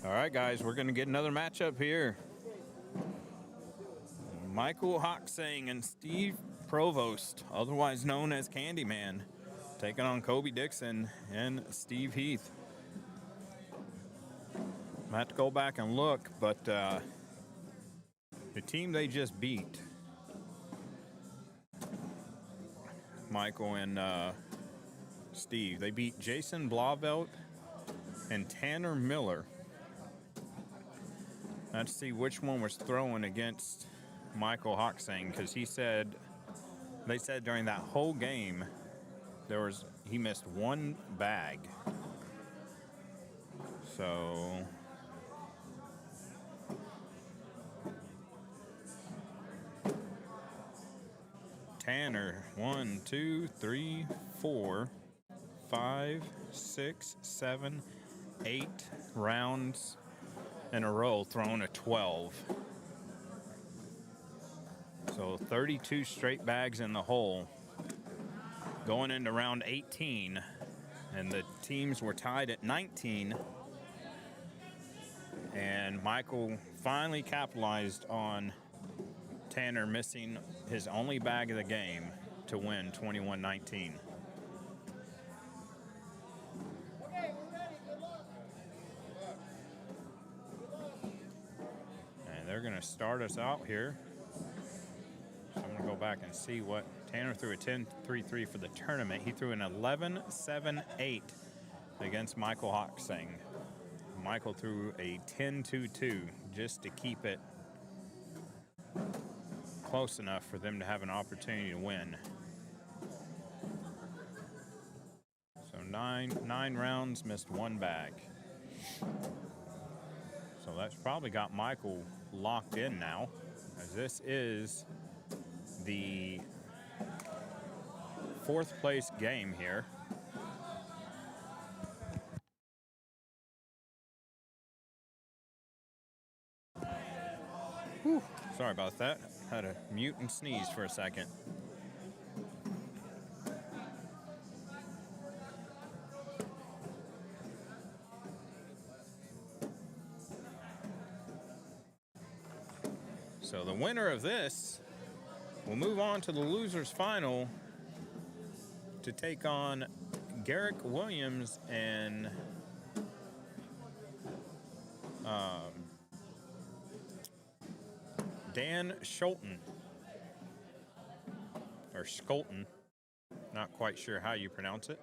All right, guys, we're going to get another matchup here. Michael Hoxsang and Steve Provost, otherwise known as Candyman, taking on Kobe Dixon and Steve Heath. I have to go back and look, but the team they just beat, Michael and Steve, they beat Jason Blauvelt and Tanner Miller. Let's see which one was throwing against Michael Hoxsang, because they said during that whole game he missed one bag. So Tanner, 1, 2, 3, 4, 5, 6, 7, 8 rounds in a row throwing a 12. So 32 straight bags in the hole going into round 18, and the teams were tied at 19. And Michael finally capitalized on Tanner missing his only bag of the game to win 21-19. Okay, we're ready. Good luck. And they're going to start us out here. So I'm going to go back and see what Tanner threw a 10-3-3 for the tournament. He threw an 11-7-8 against Michael Hoxsang. Michael threw a 10-2-2 just to keep it close enough for them to have an opportunity to win. So nine rounds, missed one bag. So that's probably got Michael locked in now, as this is the fourth place game here. Whew, sorry about that. Had to mute and sneeze for a second. So the winner of this will move on to the losers final to take on Garrick Williams and Dan Scholten, or Scholten, not quite sure how you pronounce it.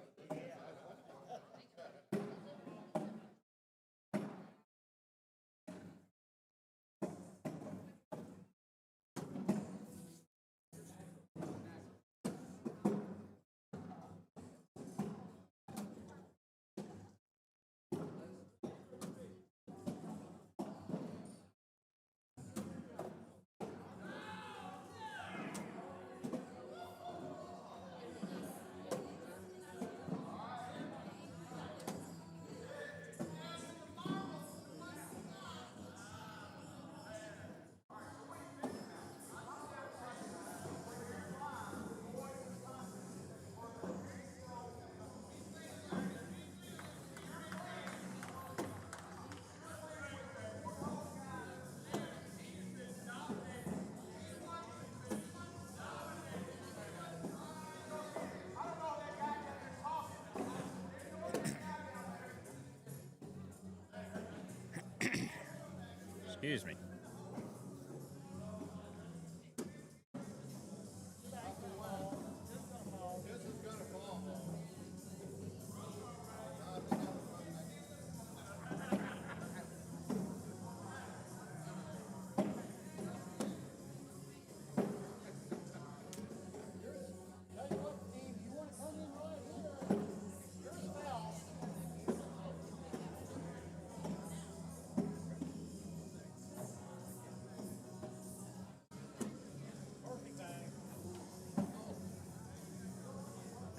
Excuse me.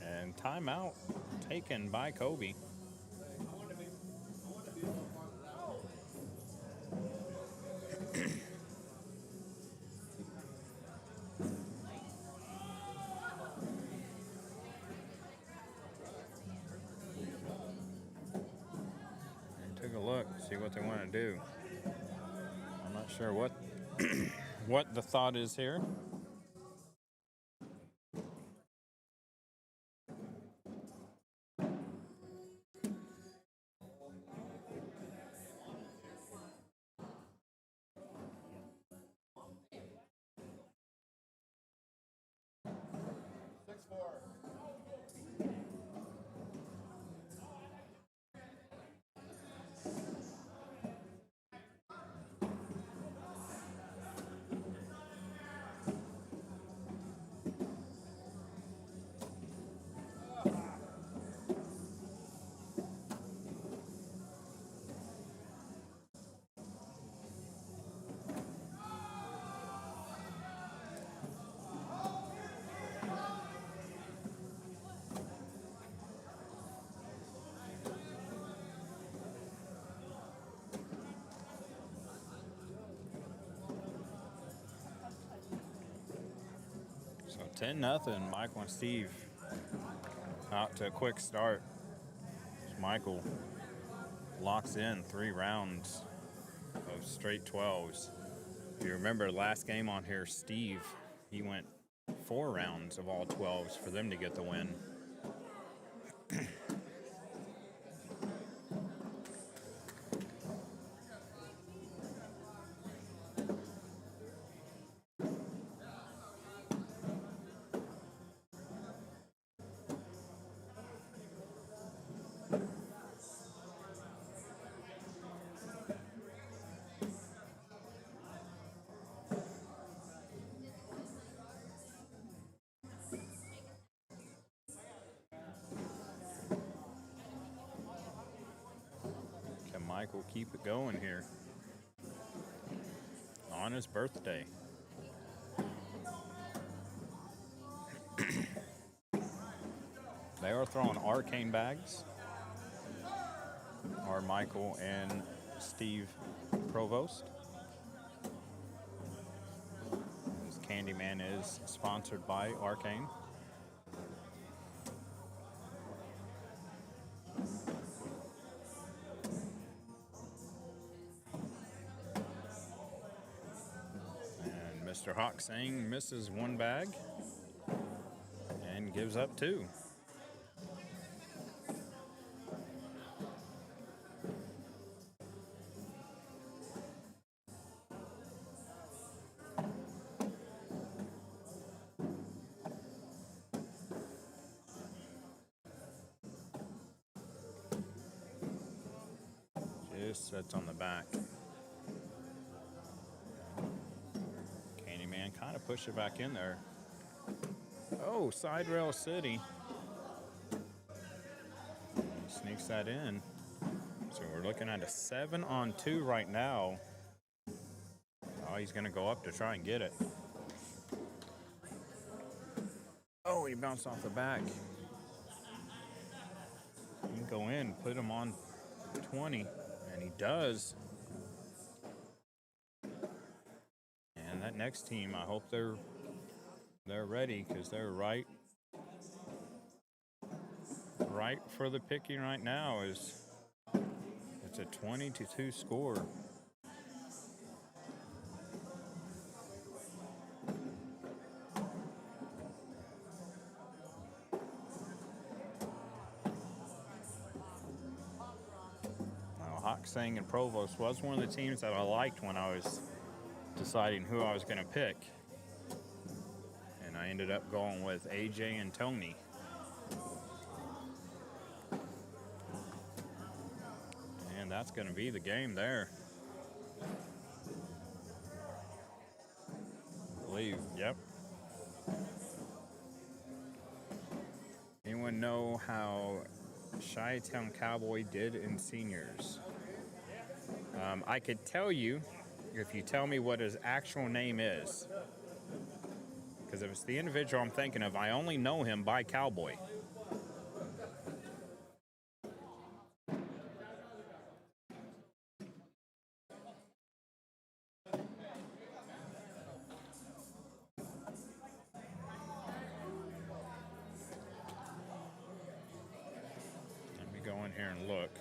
And timeout taken by Kobe. Took a look, see what they wanted to do. I'm not sure what what the thought is here. So 10-0. Michael and Steve out to a quick start. Michael locks in 3 rounds of straight 12s. If you remember last game on here, Steve, he went 4 rounds of all 12s for them to get the win. Can Michael keep it going here on his birthday? They are throwing arcane bags. Are Michael and Steve Provost. This Candyman is sponsored by Arcane. And Mr. Hawk Sang misses 1 bag and gives up 2. Just sits on the back. Candyman kind of pushed it back in there. Oh, side rail city. Sneaks that in. So we're looking at a 7-on-2 right now. Oh, he's going to go up to try and get it. Oh, he bounced off the back. He can go in, put him on 20, and he does. And that next team, I hope they're ready, because they're right for the picking right now. It's a 20-2 score. Hoxang and Provost was one of the teams that I liked when I was deciding who I was going to pick. And I ended up going with AJ and Tony. And that's going to be the game there. I believe, yep. Anyone know how Chi-Town Cowboy did in seniors? I could tell you if you tell me what his actual name is. Because if it's the individual I'm thinking of, I only know him by Cowboy. Let me go in here and look.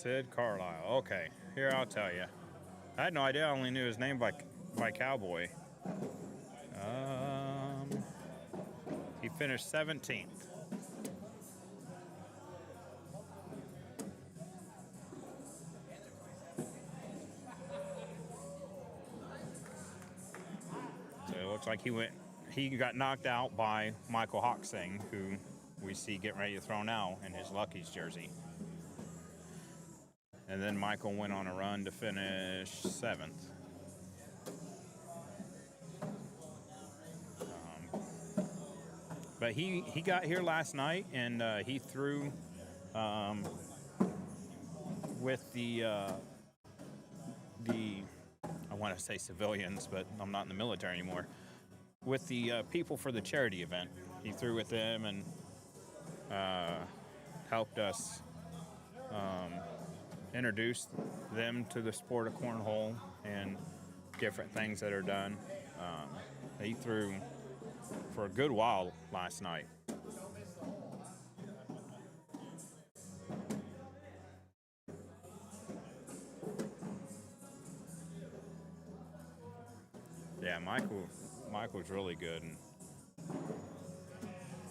Sid Carlisle. Okay, here I'll tell you. I had no idea. I only knew his name by Cowboy. He finished 17th. So it looks like he got knocked out by Michael Hoxing, who we see getting ready to throw now in his Lucky's jersey. And then Michael went on a run to finish 7th. But he got here last night, and he threw with the I want to say civilians, but I'm not in the military anymore. With the people for the charity event, he threw with them and helped us introduce them to the sport of cornhole and different things that are done. He threw for a good while last night. Yeah, Michael's really good. And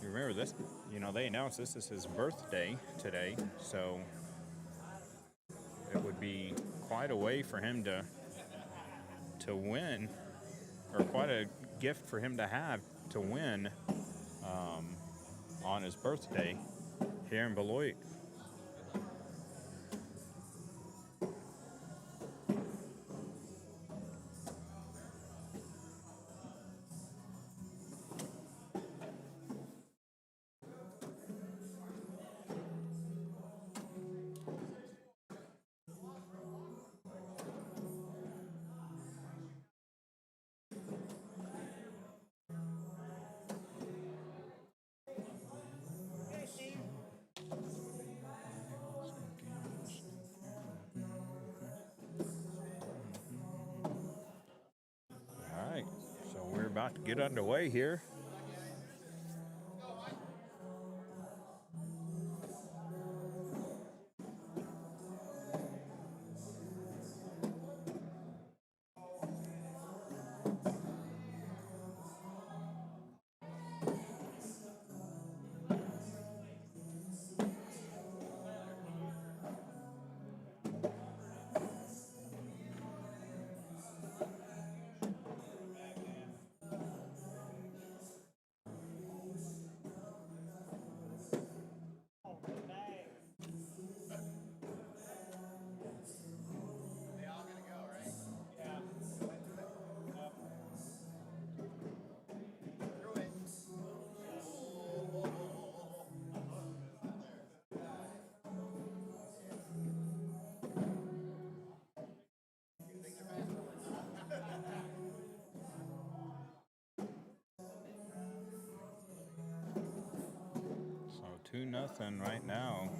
you remember this, they announced this is his birthday today, so it would be quite a way for him to win, or quite a gift for him to have to win on his birthday here in Beloit. All right, so we're about to get underway here. So 2-0 right now.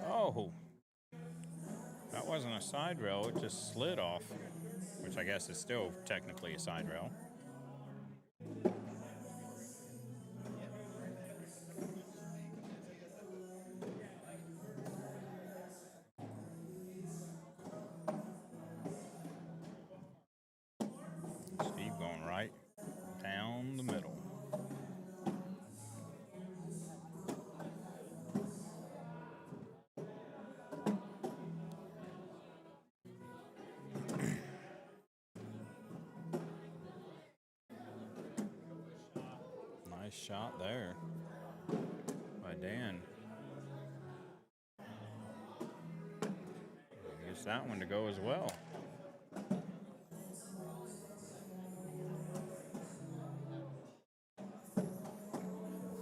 Oh, that wasn't a side rail, it just slid off, which I guess is still technically a side rail. Steve going right down the middle. Nice shot there by Dan. Gets that one to go as well.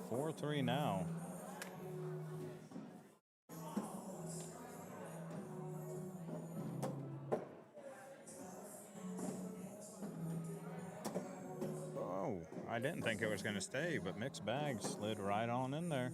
4-3 now. I didn't think it was going to stay, but mixed bag slid right on in there.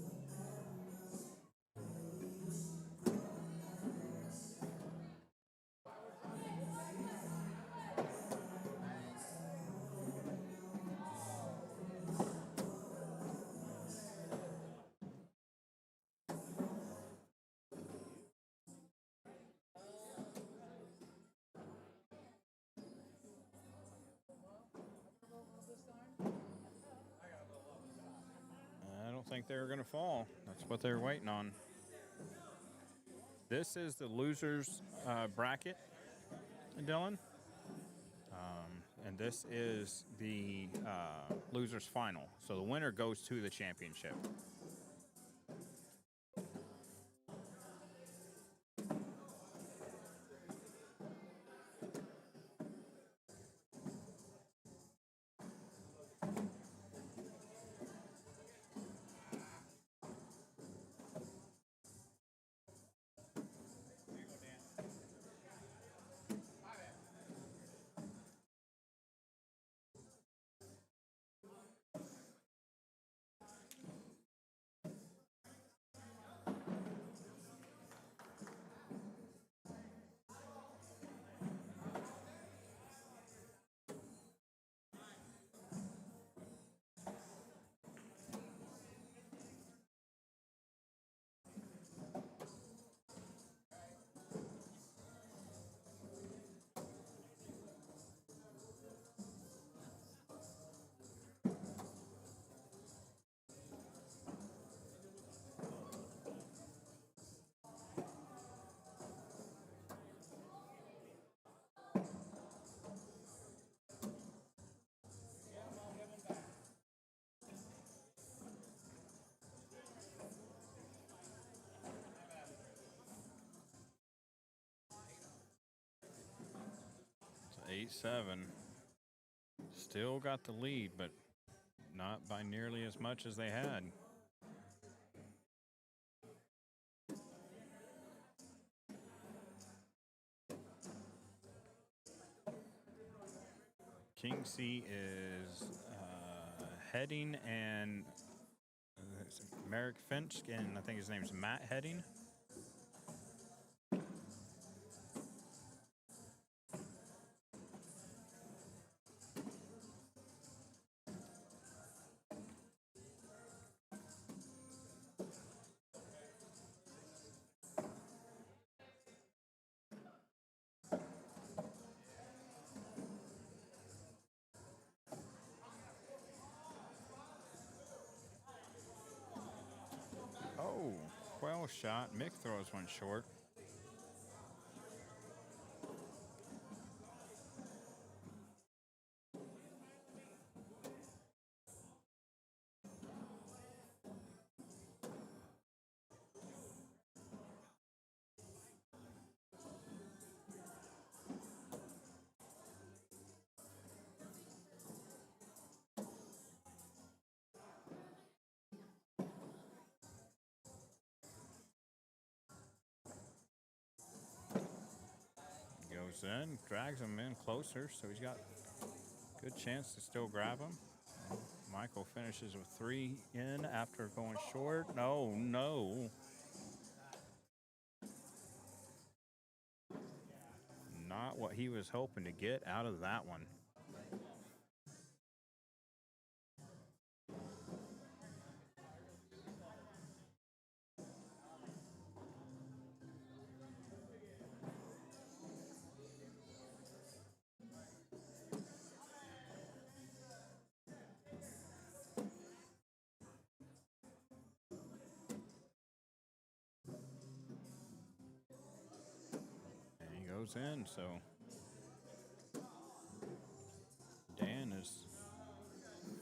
I don't think they were going to fall. That's what they were waiting on. This is the losers bracket, Dylan. And this is the losers final. So the winner goes to the championship. It's 8-7. Still got the lead, but not by nearly as much as they had. King C is heading, and Merrick Finch, and I think his name's Matt Heading. Oh, well shot. Mick throws one short. Goes in, drags him in closer, so he's got a good chance to still grab him. Michael finishes with 3 in after going short. No. Not what he was hoping to get out of that one. And he goes in, so Dan is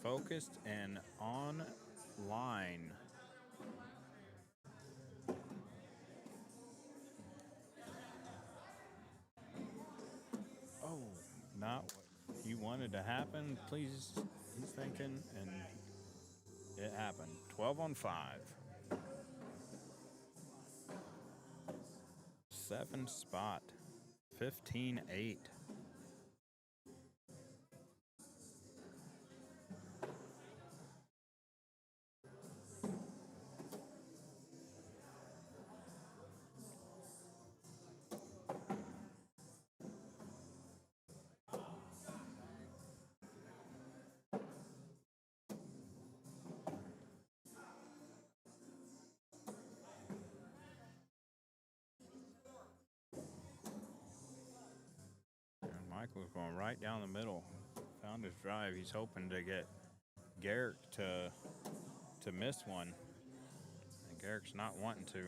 focused and on line. Oh, not what you wanted to happen, please, he's thinking, and it happened. 12 on 5. 7 spot. 15-8. Michael's going right down the middle. Found his drive. He's hoping to get Garrick to miss one. And Garrick's not wanting to.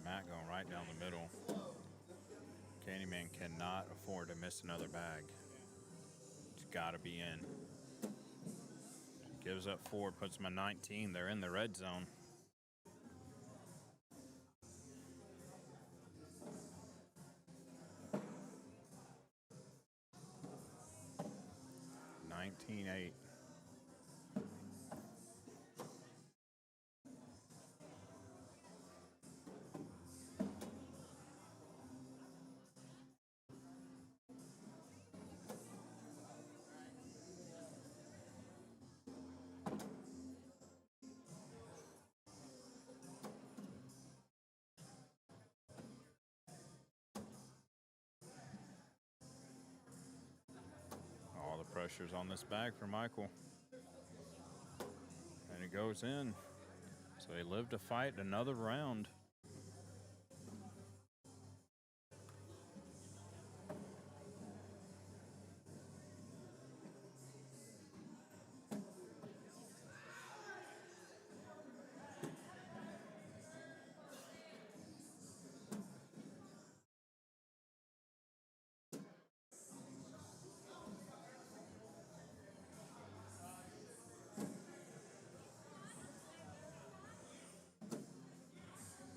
Matt going right down the middle. Candyman cannot afford to miss another bag. It's got to be in. Gives up 4, puts them at 19. They're in the red zone. $19-8. All the pressure's on this bag for Michael. And it goes in. So he lived to fight another round.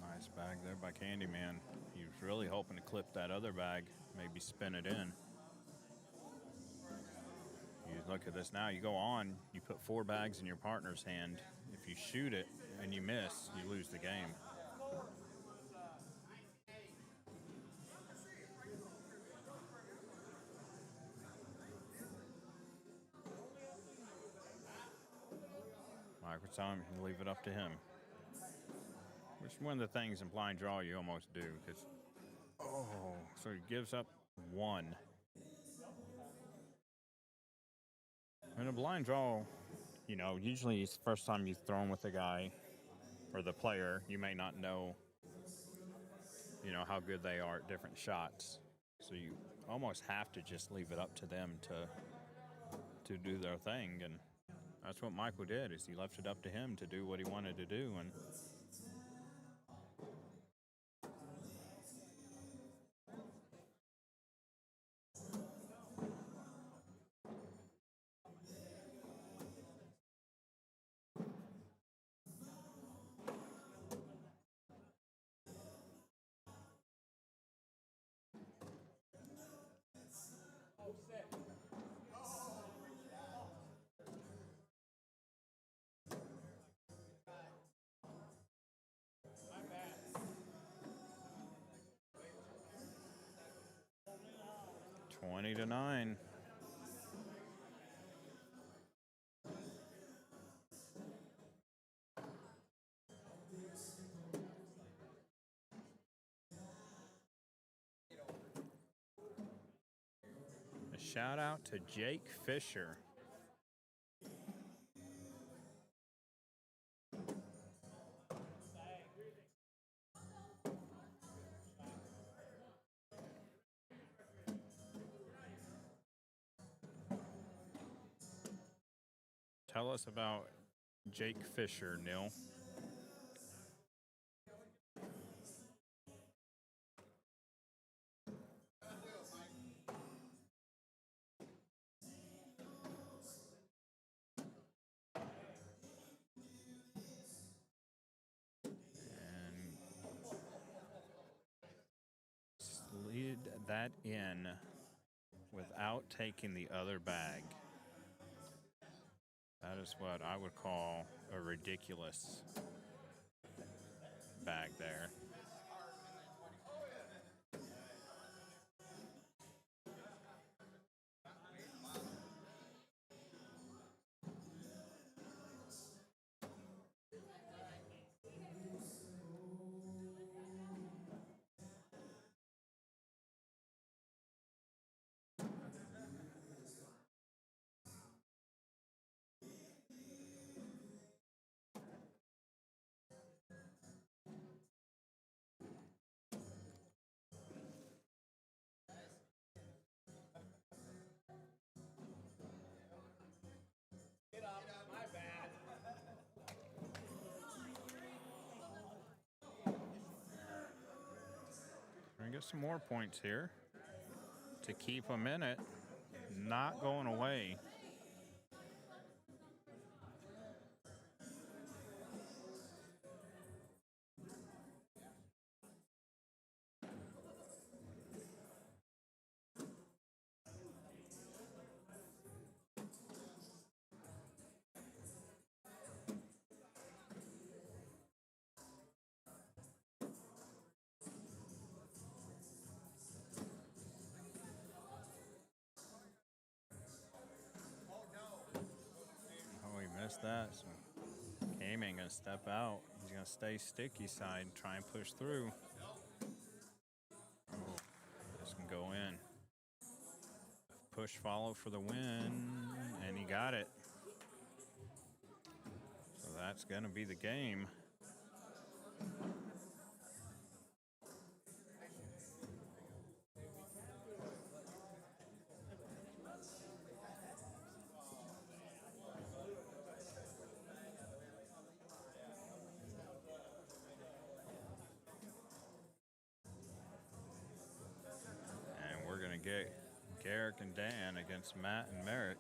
Nice bag there by Candyman. He was really hoping to clip that other bag, maybe spin it in. You look at this now, you go on, you put 4 bags in your partner's hand. If you shoot it and you miss, you lose the game. Michael telling him to leave it up to him. Which is one of the things in blind draw you almost do. Because, so he gives up 1. In a blind draw, you know, usually it's the first time you've thrown with the guy or the player, you may not know, you know, how good they are at different shots. So you almost have to just leave it up to them to do their thing. And that's what Michael did, is he left it up to him to do what he wanted to do. And $20-9. A shout out to Jake Fisher. Tell us about Jake Fisher, Neil. And slid that in without taking the other bag. That is what I would call a ridiculous bag there. some more points here to keep them in it, not going away. Oh, he missed that. So Game ain't gonna step out. He's gonna stay sticky side, try and push through. Oh, this can go in. Push follow for the win, and he got it. So that's gonna be the game. And we're gonna get Garrick and Dan against Matt and Merrick.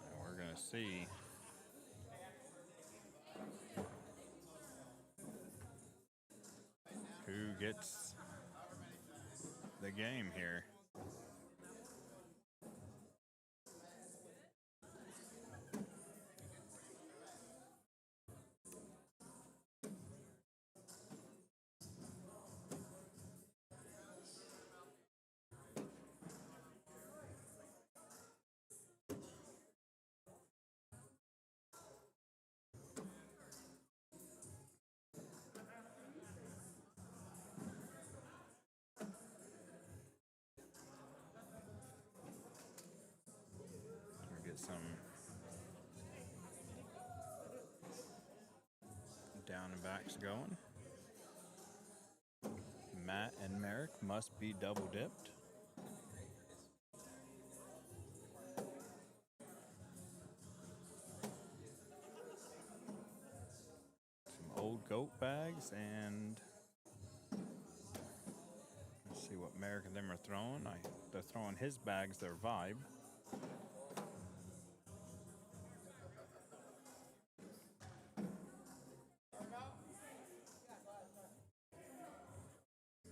And we're gonna see who gets the game here. We'll get some down and backs going. Matt and Merrick must be double dipped. Some old goat bags, and let's see what Merrick and them are throwing. They're throwing his bags, their vibe.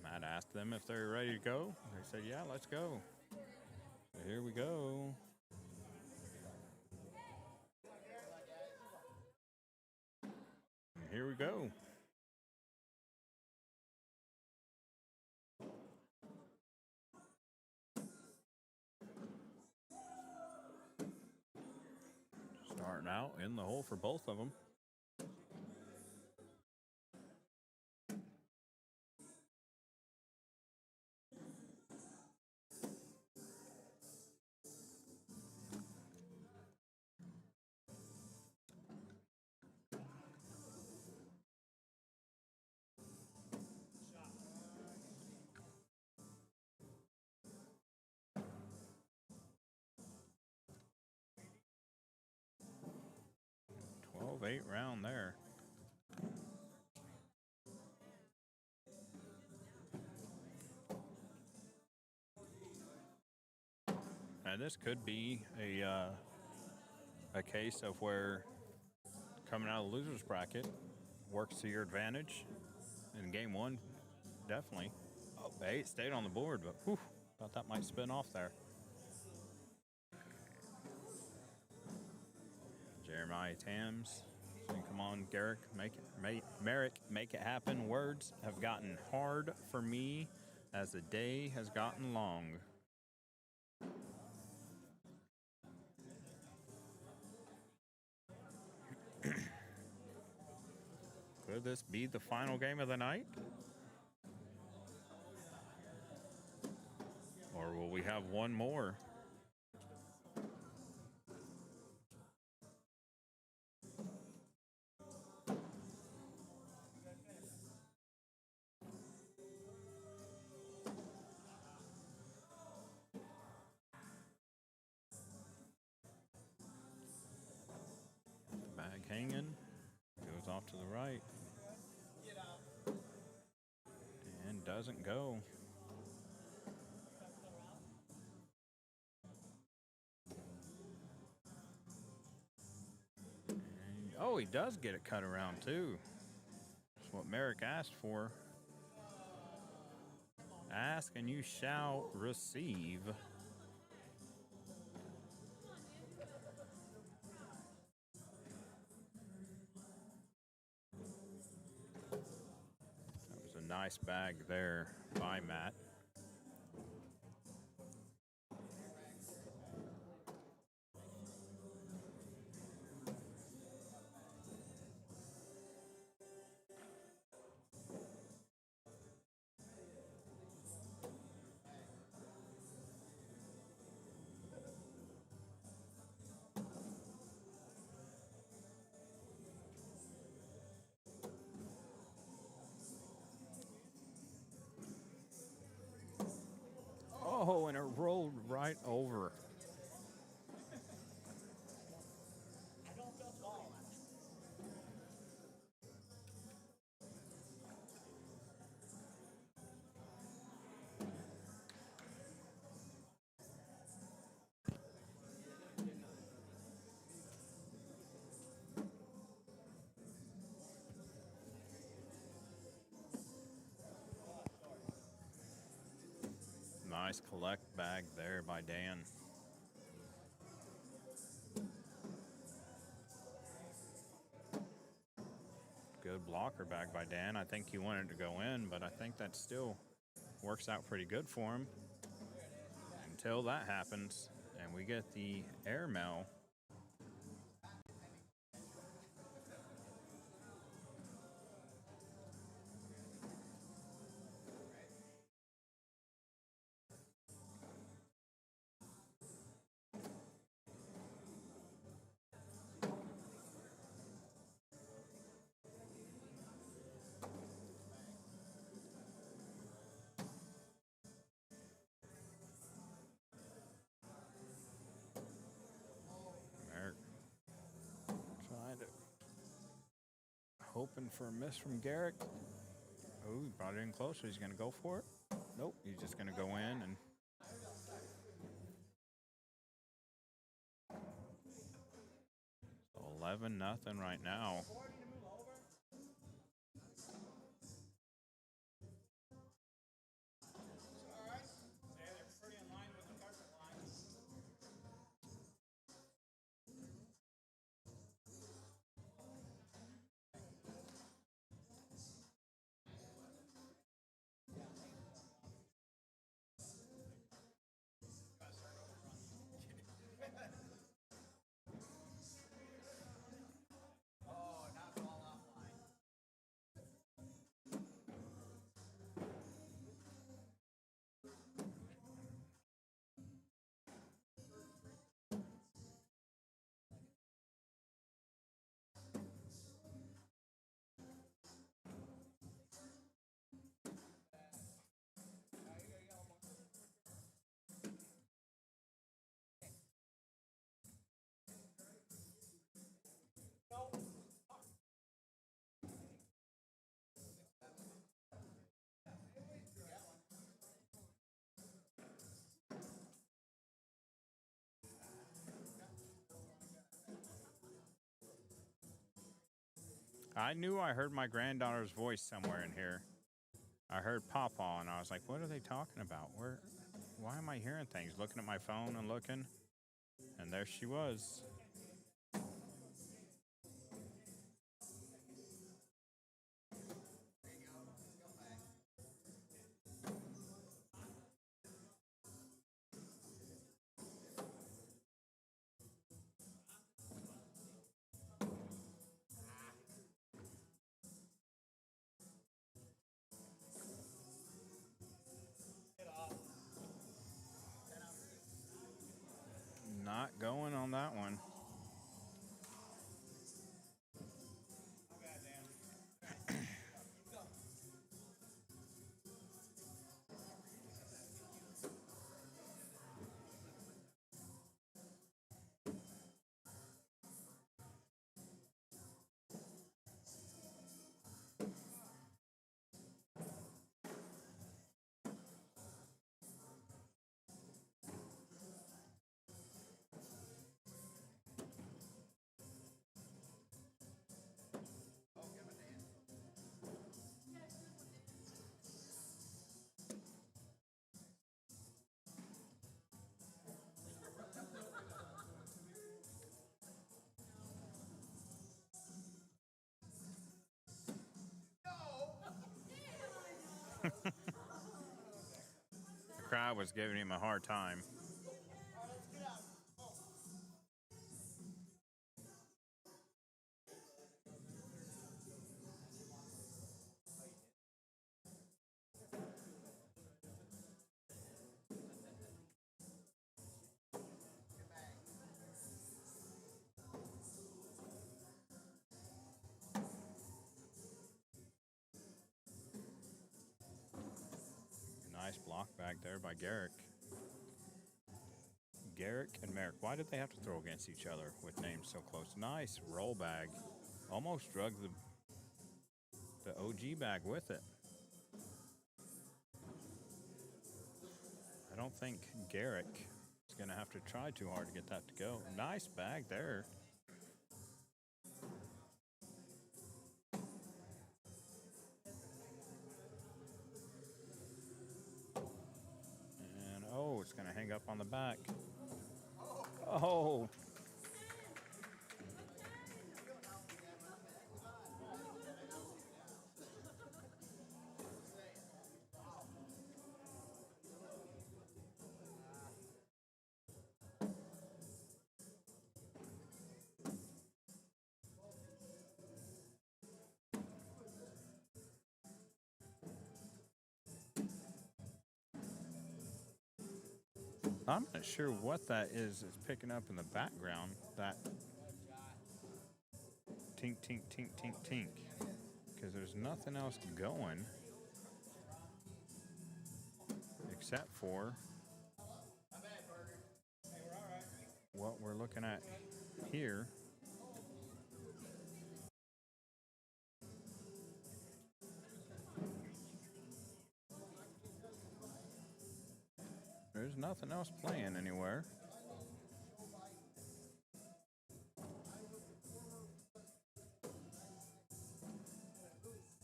Matt asked them if they're ready to go. They said, yeah, let's go. So here we go. And here we go. Starting out in the hole for both of them. Eight round there. And this could be a case of where coming out of the loser's bracket works to your advantage. In game one, definitely. Oh, eight stayed on the board, but whew, thought that might spin off there. Jeremiah Tams saying, come on, Garrick, Merrick, make it happen. Words have gotten hard for me as the day has gotten long. Could this be the final game of the night? Or will we have one more? Bag hanging, goes off to the right. doesn't go. And, oh, he does get it cut around too. That's what Merrick asked for. Ask and you shall receive. That was a nice bag there by Matt. Oh, and it rolled right over. Nice collect bag there by Dan. Good blocker bag by Dan. I think he wanted to go in, but I think that still works out pretty good for him until that happens and we get the airmail. Merrick trying to hoping for a miss from Garrick. Oh, he brought it in closer. He's going to go for it. Nope, he's just going to go in and 11-0 right now. I knew I heard my granddaughter's voice somewhere in here. I heard Pawpaw, and I was like, what are they talking about? Why am I hearing things? Looking at my phone and looking, and there she was. Not going on that one. The crowd was giving him a hard time. Nice block back there by Garrick. Garrick and Merrick, why did they have to throw against each other with names so close? Nice roll bag. Almost drug the OG bag with it. I don't think Garrick is going to have to try too hard to get that to go. Nice bag there. And, oh, it's going to hang up on the back. Oh. I'm not sure what that is picking up in the background. That tink, tink, tink, tink, tink. Because there's nothing else going except for what we're looking at here. There's nothing else playing anywhere.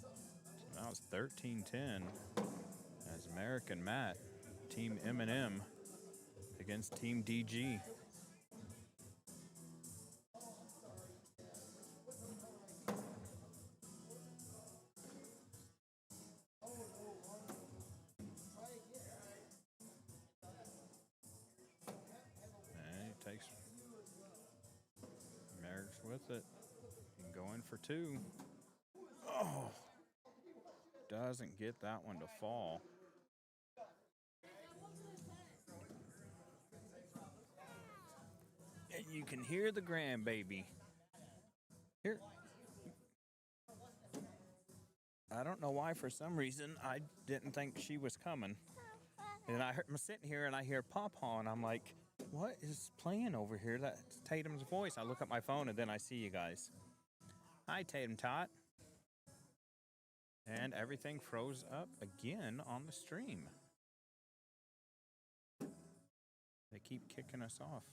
So now it's 13-10 as American Matt, Team M&M against Team DG. Takes Merrick's with it. He can go in for two. Oh, doesn't get that one to fall. And you can hear the grandbaby. Here. I don't know why, for some reason, I didn't think she was coming. And I'm sitting here and I hear Pawpaw, and I'm like, what is playing over here? That's Tatum's voice. I look at my phone and then I see you guys. Hi, Tatum Tot. And everything froze up again on the stream. They keep kicking us off.